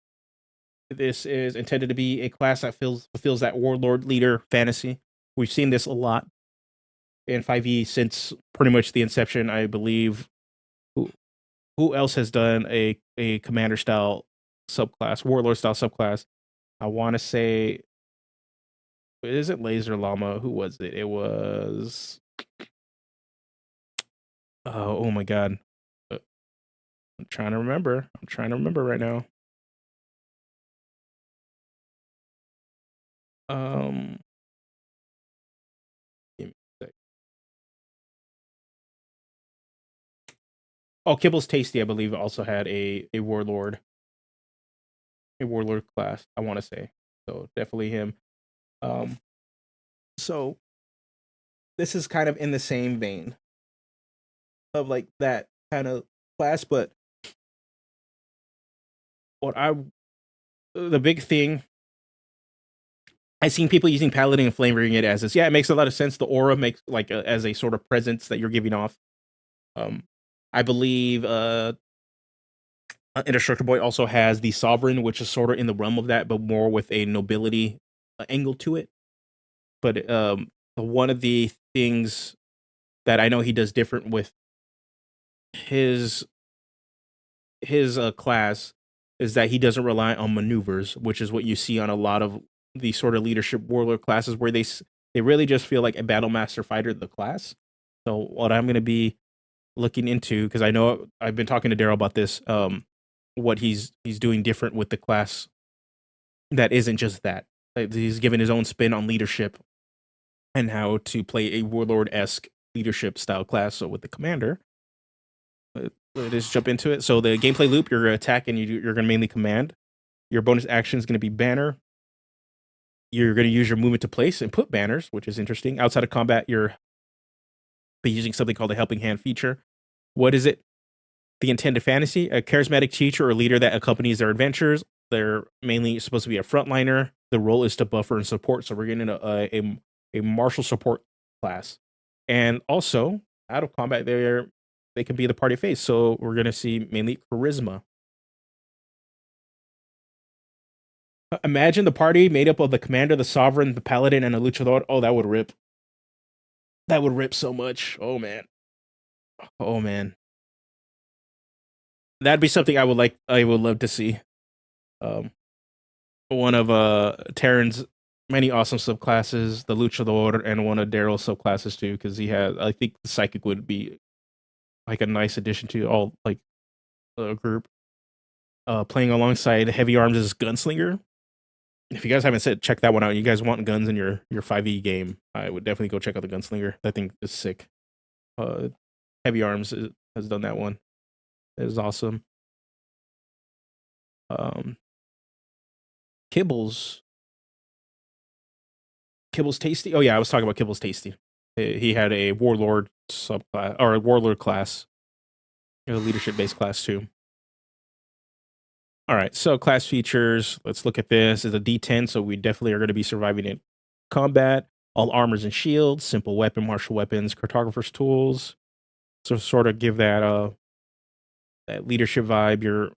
Speaker 1: This is intended to be a class that fulfills that Warlord Leader fantasy. We've seen this a lot in 5e since pretty much the inception, I believe. Who else has done a Commander style subclass, Warlord style subclass? I want to say, is it Laser Llama? Who was it? It was. Oh my god. I'm trying to remember. I'm trying to remember right now. Give me a sec. Oh, Kibbles Tasty, I believe, also had a warlord class, I want to say. So definitely him. So this is kind of in the same vein of like that kind of class, but the big thing, I've seen people using Paladin and flavoring it as this. Yeah, it makes a lot of sense. The aura makes like as a sort of presence that you're giving off. I believe Indestructible Boy also has the Sovereign, which is sort of in the realm of that, but more with a nobility angle to it. But one of the things that I know he does different with his class is that he doesn't rely on maneuvers, which is what you see on a lot of the sort of leadership warlord classes, where they really just feel like a battle master fighter of the class. So what I'm going to be looking into, because I know I've been talking to Darel about this, what he's doing different with the class that isn't just that. Like, he's given his own spin on leadership and how to play a warlord-esque leadership style class. So with the Commander, let's jump into it. So the gameplay loop, you're going to attack and you're going to mainly command. Your bonus action is going to be banner. You're going to use your movement to place and put banners, which is interesting. Outside of combat, you're be using something called the helping hand feature. What is it? The intended fantasy, a charismatic teacher or leader that accompanies their adventures. They're mainly supposed to be a frontliner. The role is to buffer and support. So we're getting a martial support class. And also, out of combat, they can be the party face. So we're going to see mainly charisma. Imagine the party made up of the Commander, the Sovereign, the Paladin, and a Luchador. Oh, that would rip. That would rip so much. Oh, man. Oh, man. That'd be something I would love to see. One of Terran's many awesome subclasses, the Luchador, and one of Darel's subclasses too, because he has. I think the Psychic would be like a nice addition to all like a group. Playing alongside Heavy Arms' Gunslinger. If you guys haven't check that one out, you guys want guns in your 5e game, I would definitely go check out the Gunslinger. That thing is sick. Heavy Arms has done that one. It is awesome. Kibbles Tasty. Oh yeah, I was talking about Kibbles Tasty. He had a warlord subclass or a warlord class, a leadership based class too. All right, so class features. Let's look at this. It's a D10, so we definitely are going to be surviving in combat. All armors and shields, simple weapon, martial weapons, cartographer's tools. So sort of give that leadership vibe. You're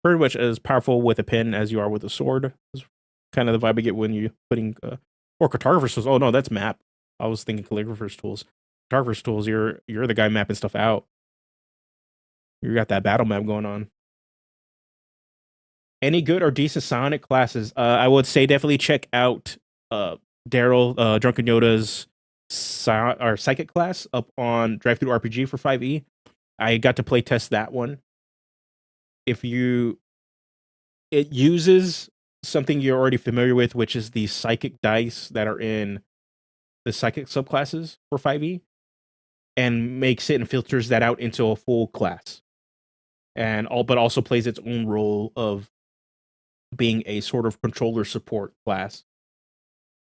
Speaker 1: pretty much as powerful with a pen as you are with a sword. It's kind of the vibe I get when you're putting Or cartographer's tools. Oh no, that's map. I was thinking calligrapher's tools. Cartographer's tools, you're the guy mapping stuff out. You got that battle map going on. Any good or decent Sonic classes? I would say definitely check out Darel Drunken Yoda's Psychic class up on Drive Through RPG for 5e. I got to play test that one. It uses something you're already familiar with, which is the psychic dice that are in the psychic subclasses for 5e, and makes it and filters that out into a full class. But also plays its own role of being a sort of controller support class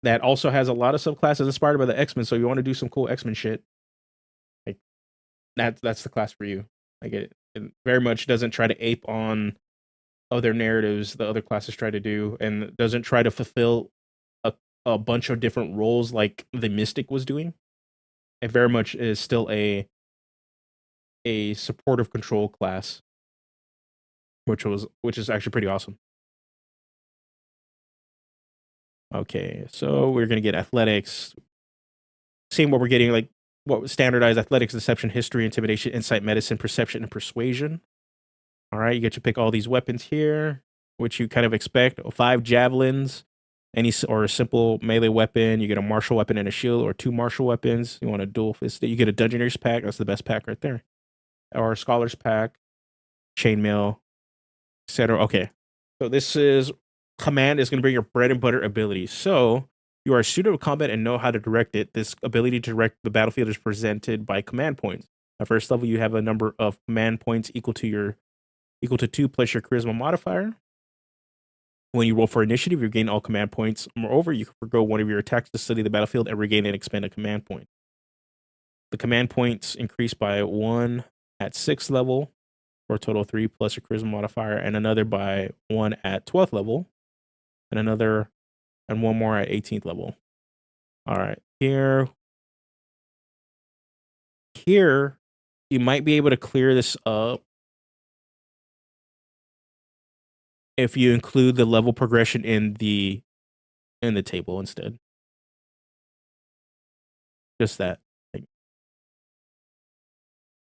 Speaker 1: that also has a lot of subclasses inspired by the X-Men. So you want to do some cool X-Men shit, like that's the class for you. Like it very much doesn't try to ape on other narratives the other classes try to do, and doesn't try to fulfill a bunch of different roles like the Mystic was doing. It very much is still a supportive control class, which is actually pretty awesome. Okay, so we're gonna get athletics. Seeing what we're getting, like what standardized athletics, deception, history, intimidation, insight, medicine, perception, and persuasion. All right, you get to pick all these weapons here, which you kind of expect. 5 javelins, or a simple melee weapon. You get a martial weapon and a shield, or 2 martial weapons. You want a dual fist. You get a Dungeoneer's pack. That's the best pack right there. Or a Scholar's pack, chainmail, etc. Okay, so this is command is going to bring your bread and butter abilities. So you are a student of combat and know how to direct it. This ability to direct the battlefield is presented by command points. At first level, you have a number of command points equal to 2 plus your charisma modifier. When you roll for initiative, you gain all command points. Moreover, you can forgo one of your attacks to study the battlefield and regain and expend a command point. The command points increase by 1 at 6th level, for a total of 3 plus your charisma modifier, and another by 1 at 12th level, and 1 more at 18th level. All right, here you might be able to clear this up if you include the level progression in the table instead. Just that.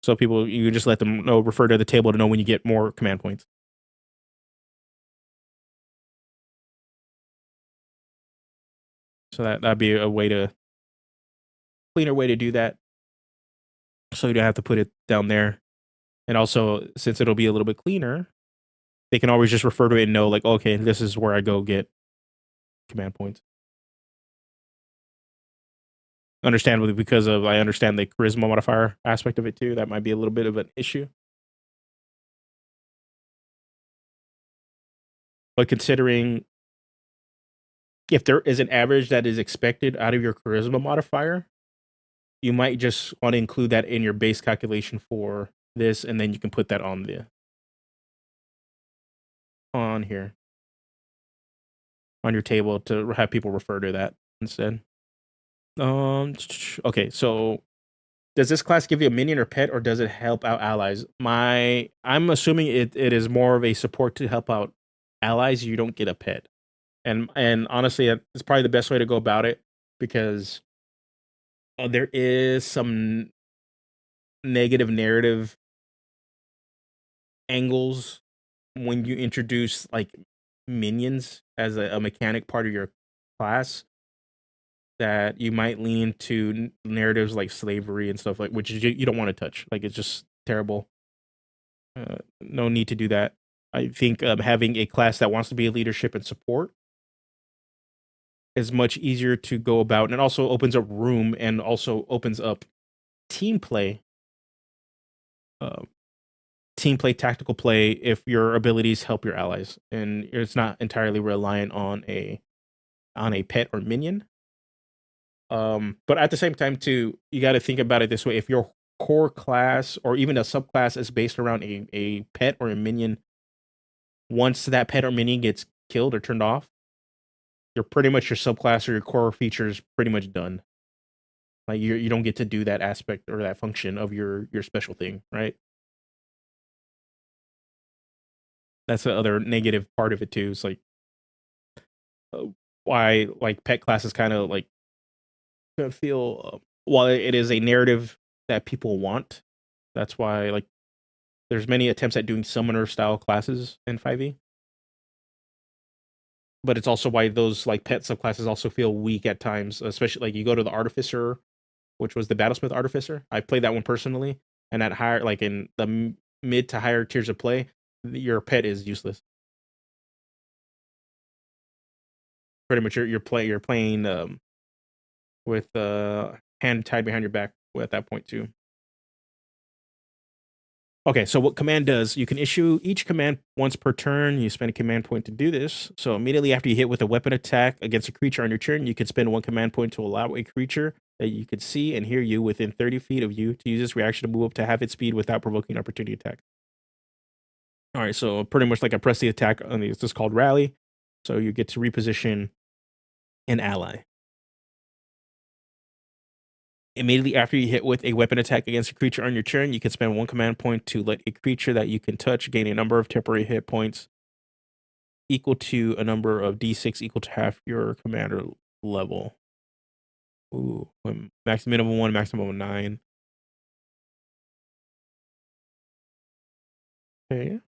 Speaker 1: So people, you just let them know, refer to the table to know when you get more command points. So that'd be a cleaner way to do that. So you don't have to put it down there. And also, since it'll be a little bit cleaner, they can always just refer to it and know, like, okay, this is where I go get command points. Understandably, because I understand the charisma modifier aspect of it too. That might be a little bit of an issue. But considering if there is an average that is expected out of your charisma modifier, you might just want to include that in your base calculation for this, and then you can put that on here on your table to have people refer to that instead. Okay, so does this class give you a minion or pet, or does it help out allies? I'm assuming it is more of a support to help out allies. You don't get a pet, and honestly, it's probably the best way to go about it, because there is some negative narrative angles when you introduce like minions as a mechanic part of your class, that you might lean into narratives like slavery and stuff, like, which you don't want to touch. Like, it's just terrible. No need to do that. I think having a class that wants to be a leadership and support is much easier to go about, and it also opens up room and also opens up team play, tactical play, if your abilities help your allies, and it's not entirely reliant on a pet or minion. But at the same time too, you got to think about it this way: if your core class or even a subclass is based around a pet or a minion, once that pet or minion gets killed or turned off, you're pretty much, your subclass or your core feature is pretty much done. Like, you don't get to do that aspect or that function of your special thing, right? That's the other negative part of it too. It's like, why like pet classes kind of like feel while it is a narrative that people want. That's why like there's many attempts at doing summoner style classes in 5e. But it's also why those like pet subclasses also feel weak at times, especially like you go to the Artificer, which was the Battlesmith Artificer. I played that one personally, and at higher like in the mid to higher tiers of play, your pet is useless. Pretty much you're playing with hand tied behind your back at that point too. Okay, so what command does, you can issue each command once per turn. You spend a command point to do this. So immediately after you hit with a weapon attack against a creature on your turn, you can spend one command point to allow a creature that you could see and hear you within 30 feet of you to use this reaction to move up to half its speed without provoking opportunity attack. All right, so pretty much like I press the attack on this is called Rally. So you get to reposition an ally. Immediately after you hit with a weapon attack against a creature on your turn, you can spend one command point to let a creature that you can touch gain a number of temporary hit points equal to a number of d6 equal to half your commander level. Ooh, maximum of 1, maximum of 9. Okay.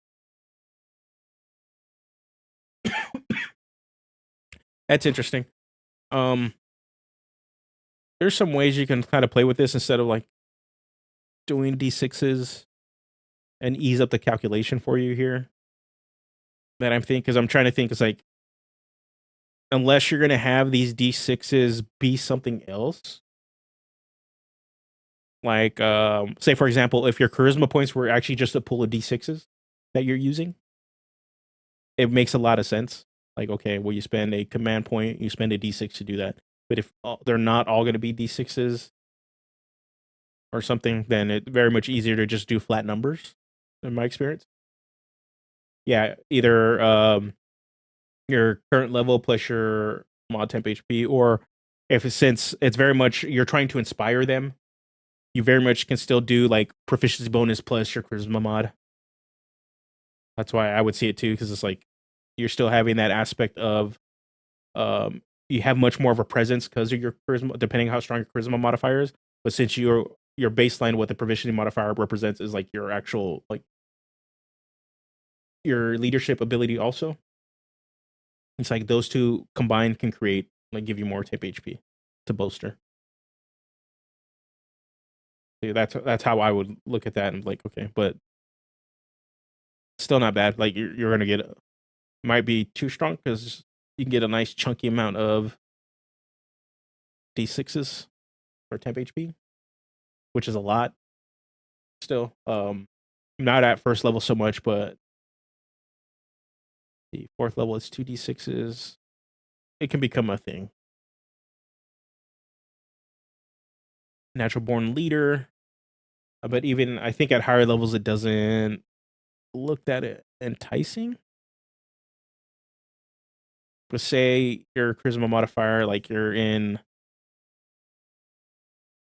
Speaker 1: That's interesting. There's some ways you can kind of play with this instead of like doing d6s and ease up the calculation for you here. That I'm thinking, because I'm trying to think, it's like, unless you're gonna have these d6s be something else, like say for example, if your charisma points were actually just a pool of d6s that you're using, it makes a lot of sense. Like, okay, well, you spend a command point, you spend a d6 to do that. But if they're not all going to be d6s or something, then it's very much easier to just do flat numbers, in my experience. Yeah, either your current level plus your mod temp HP, or since it's very much you're trying to inspire them, you very much can still do like proficiency bonus plus your charisma mod. That's why I would see it too, because it's like you're still having that aspect of you have much more of a presence because of your charisma, depending on how strong your charisma modifier is. But since your baseline, what the proficiency modifier represents is like your actual like your leadership ability also. It's like those two combined can create like give you more temp HP to bolster. So that's how I would look at that and like, okay, but still not bad. Like you're gonna get might be too strong because you can get a nice chunky amount of d6s for temp HP, which is a lot. Still, not at first level so much, but the fourth level is 2d6s. It can become a thing. Natural born leader, but even I think at higher levels it doesn't look that enticing. But say your charisma modifier, like you're in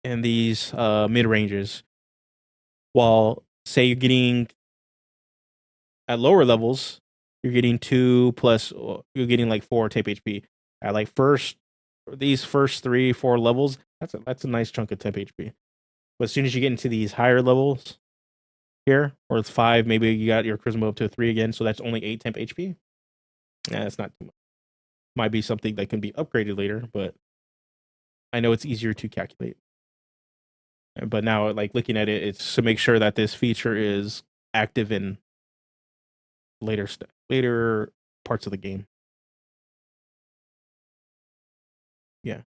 Speaker 1: these mid ranges, while say you're getting at lower levels, you're getting 2 plus, you're getting like 4 temp HP. At like these first 3-4 levels, that's a nice chunk of temp HP. But as soon as you get into these higher levels here, or it's 5, maybe you got your charisma up to 3 again, so that's only 8 temp HP. Yeah, that's not too much. Might be something that can be upgraded later, but I know it's easier to calculate. But now, like looking at it, it's to make sure that this feature is active in later parts of the game. Yeah.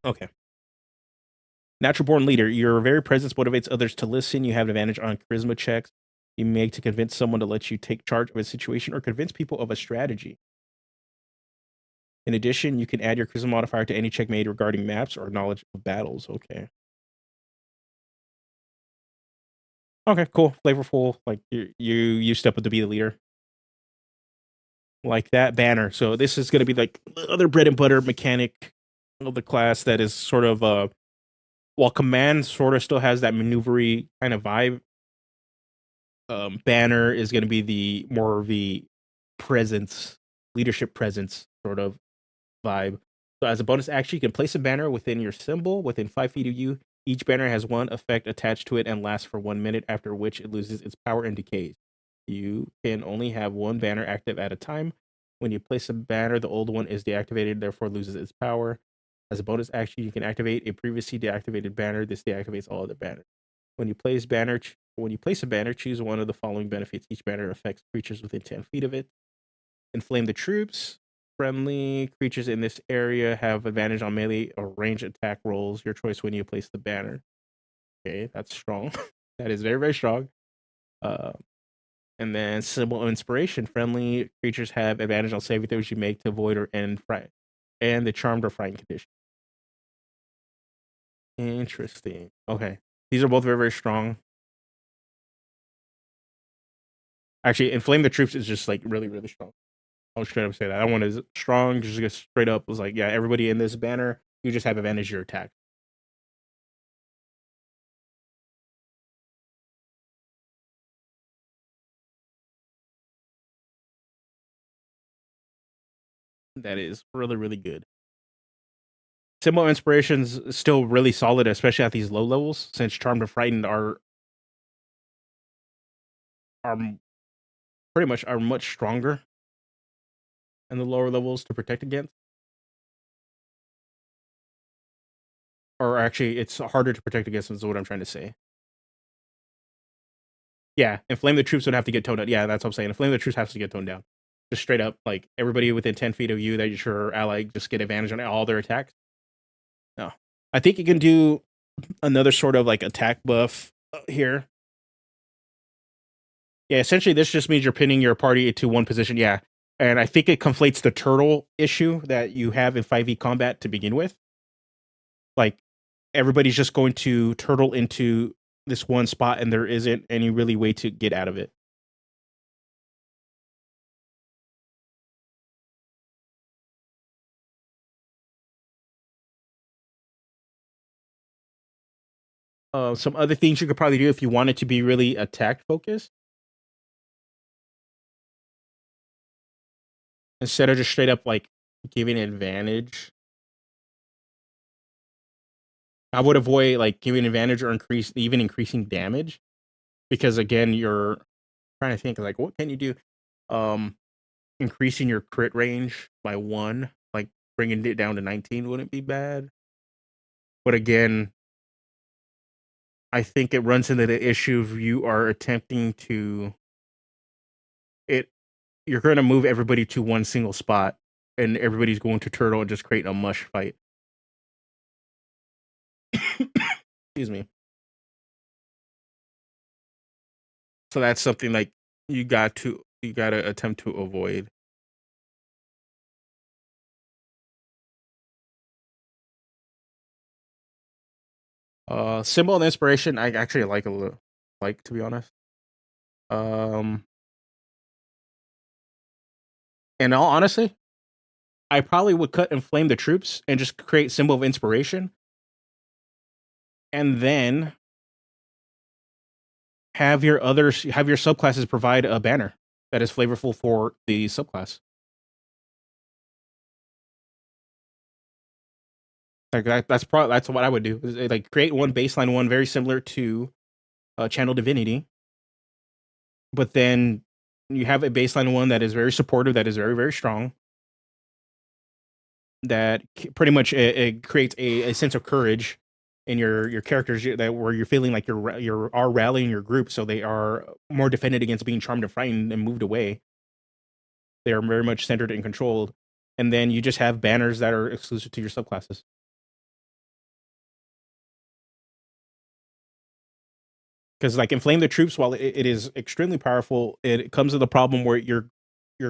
Speaker 1: Okay. Natural born leader. Your very presence motivates others to listen. You have an advantage on charisma checks you make to convince someone to let you take charge of a situation or convince people of a strategy. In addition, you can add your charisma modifier to any check made regarding maps or knowledge of battles. Okay. Okay, cool. Flavorful. Like you step up to be the leader. Like that banner. So this is going to be like the other bread and butter mechanic of the class that is sort of while command sort of still has that maneuvery kind of vibe, Banner is going to be the more of the presence, leadership presence sort of vibe. So as a bonus action, you can place a banner within your symbol within 5 feet of you. Each banner has one effect attached to it and lasts for 1 minute, after which it loses its power and decays. You can only have one banner active at a time. When you place a banner, the old one is deactivated, therefore loses its power. As a bonus action, you can activate a previously deactivated banner. This deactivates all other banners. When you place a banner, choose one of the following benefits. Each banner affects creatures within 10 feet of it. Inflame the troops. Friendly creatures in this area have advantage on melee or range attack rolls. Your choice when you place the banner. Okay, that's strong. That is very, very strong. And then symbol of inspiration. Friendly creatures have advantage on saving throws you make to avoid or end fright, and the charmed or frightened condition. Interesting. Okay, these are both very, very strong. Actually, inflame the troops is just like really, really strong. I'll straight up say that. That one is strong. Just straight up was like, yeah, everybody in this banner, you just have advantage your attack. That is really, really good. Symbol of Inspiration's still really solid, especially at these low levels, since Charmed and Frightened are pretty much are much stronger in the lower levels to protect against. Or actually, it's harder to protect against, is what I'm trying to say. Yeah, Inflame the Troops would have to get toned down. Yeah, that's what I'm saying. Inflame the Troops has to get toned down. Just straight up, like, everybody within 10 feet of you that you're your ally just get advantage on all their attacks. No. I think you can do another sort of, like, attack buff here. Yeah, essentially, this just means you're pinning your party into one position. Yeah. And I think it conflates the turtle issue that you have in 5e combat to begin with. Like, everybody's just going to turtle into this one spot, and there isn't any really way to get out of it. Some other things you could probably do if you wanted to be really attack focused, instead of just straight up like giving advantage. I would avoid like giving advantage or increasing damage, because again, you're trying to think like, what can you do? Increasing your crit range by 1, like bringing it down to 19 wouldn't be bad. But again, I think it runs into the issue of you are attempting to you're going to move everybody to one single spot, and everybody's going to turtle and just create a mush fight. Excuse me. So that's something like you got to attempt to avoid. Symbol of inspiration, I actually like a little, like, to be honest. In all honesty, I probably would cut Inflame the Troops and just create symbol of inspiration, and then have your subclasses provide a banner that is flavorful for the subclass. Like that's what I would do. Like create one baseline one very similar to Channel Divinity, but then you have a baseline one that is very supportive, that is very, very strong, that pretty much it creates a sense of courage in your characters, that where you're feeling like you're rallying your group, so they are more defended against being charmed and frightened and moved away. They are very much centered and controlled, and then you just have banners that are exclusive to your subclasses. Because like Inflame the Troops, while it is extremely powerful, it comes with a problem where your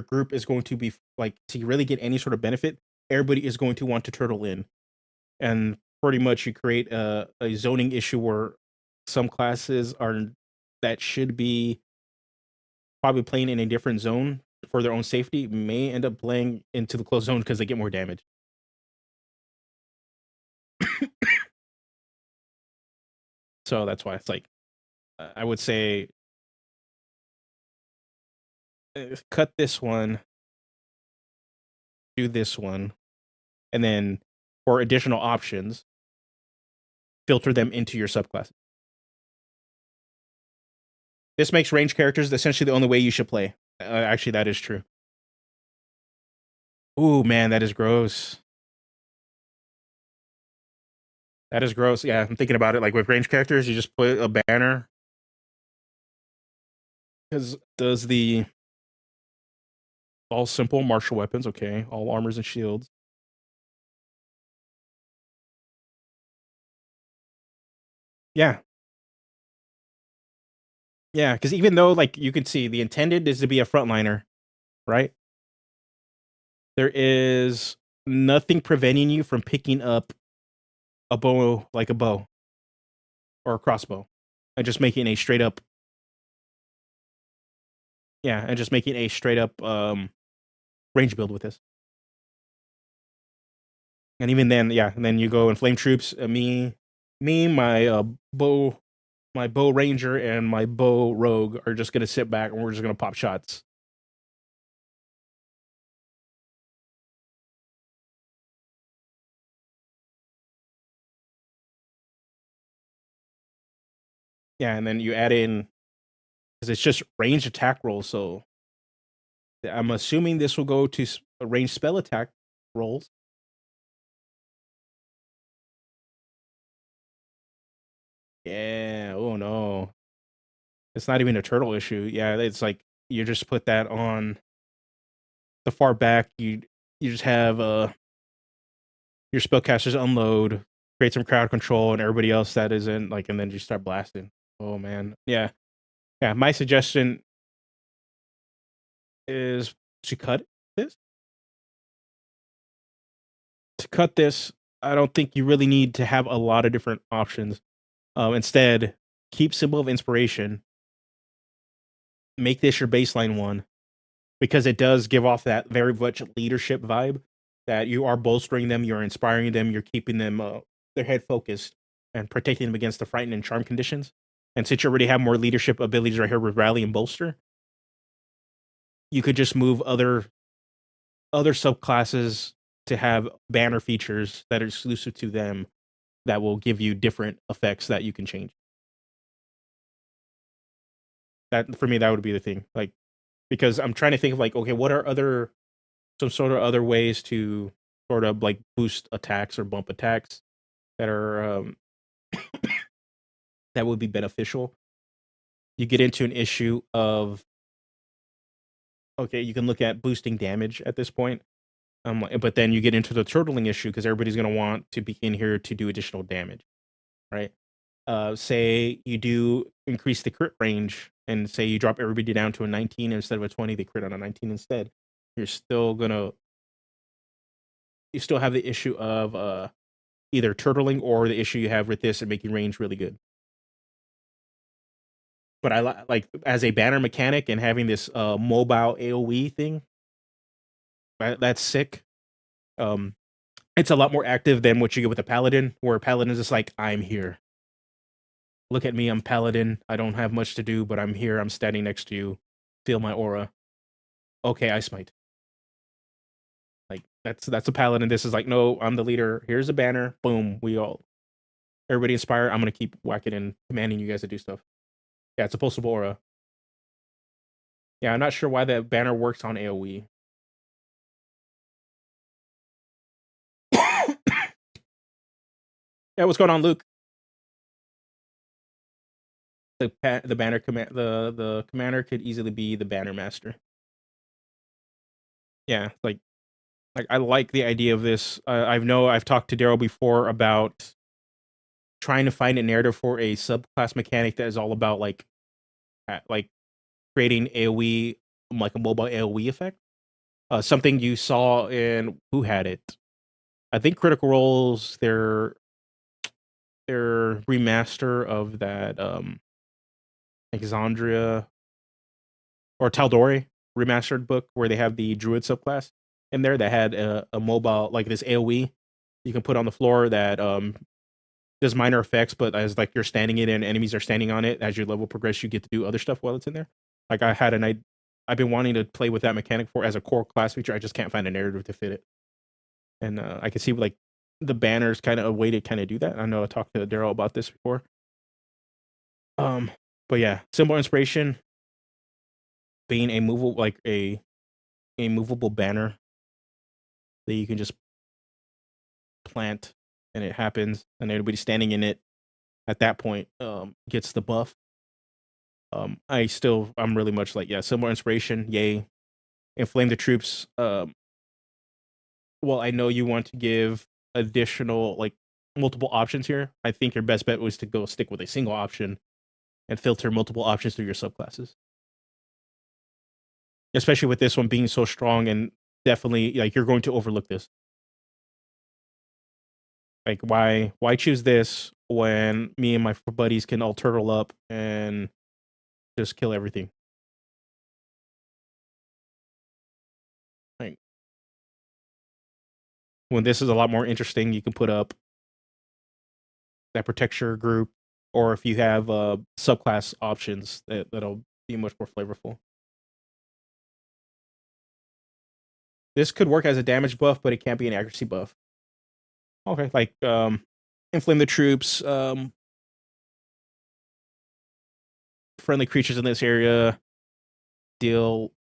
Speaker 1: group is going to be like, to really get any sort of benefit, everybody is going to want to turtle in, and pretty much you create a zoning issue where some classes that should be probably playing in a different zone for their own safety may end up playing into the closed zone because they get more damage. So that's why it's like, I would say cut this one, do this one, and then for additional options, filter them into your subclass. This makes range characters essentially the only way you should play. Actually, that is true. Ooh, man, that is gross. That is gross. Yeah, I'm thinking about it. Like with range characters, you just put a banner. Because does the all simple martial weapons, okay, all armors and shields. Yeah. Yeah, because even though like you can see the intended is to be a frontliner, right? There is nothing preventing you from picking up a bow, like a bow or a crossbow, and just making a straight up, and just making a straight up range build with this. And even then, and then you go and flame troops. My bow ranger and my bow rogue are just gonna sit back and we're just gonna pop shots. Yeah, and then you add in, because it's just range attack rolls. So I'm assuming this will go to range spell attack rolls. Yeah. Oh no. It's not even a turtle issue. Yeah, it's like you just put that on the far back. You just have your spellcasters unload, create some crowd control, and everybody else that isn't like, and then you start blasting. Oh man. Yeah. Yeah. My suggestion is to cut this. To cut this, I don't think you really need to have a lot of different options. Instead, keep Symbol of Inspiration. Make this your baseline one, because it does give off that very much leadership vibe that you are bolstering them, you're inspiring them, you're keeping them their head focused and protecting them against the frighten and charm conditions. And since you already have more leadership abilities right here with Rally and Bolster, you could just move other subclasses to have banner features that are exclusive to them that will give you different effects that you can change. That for me, that would be the thing. Like, because I'm trying to think of like, okay, what are some sort of other ways to sort of like boost attacks or bump attacks that are that would be beneficial. You get into an issue of, okay, you can look at boosting damage at this point. But then you get into the turtling issue because everybody's going to want to be in here to do additional damage, right? Say you do increase the crit range, and say you drop everybody down to a 19 instead of a 20, they crit on a 19 instead. You still have the issue of either turtling or the issue you have with this and making range really good. But I like as a banner mechanic and having this mobile AoE thing. That's sick. It's a lot more active than what you get with a paladin, where a paladin is just like, I'm here. Look at me, I'm paladin. I don't have much to do, but I'm here. I'm standing next to you. Feel my aura. Okay, I smite. Like that's a paladin. This is like, no, I'm the leader. Here's a banner. Boom. Everybody inspire. I'm gonna keep whacking and commanding you guys to do stuff. Yeah, it's a pulsable aura. Yeah, I'm not sure why that banner works on AoE. Yeah, what's going on, Luke? The banner command the commander could easily be the banner master. Yeah, like I like the idea of this. I've talked to Darel before about trying to find a narrative for a subclass mechanic that is all about like creating AoE, like a mobile AoE effect. Something you saw in, who had it? I think Critical Role's their remaster of that Exandria or Tal'Dorei remastered book, where they have the druid subclass in there that had a mobile, like this AoE you can put on the floor that does minor effects, but as like you're standing in it and enemies are standing on it, as your level progresses, you get to do other stuff while it's in there. Like I had I've been wanting to play with that mechanic for as a core class feature. I just can't find a narrative to fit it. And I can see like the banners kind of a way to kind of do that. I know I talked to Darel about this before. But yeah, symbol inspiration being a movable like a movable banner that you can just plant and it happens, and anybody standing in it at that point gets the buff. I'm really much like, yeah, symbol inspiration, yay. Inflame the troops. Well, I know you want to give additional like multiple options here. I think your best bet was to go stick with a single option and filter multiple options through your subclasses. Especially with this one being so strong, and definitely like you're going to overlook this. Like why choose this when me and my buddies can all turtle up and just kill everything? Like when this is a lot more interesting, you can put up that protects your group, or if you have subclass options, that'll be much more flavorful. This could work as a damage buff, but it can't be an accuracy buff. Okay, like inflame the troops, friendly creatures in this area deal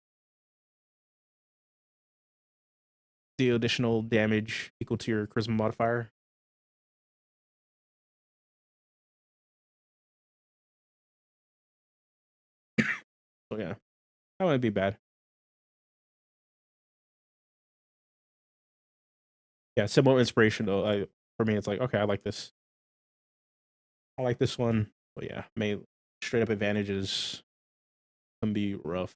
Speaker 1: additional damage equal to your charisma modifier. So yeah, that wouldn't be bad. Yeah, similar inspiration though. For me, it's like, okay, I like this. I like this one. But yeah, straight up advantages can be rough.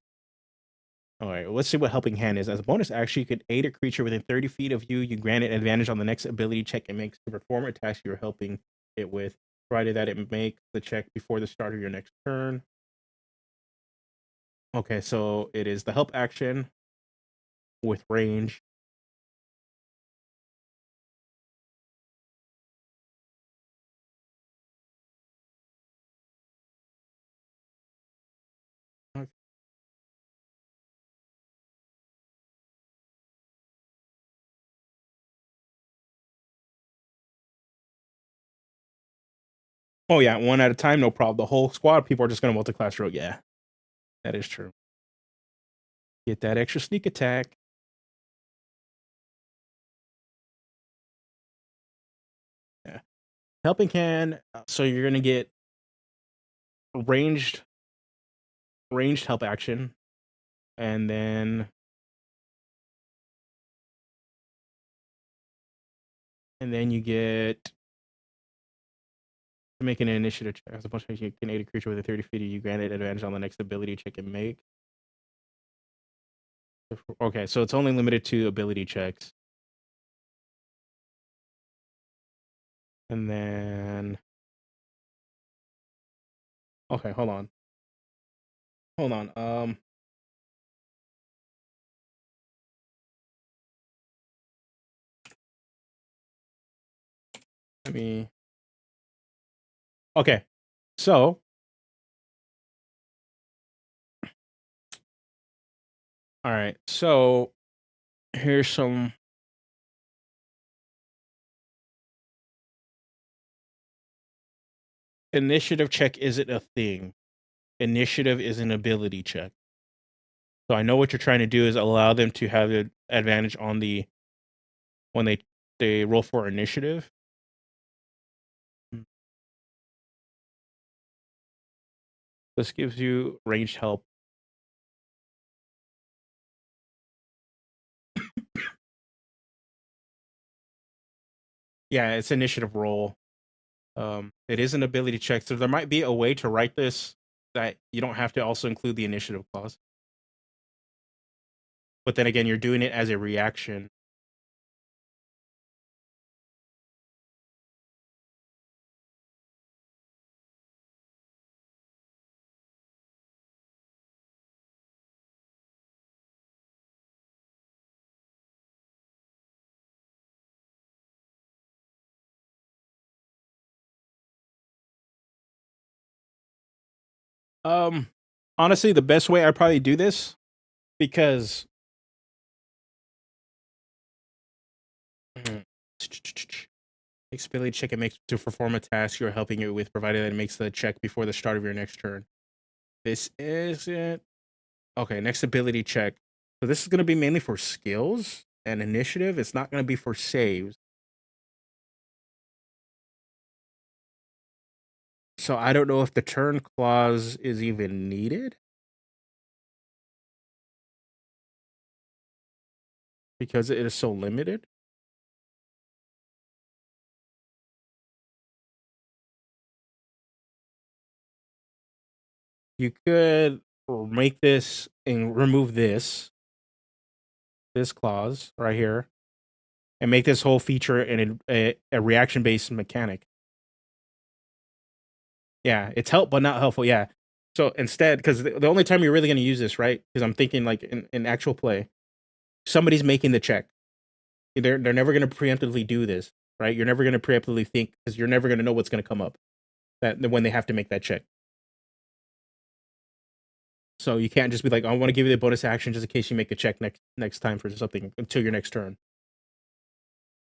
Speaker 1: All right, let's see what Helping Hand is. As a bonus action, you can aid a creature within 30 feet of you. You grant it advantage on the next ability check it makes to perform a task you're helping it with, provided that it makes the check before the start of your next turn. Okay, so it is the help action with range. Oh yeah, one at a time, no problem. The whole squad, people are just gonna multi-class rogue. Yeah, that is true. Get that extra sneak attack. Yeah, Helping Hand. So you're gonna get ranged help action, and then you get to make an initiative check. As a bunch of you can aid a creature within 30 feet of you, granted advantage on the next ability check and make. Okay, so it's only limited to ability checks. And then okay, hold on. Let me Okay. So all right. So here's some initiative check isn't a thing. Initiative is an ability check. So I know what you're trying to do is allow them to have an advantage on the when they roll for initiative. This gives you ranged help. Yeah, it's initiative roll. It is an ability check, so there might be a way to write this that you don't have to also include the initiative clause. But then again, you're doing it as a reaction. Um, Honestly, the best way I'd probably do this because takes ability check and makes to perform a task you're helping it with, provided that it makes the check before the start of your next turn. This isn't okay. Next ability check. So this is going to be mainly for skills and initiative. It's not going to be for saves. So I don't know if the turn clause is even needed. Because it is so limited. You could make this and remove this clause right here, and make this whole feature a reaction-based mechanic. Yeah, it's help, but not helpful. Yeah. So instead, because the only time you're really going to use this, right? Because I'm thinking like in actual play, somebody's making the check. They're never going to preemptively do this, right? You're never going to preemptively think because you're never going to know what's going to come up that when they have to make that check. So you can't just be like, I want to give you the bonus action just in case you make a check next time for something until your next turn.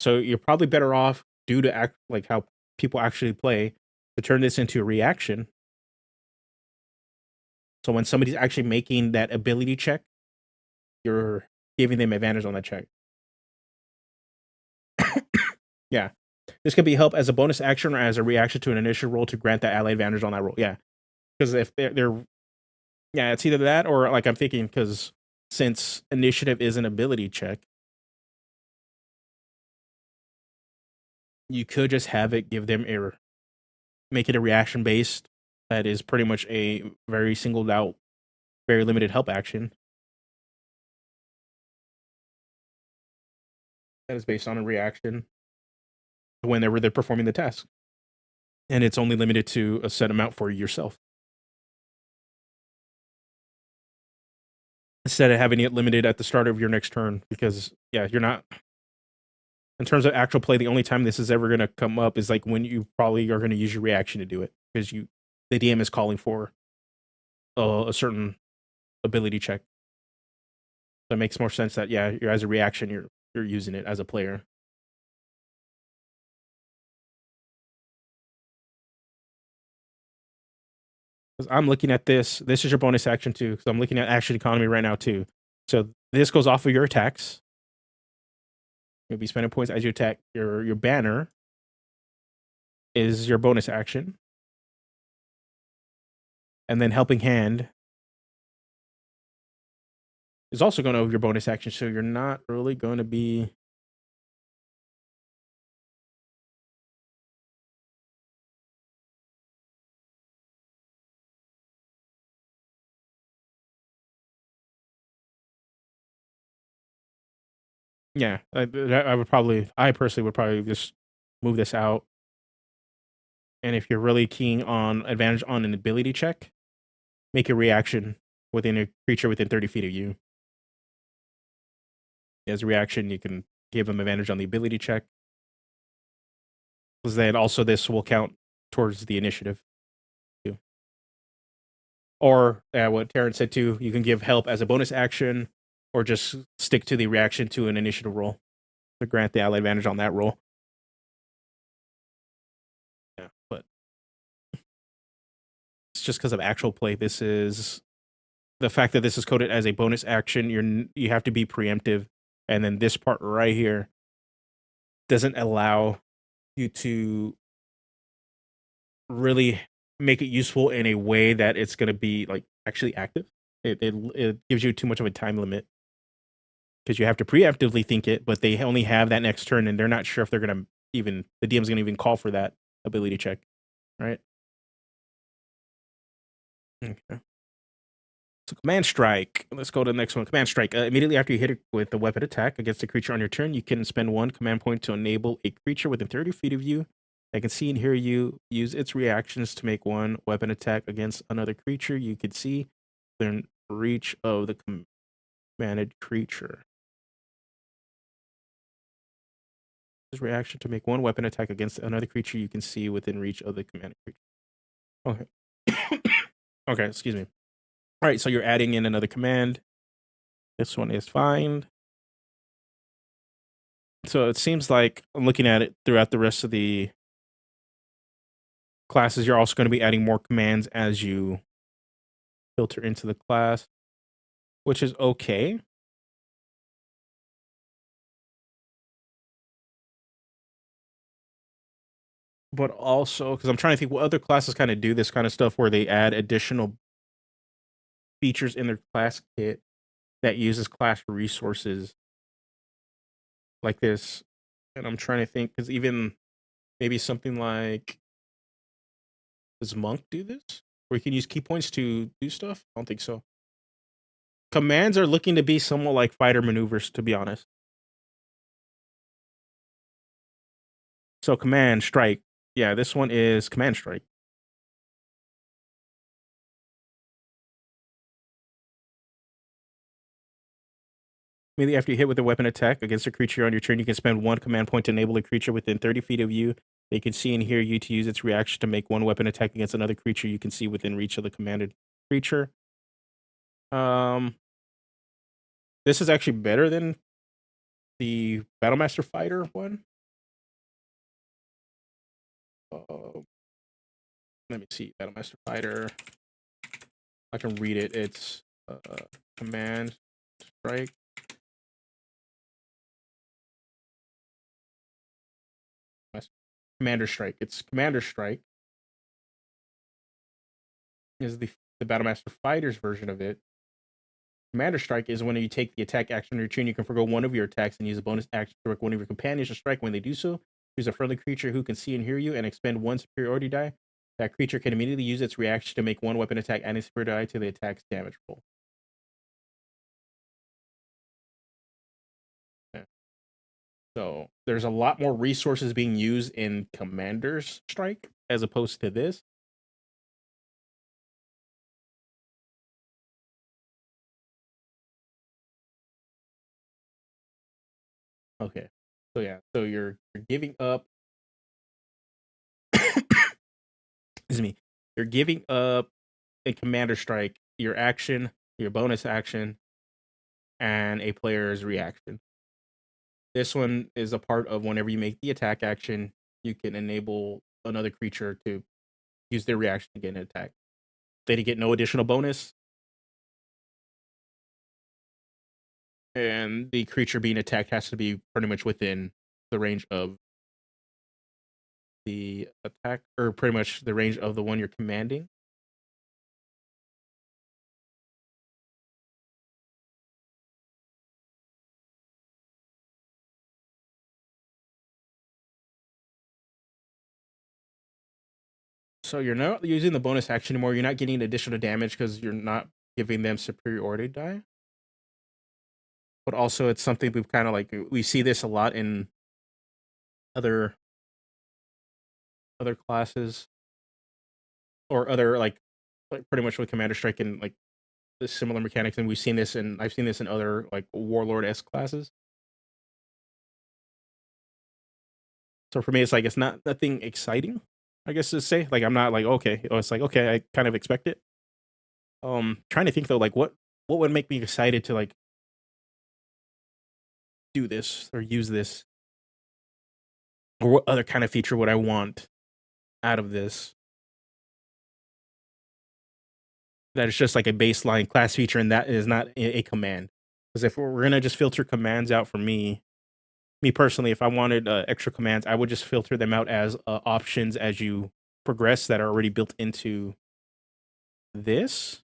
Speaker 1: So you're probably better off due to act like how people actually play to turn this into a reaction. So when somebody's actually making that ability check, you're giving them advantage on that check. Yeah. This can be help as a bonus action or as a reaction to an initial roll to grant that ally advantage on that roll. Yeah. Because if they're yeah, it's either that or like I'm thinking because since initiative is an ability check, you could just have it give them make it a reaction based that is pretty much a very singled out, very limited help action. That is based on a reaction whenever they're performing the task. And it's only limited to a set amount for yourself. Instead of having it limited at the start of your next turn, because yeah, you're not in terms of actual play, the only time this is ever gonna come up is like when you probably are gonna use your reaction to do it. Because the DM is calling for a certain ability check. So it makes more sense that yeah, you're as a reaction, you're using it as a player. Because I'm looking at this. This is your bonus action too. Because I'm looking at action economy right now too. So this goes off of your attacks. You'll be spending points as you attack. Your banner is your bonus action, and then helping hand is also going over your bonus action. So you're not really going to be. Yeah, I personally would probably just move this out. And if you're really keen on advantage on an ability check, make a reaction within a creature within 30 feet of you. As a reaction, you can give them advantage on the ability check. Because then also this will count towards the initiative too. Or what Taryn said too, you can give help as a bonus action, or just stick to the reaction to an initiative roll to grant the ally advantage on that roll. Yeah, but it's just because of actual play. This is the fact that this is coded as a bonus action. You have to be preemptive, and then this part right here doesn't allow you to really make it useful in a way that it's going to be like actually active. It gives you too much of a time limit because you have to preemptively think it, but they only have that next turn, and they're not sure if they're going to even the DM's going to even call for that ability check, right? Okay. So command strike. Let's go to the next one. Command strike. Immediately after you hit it with a weapon attack against a creature on your turn, you can spend 1 command point to enable a creature within 30 feet of you that can see and hear you use its reactions to make 1 weapon attack against another creature you could see within reach of the commanded creature. His reaction to make 1 weapon attack against another creature you can see within reach of the commanded creature. Okay. Okay, excuse me. All right, so you're adding in another command. This one is find. So it seems like I'm looking at it throughout the rest of the classes. You're also going to be adding more commands as you filter into the class, which is okay. But also, because I'm trying to think what other classes kind of do this kind of stuff where they add additional features in their class kit that uses class resources like this. And I'm trying to think, because even maybe something like, does Monk do this? Where you can use key points to do stuff? I don't think so. Commands are looking to be somewhat like fighter maneuvers, to be honest. So command strike. Yeah, this one is command strike. Immediately after you hit with a weapon attack against a creature on your turn, you can spend 1 command point to enable a creature within 30 feet of you. They can see and hear you to use its reaction to make 1 weapon attack against another creature you can see within reach of the commanded creature. This is actually better than the Battlemaster Fighter one. Let me see, Battlemaster Fighter. I can read it. It's command strike. Commander Strike. It's Commander Strike. Is the Battlemaster Fighter's version of it. Commander Strike is when you take the attack action on your turn, you can forgo one of your attacks and use a bonus action to direct one of your companions to strike. When they do so, choose a friendly creature who can see and hear you and expend 1 superiority die. That creature can immediately use its reaction to make 1 weapon attack and a superiority die to the attack's damage roll. Yeah. So there's a lot more resources being used in Commander's Strike as opposed to this. Okay. So yeah, so you're giving up excuse me. You're giving up a Commander Strike, your action, your bonus action, and a player's reaction. This one is a part of whenever you make the attack action, you can enable another creature to use their reaction to get an attack. They get no additional bonus. And the creature being attacked has to be pretty much within the range of the attack, or pretty much the range of the one you're commanding. So you're not using the bonus action anymore. You're not getting additional damage because you're not giving them superiority die. But also, it's something we've kind of like, we see this a lot in other classes or other like pretty much with Commander Strike and like the similar mechanics, and I've seen this in other like Warlord-esque classes. So for me, it's like it's not nothing exciting, I guess to say. Like I'm not like okay, it's like okay, I kind of expect it. Trying to think though, like what would make me excited to like do this or use this, or what other kind of feature would I want out of this? That is just like a baseline class feature, and that is not a command. Because if we're gonna just filter commands out for me personally, if I wanted extra commands, I would just filter them out as options as you progress that are already built into this.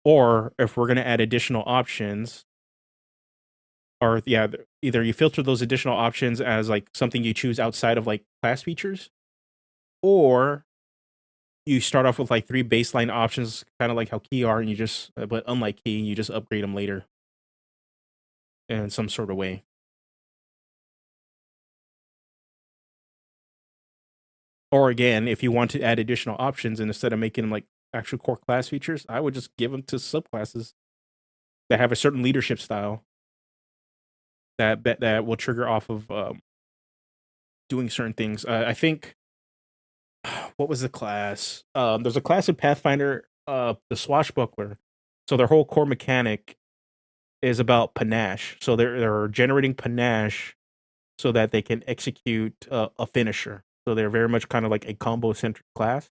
Speaker 1: Or if we're gonna add additional options, or yeah, either you filter those additional options as like something you choose outside of like class features, or you start off with like 3 baseline options, kind of like how key are, and you just, but unlike key, you just upgrade them later in some sort of way. Or again, if you want to add additional options and instead of making them like actual core class features, I would just give them to subclasses that have a certain leadership style that will trigger off of doing certain things. I think what was the class? There's a class in Pathfinder, the Swashbuckler. So their whole core mechanic is about panache. So they're generating panache so that they can execute a finisher. So they're very much kind of like a combo centric class.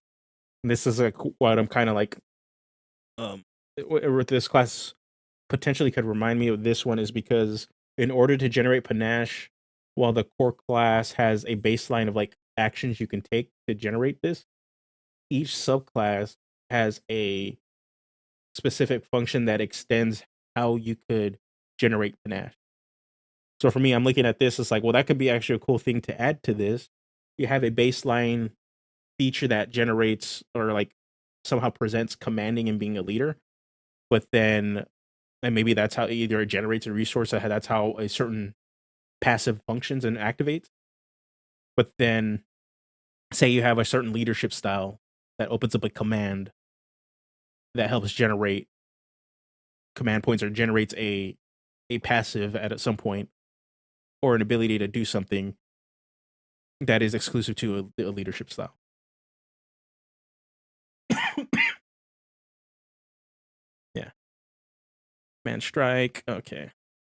Speaker 1: And this is what I'm kind of like. With this class potentially could remind me of this one is because in order to generate panache, while the core class has a baseline of like actions you can take to generate this, each subclass has a specific function that extends how you could generate panache. So for me, I'm looking at this, it's like, well, that could be actually a cool thing to add to this. You have a baseline feature that generates or like somehow presents commanding and being a leader, but then and maybe that's how either it generates a resource, or that's how a certain passive functions and activates. But then say you have a certain leadership style that opens up a command that helps generate command points or generates a passive at some point or an ability to do something that is exclusive to a leadership style. Yeah. Man strike. Okay.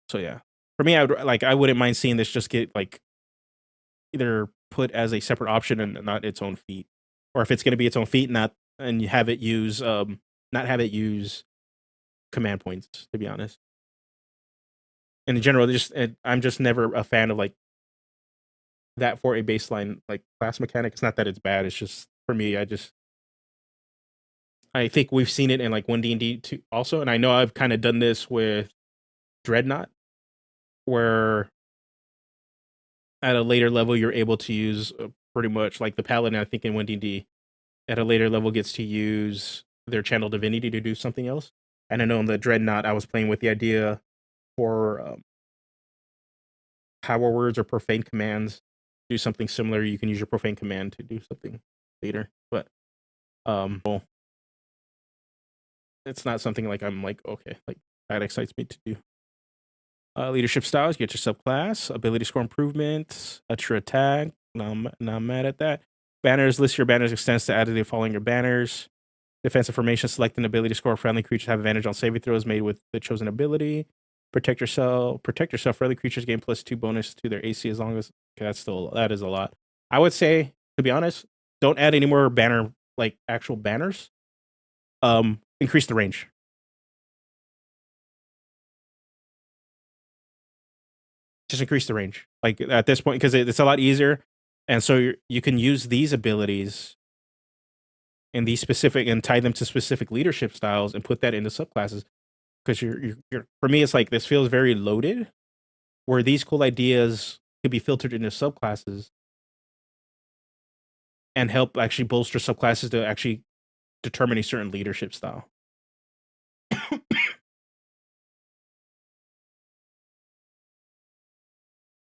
Speaker 1: So yeah. For me, I wouldn't mind seeing this just get like either put as a separate option and not its own feat. Or if it's gonna be its own feat, not and you have it use not have it use command points, to be honest. In general, I'm just never a fan of like that for a baseline like class mechanic. It's not that it's bad. It's just for me. I think we've seen it in like 1D&D too also, and I know I've kind of done this with Dreadnought, where at a later level you're able to use pretty much like the Paladin. I think in 1D&D at a later level gets to use their channel divinity to do something else. And I know in the Dreadnought I was playing with the idea for power words or profane commands do something similar. You can use your profane command to do something later, but well, it's not something like I'm like okay, like that excites me to do. Leadership styles, get your subclass, ability score improvement, extra attack. No, I'm mad at that. Banners, list your banners extends to add to the following your banners. Defensive formation, select an ability score. Friendly creatures have advantage on saving throws made with the chosen ability. Protect yourself. Friendly creatures gain +2 bonus to their AC as long as okay, that is a lot. I would say, to be honest, don't add any more banner like actual banners. Increase the range. Just increase the range. Like at this point, because it's a lot easier, and so you can use these abilities and these specific and tie them to specific leadership styles and put that into subclasses. Because you're for me, it's like this feels very loaded, where these cool ideas could be filtered into subclasses and help actually bolster subclasses to actually determine a certain leadership style.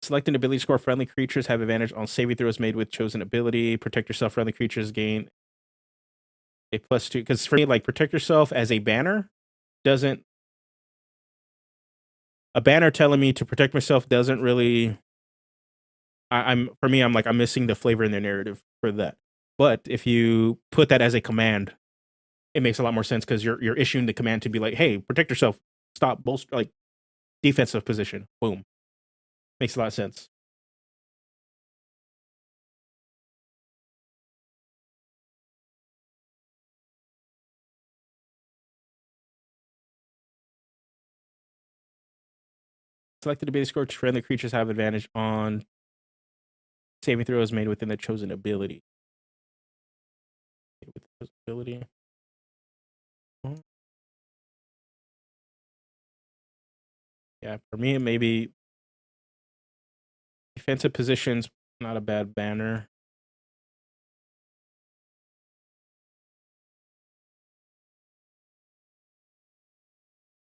Speaker 1: Select an ability score. Friendly creatures have advantage on saving throws made with chosen ability. Protect yourself. Friendly creatures gain a +2. Because for me, like protect yourself as a banner doesn't. A banner telling me to protect myself doesn't really. I'm for me, I'm like I'm missing the flavor in the narrative for that. But if you put that as a command, it makes a lot more sense because you're issuing the command to be like, hey, protect yourself, stop bolster like defensive position. Boom. Makes a lot of sense. Selected ability score. Friendly creatures have advantage on saving throws made within the chosen ability. With the chosen ability. Yeah, for me, maybe defensive positions, not a bad banner.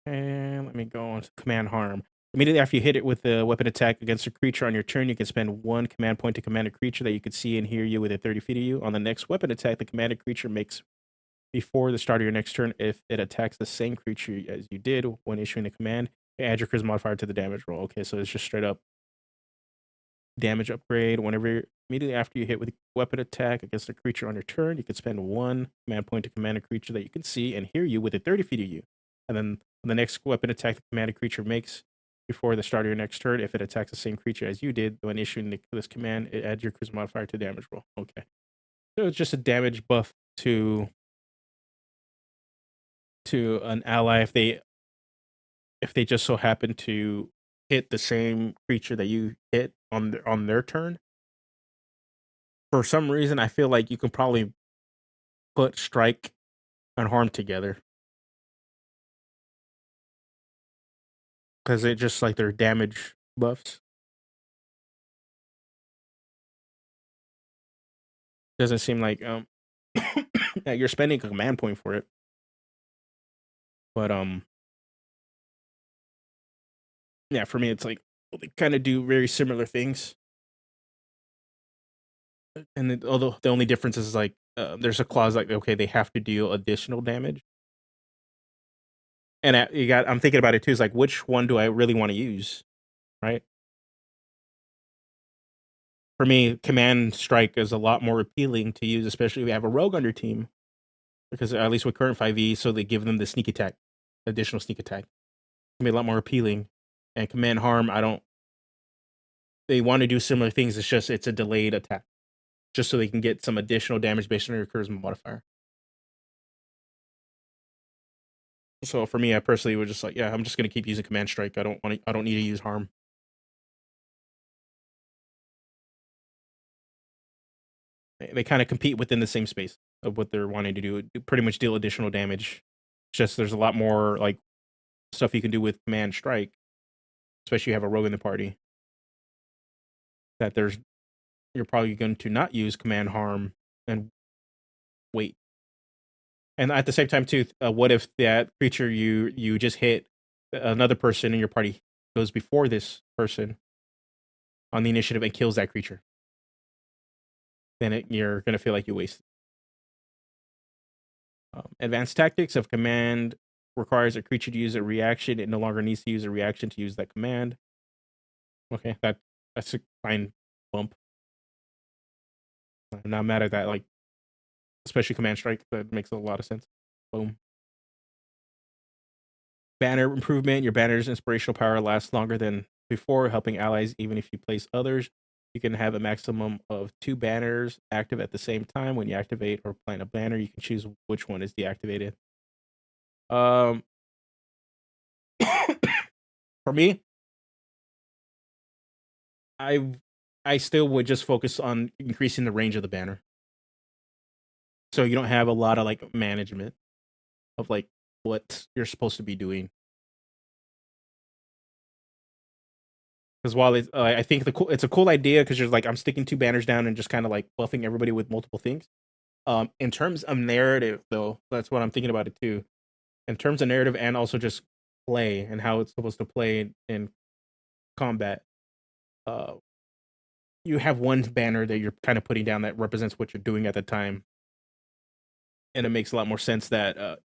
Speaker 1: And let me go on to command harm. Immediately after you hit it with a weapon attack against a creature on your turn, you can spend 1 command point to command a creature that you can see and hear you within 30 feet of you. On the next weapon attack, the commanded creature makes before the start of your next turn. If it attacks the same creature as you did when issuing the command, add your charisma modifier to the damage roll. Okay, so it's just straight up damage upgrade. Whenever immediately after you hit with a weapon attack against a creature on your turn, you can spend 1 command point to command a creature that you can see and hear you within 30 feet of you. And then on the next weapon attack the commanded creature makes before the start of your next turn, if it attacks the same creature as you did when issuing this command, it adds your charisma modifier to damage roll. Okay. So it's just a damage buff to an ally if they just so happen to hit the same creature that you hit on their turn. For some reason, I feel like you can probably put strike and harm together because it just like their damage buffs. Doesn't seem like that you're spending a command point for it, but yeah, for me it's like they kind of do very similar things. And although the only difference is like there's a clause like okay they have to deal additional damage, and I'm thinking about it too. Is like which one do I really want to use, right? For me, command strike is a lot more appealing to use, especially if you have a rogue on your team, because at least with current 5e, so they give them the sneak attack, additional sneak attack, can be a lot more appealing. And command harm, I don't. They want to do similar things. It's just it's a delayed attack, just so they can get some additional damage based on your charisma modifier. So for me, I personally would just like, yeah, I'm just gonna keep using command strike. I don't need to use harm. They kind of compete within the same space of what they're wanting to do. Pretty much deal additional damage. It's just there's a lot more like stuff you can do with command strike, especially if you have a rogue in the party. That you're probably going to not use command harm and wait. And at the same time too, what if that creature you just hit another person in your party goes before this person on the initiative and kills that creature? Then you're gonna feel like you wasted. Advanced tactics of command requires a creature to use a reaction. It no longer needs to use a reaction to use that command. Okay, that's a fine bump. I'm not mad at that. Like, especially command strike, that makes a lot of sense. Boom. Banner improvement. Your banner's inspirational power lasts longer than before, helping allies even if you place others. You can have a maximum of 2 banners active at the same time. When you activate or plant a banner, you can choose which one is deactivated. For me, I still would just focus on increasing the range of the banner. So you don't have a lot of like management of like what you're supposed to be doing. Because while I think it's a cool idea because you're like I'm sticking 2 banners down and just kind of like buffing everybody with multiple things. In terms of narrative, though, that's what I'm thinking about it too. In terms of narrative and also just play and how it's supposed to play in combat, you have one banner that you're kind of putting down that represents what you're doing at the time, and it makes a lot more sense that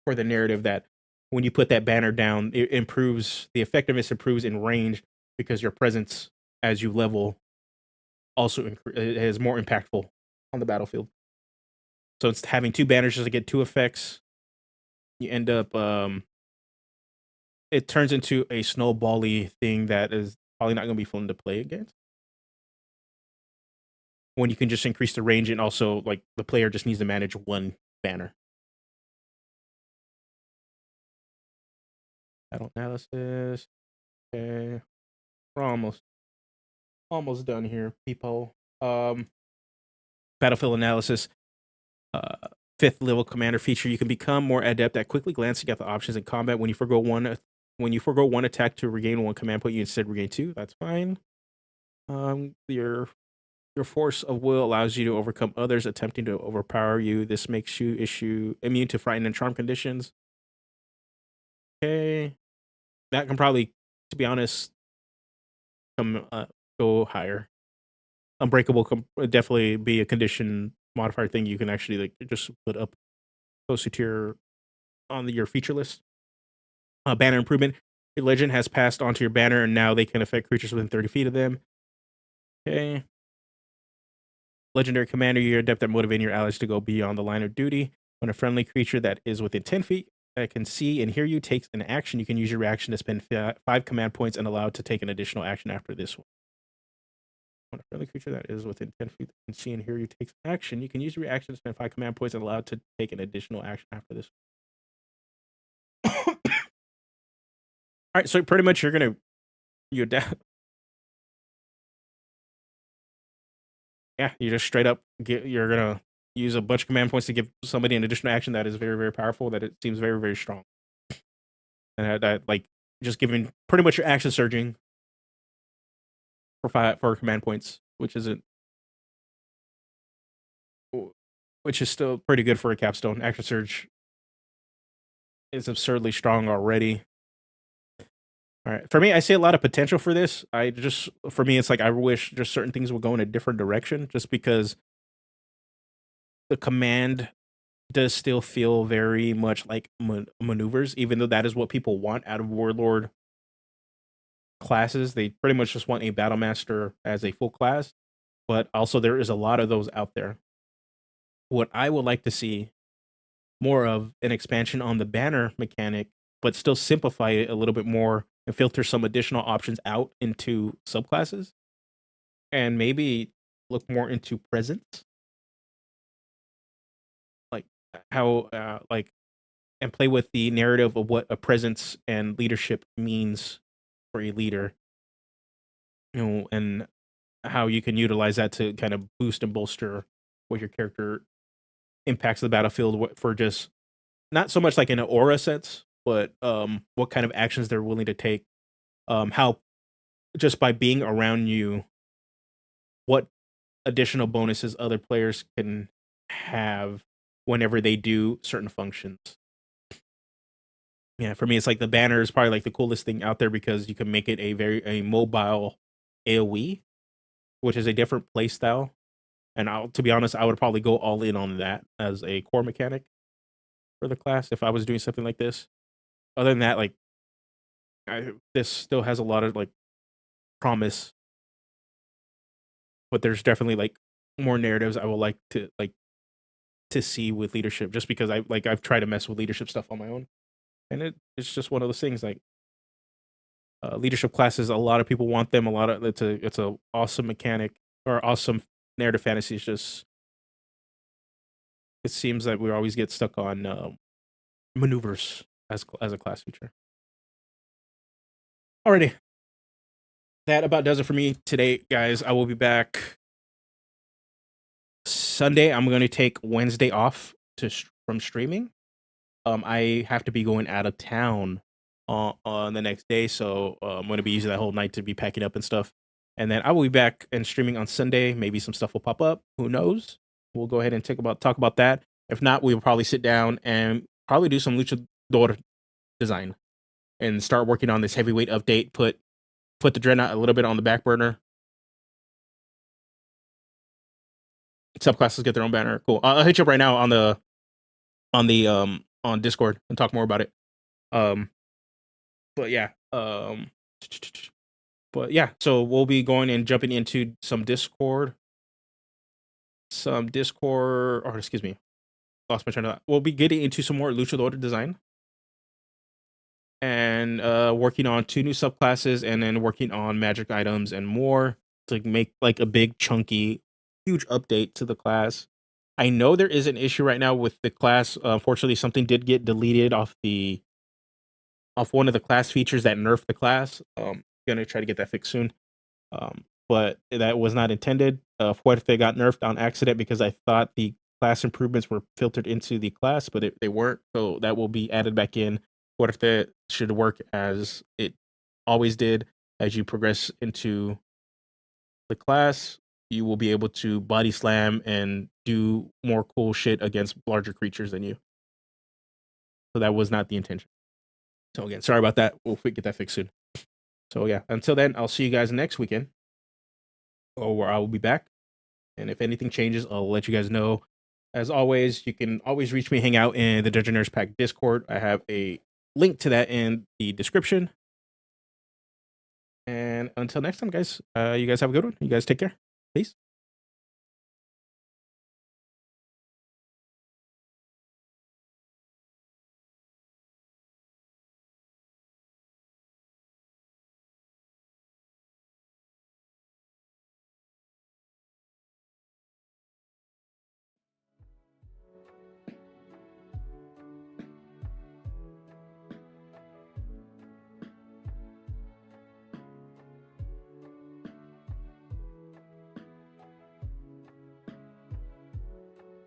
Speaker 1: for the narrative that when you put that banner down, it improves the effectiveness improves in range because your presence as you level also is more impactful on the battlefield. So it's having 2 banners just to get 2 effects. You end up it turns into a snowbally thing that is probably not going to be fun to play against. When you can just increase the range and also like the player just needs to manage 1 banner. Battle analysis. Okay. We're almost done here, people. Battlefield analysis. 5th level commander feature. You can become more adept at quickly glancing at the options in combat. When you forgo one attack to regain 1 command point, you instead regain 2. That's fine. Your force of will allows you to overcome others attempting to overpower you. This makes you immune to frighten and charm conditions. Okay, that can probably, to be honest, go higher. Unbreakable would definitely be a condition modifier thing you can actually like just put up closer to your feature list. Banner improvement. Your legend has passed onto your banner, and now they can affect creatures within 30 feet of them. Okay. Legendary commander, you're adept at motivating your allies to go beyond the line of duty. When a friendly creature that is within 10 feet that can see and hear you takes an action, you can use your reaction to spend 5 command points and allowed to take an additional action after this one. When a friendly creature that is within 10 feet that can see and hear you takes an action, you can use your reaction to spend 5 command points and allowed to take an additional action after this. All right, so pretty much you're down. Yeah, you just straight up you're gonna use a bunch of command points to give somebody an additional action that is very, very powerful. That it seems very, very strong, and that like just giving pretty much your action surging for command points, which is still pretty good for a capstone. Action surge is absurdly strong already. All right, for me, I see a lot of potential for this. For me, it's like I wish just certain things would go in a different direction, just because the command does still feel very much like maneuvers, even though that is what people want out of Warlord classes. They pretty much just want a Battle Master as a full class, but also there is a lot of those out there. What I would like to see more of an expansion on the banner mechanic, but still simplify it a little bit more and filter some additional options out into subclasses, and maybe look more into presence, like how and play with the narrative of what a presence and leadership means for a leader, and how you can utilize that to kind of boost and bolster what your character impacts the battlefield for, just not so much like in an aura sense, but what kind of actions they're willing to take, how just by being around you, what additional bonuses other players can have whenever they do certain functions. Yeah, for me, it's like the banner is probably like the coolest thing out there because you can make it a mobile AoE, which is a different play style. And to be honest, I would probably go all in on that as a core mechanic for the class if I was doing something like this. Other than that, like this still has a lot of like promise, but there's definitely like more narratives I would like to see with leadership, just because I've tried to mess with leadership stuff on my own, and it's just one of those things like leadership classes. A lot of people want them. It's a awesome mechanic or awesome narrative fantasy. It's just it seems that we always get stuck on maneuvers as a class feature. Alrighty, that about does it for me today, guys. I will be back Sunday. I'm going to take Wednesday off from streaming. I have to be going out of town on the next day, so I'm going to be using that whole night to be packing up and stuff. And then I will be back and streaming on Sunday. Maybe some stuff will pop up. Who knows? We'll go ahead and talk about that. If not, we will probably sit down and probably do some luchador design and start working on this heavyweight update. Put the Dreadnought a little bit on the back burner. Subclasses get their own banner. Cool. I'll hit you up right now on Discord and talk more about it. But yeah. So we'll be going and jumping into some Discord. Or excuse me. Lost my train of thought. We'll be getting into some more luchador design. And working on 2 new subclasses, and then working on magic items and more to make like a big chunky huge update to the class. I know there is an issue right now with the class. Unfortunately, something did get deleted off one of the class features that nerfed the class. Gonna try to get that fixed soon. But that was not intended. Fuerte got nerfed on accident because I thought the class improvements were filtered into the class, but they weren't. So that will be added back in. Fuerte should work as it always did. As you progress into the class, you will be able to body slam and do more cool shit against larger creatures than you. So that was not the intention. So again, sorry about that. We'll get that fixed soon. So yeah, until then, I'll see you guys next weekend, or I will be back. And if anything changes, I'll let you guys know. As always, you can always reach me, hang out in the Dungeoneers Pack Discord. I have a link to that in the description. And until next time, guys, you guys have a good one. You guys take care. Peace.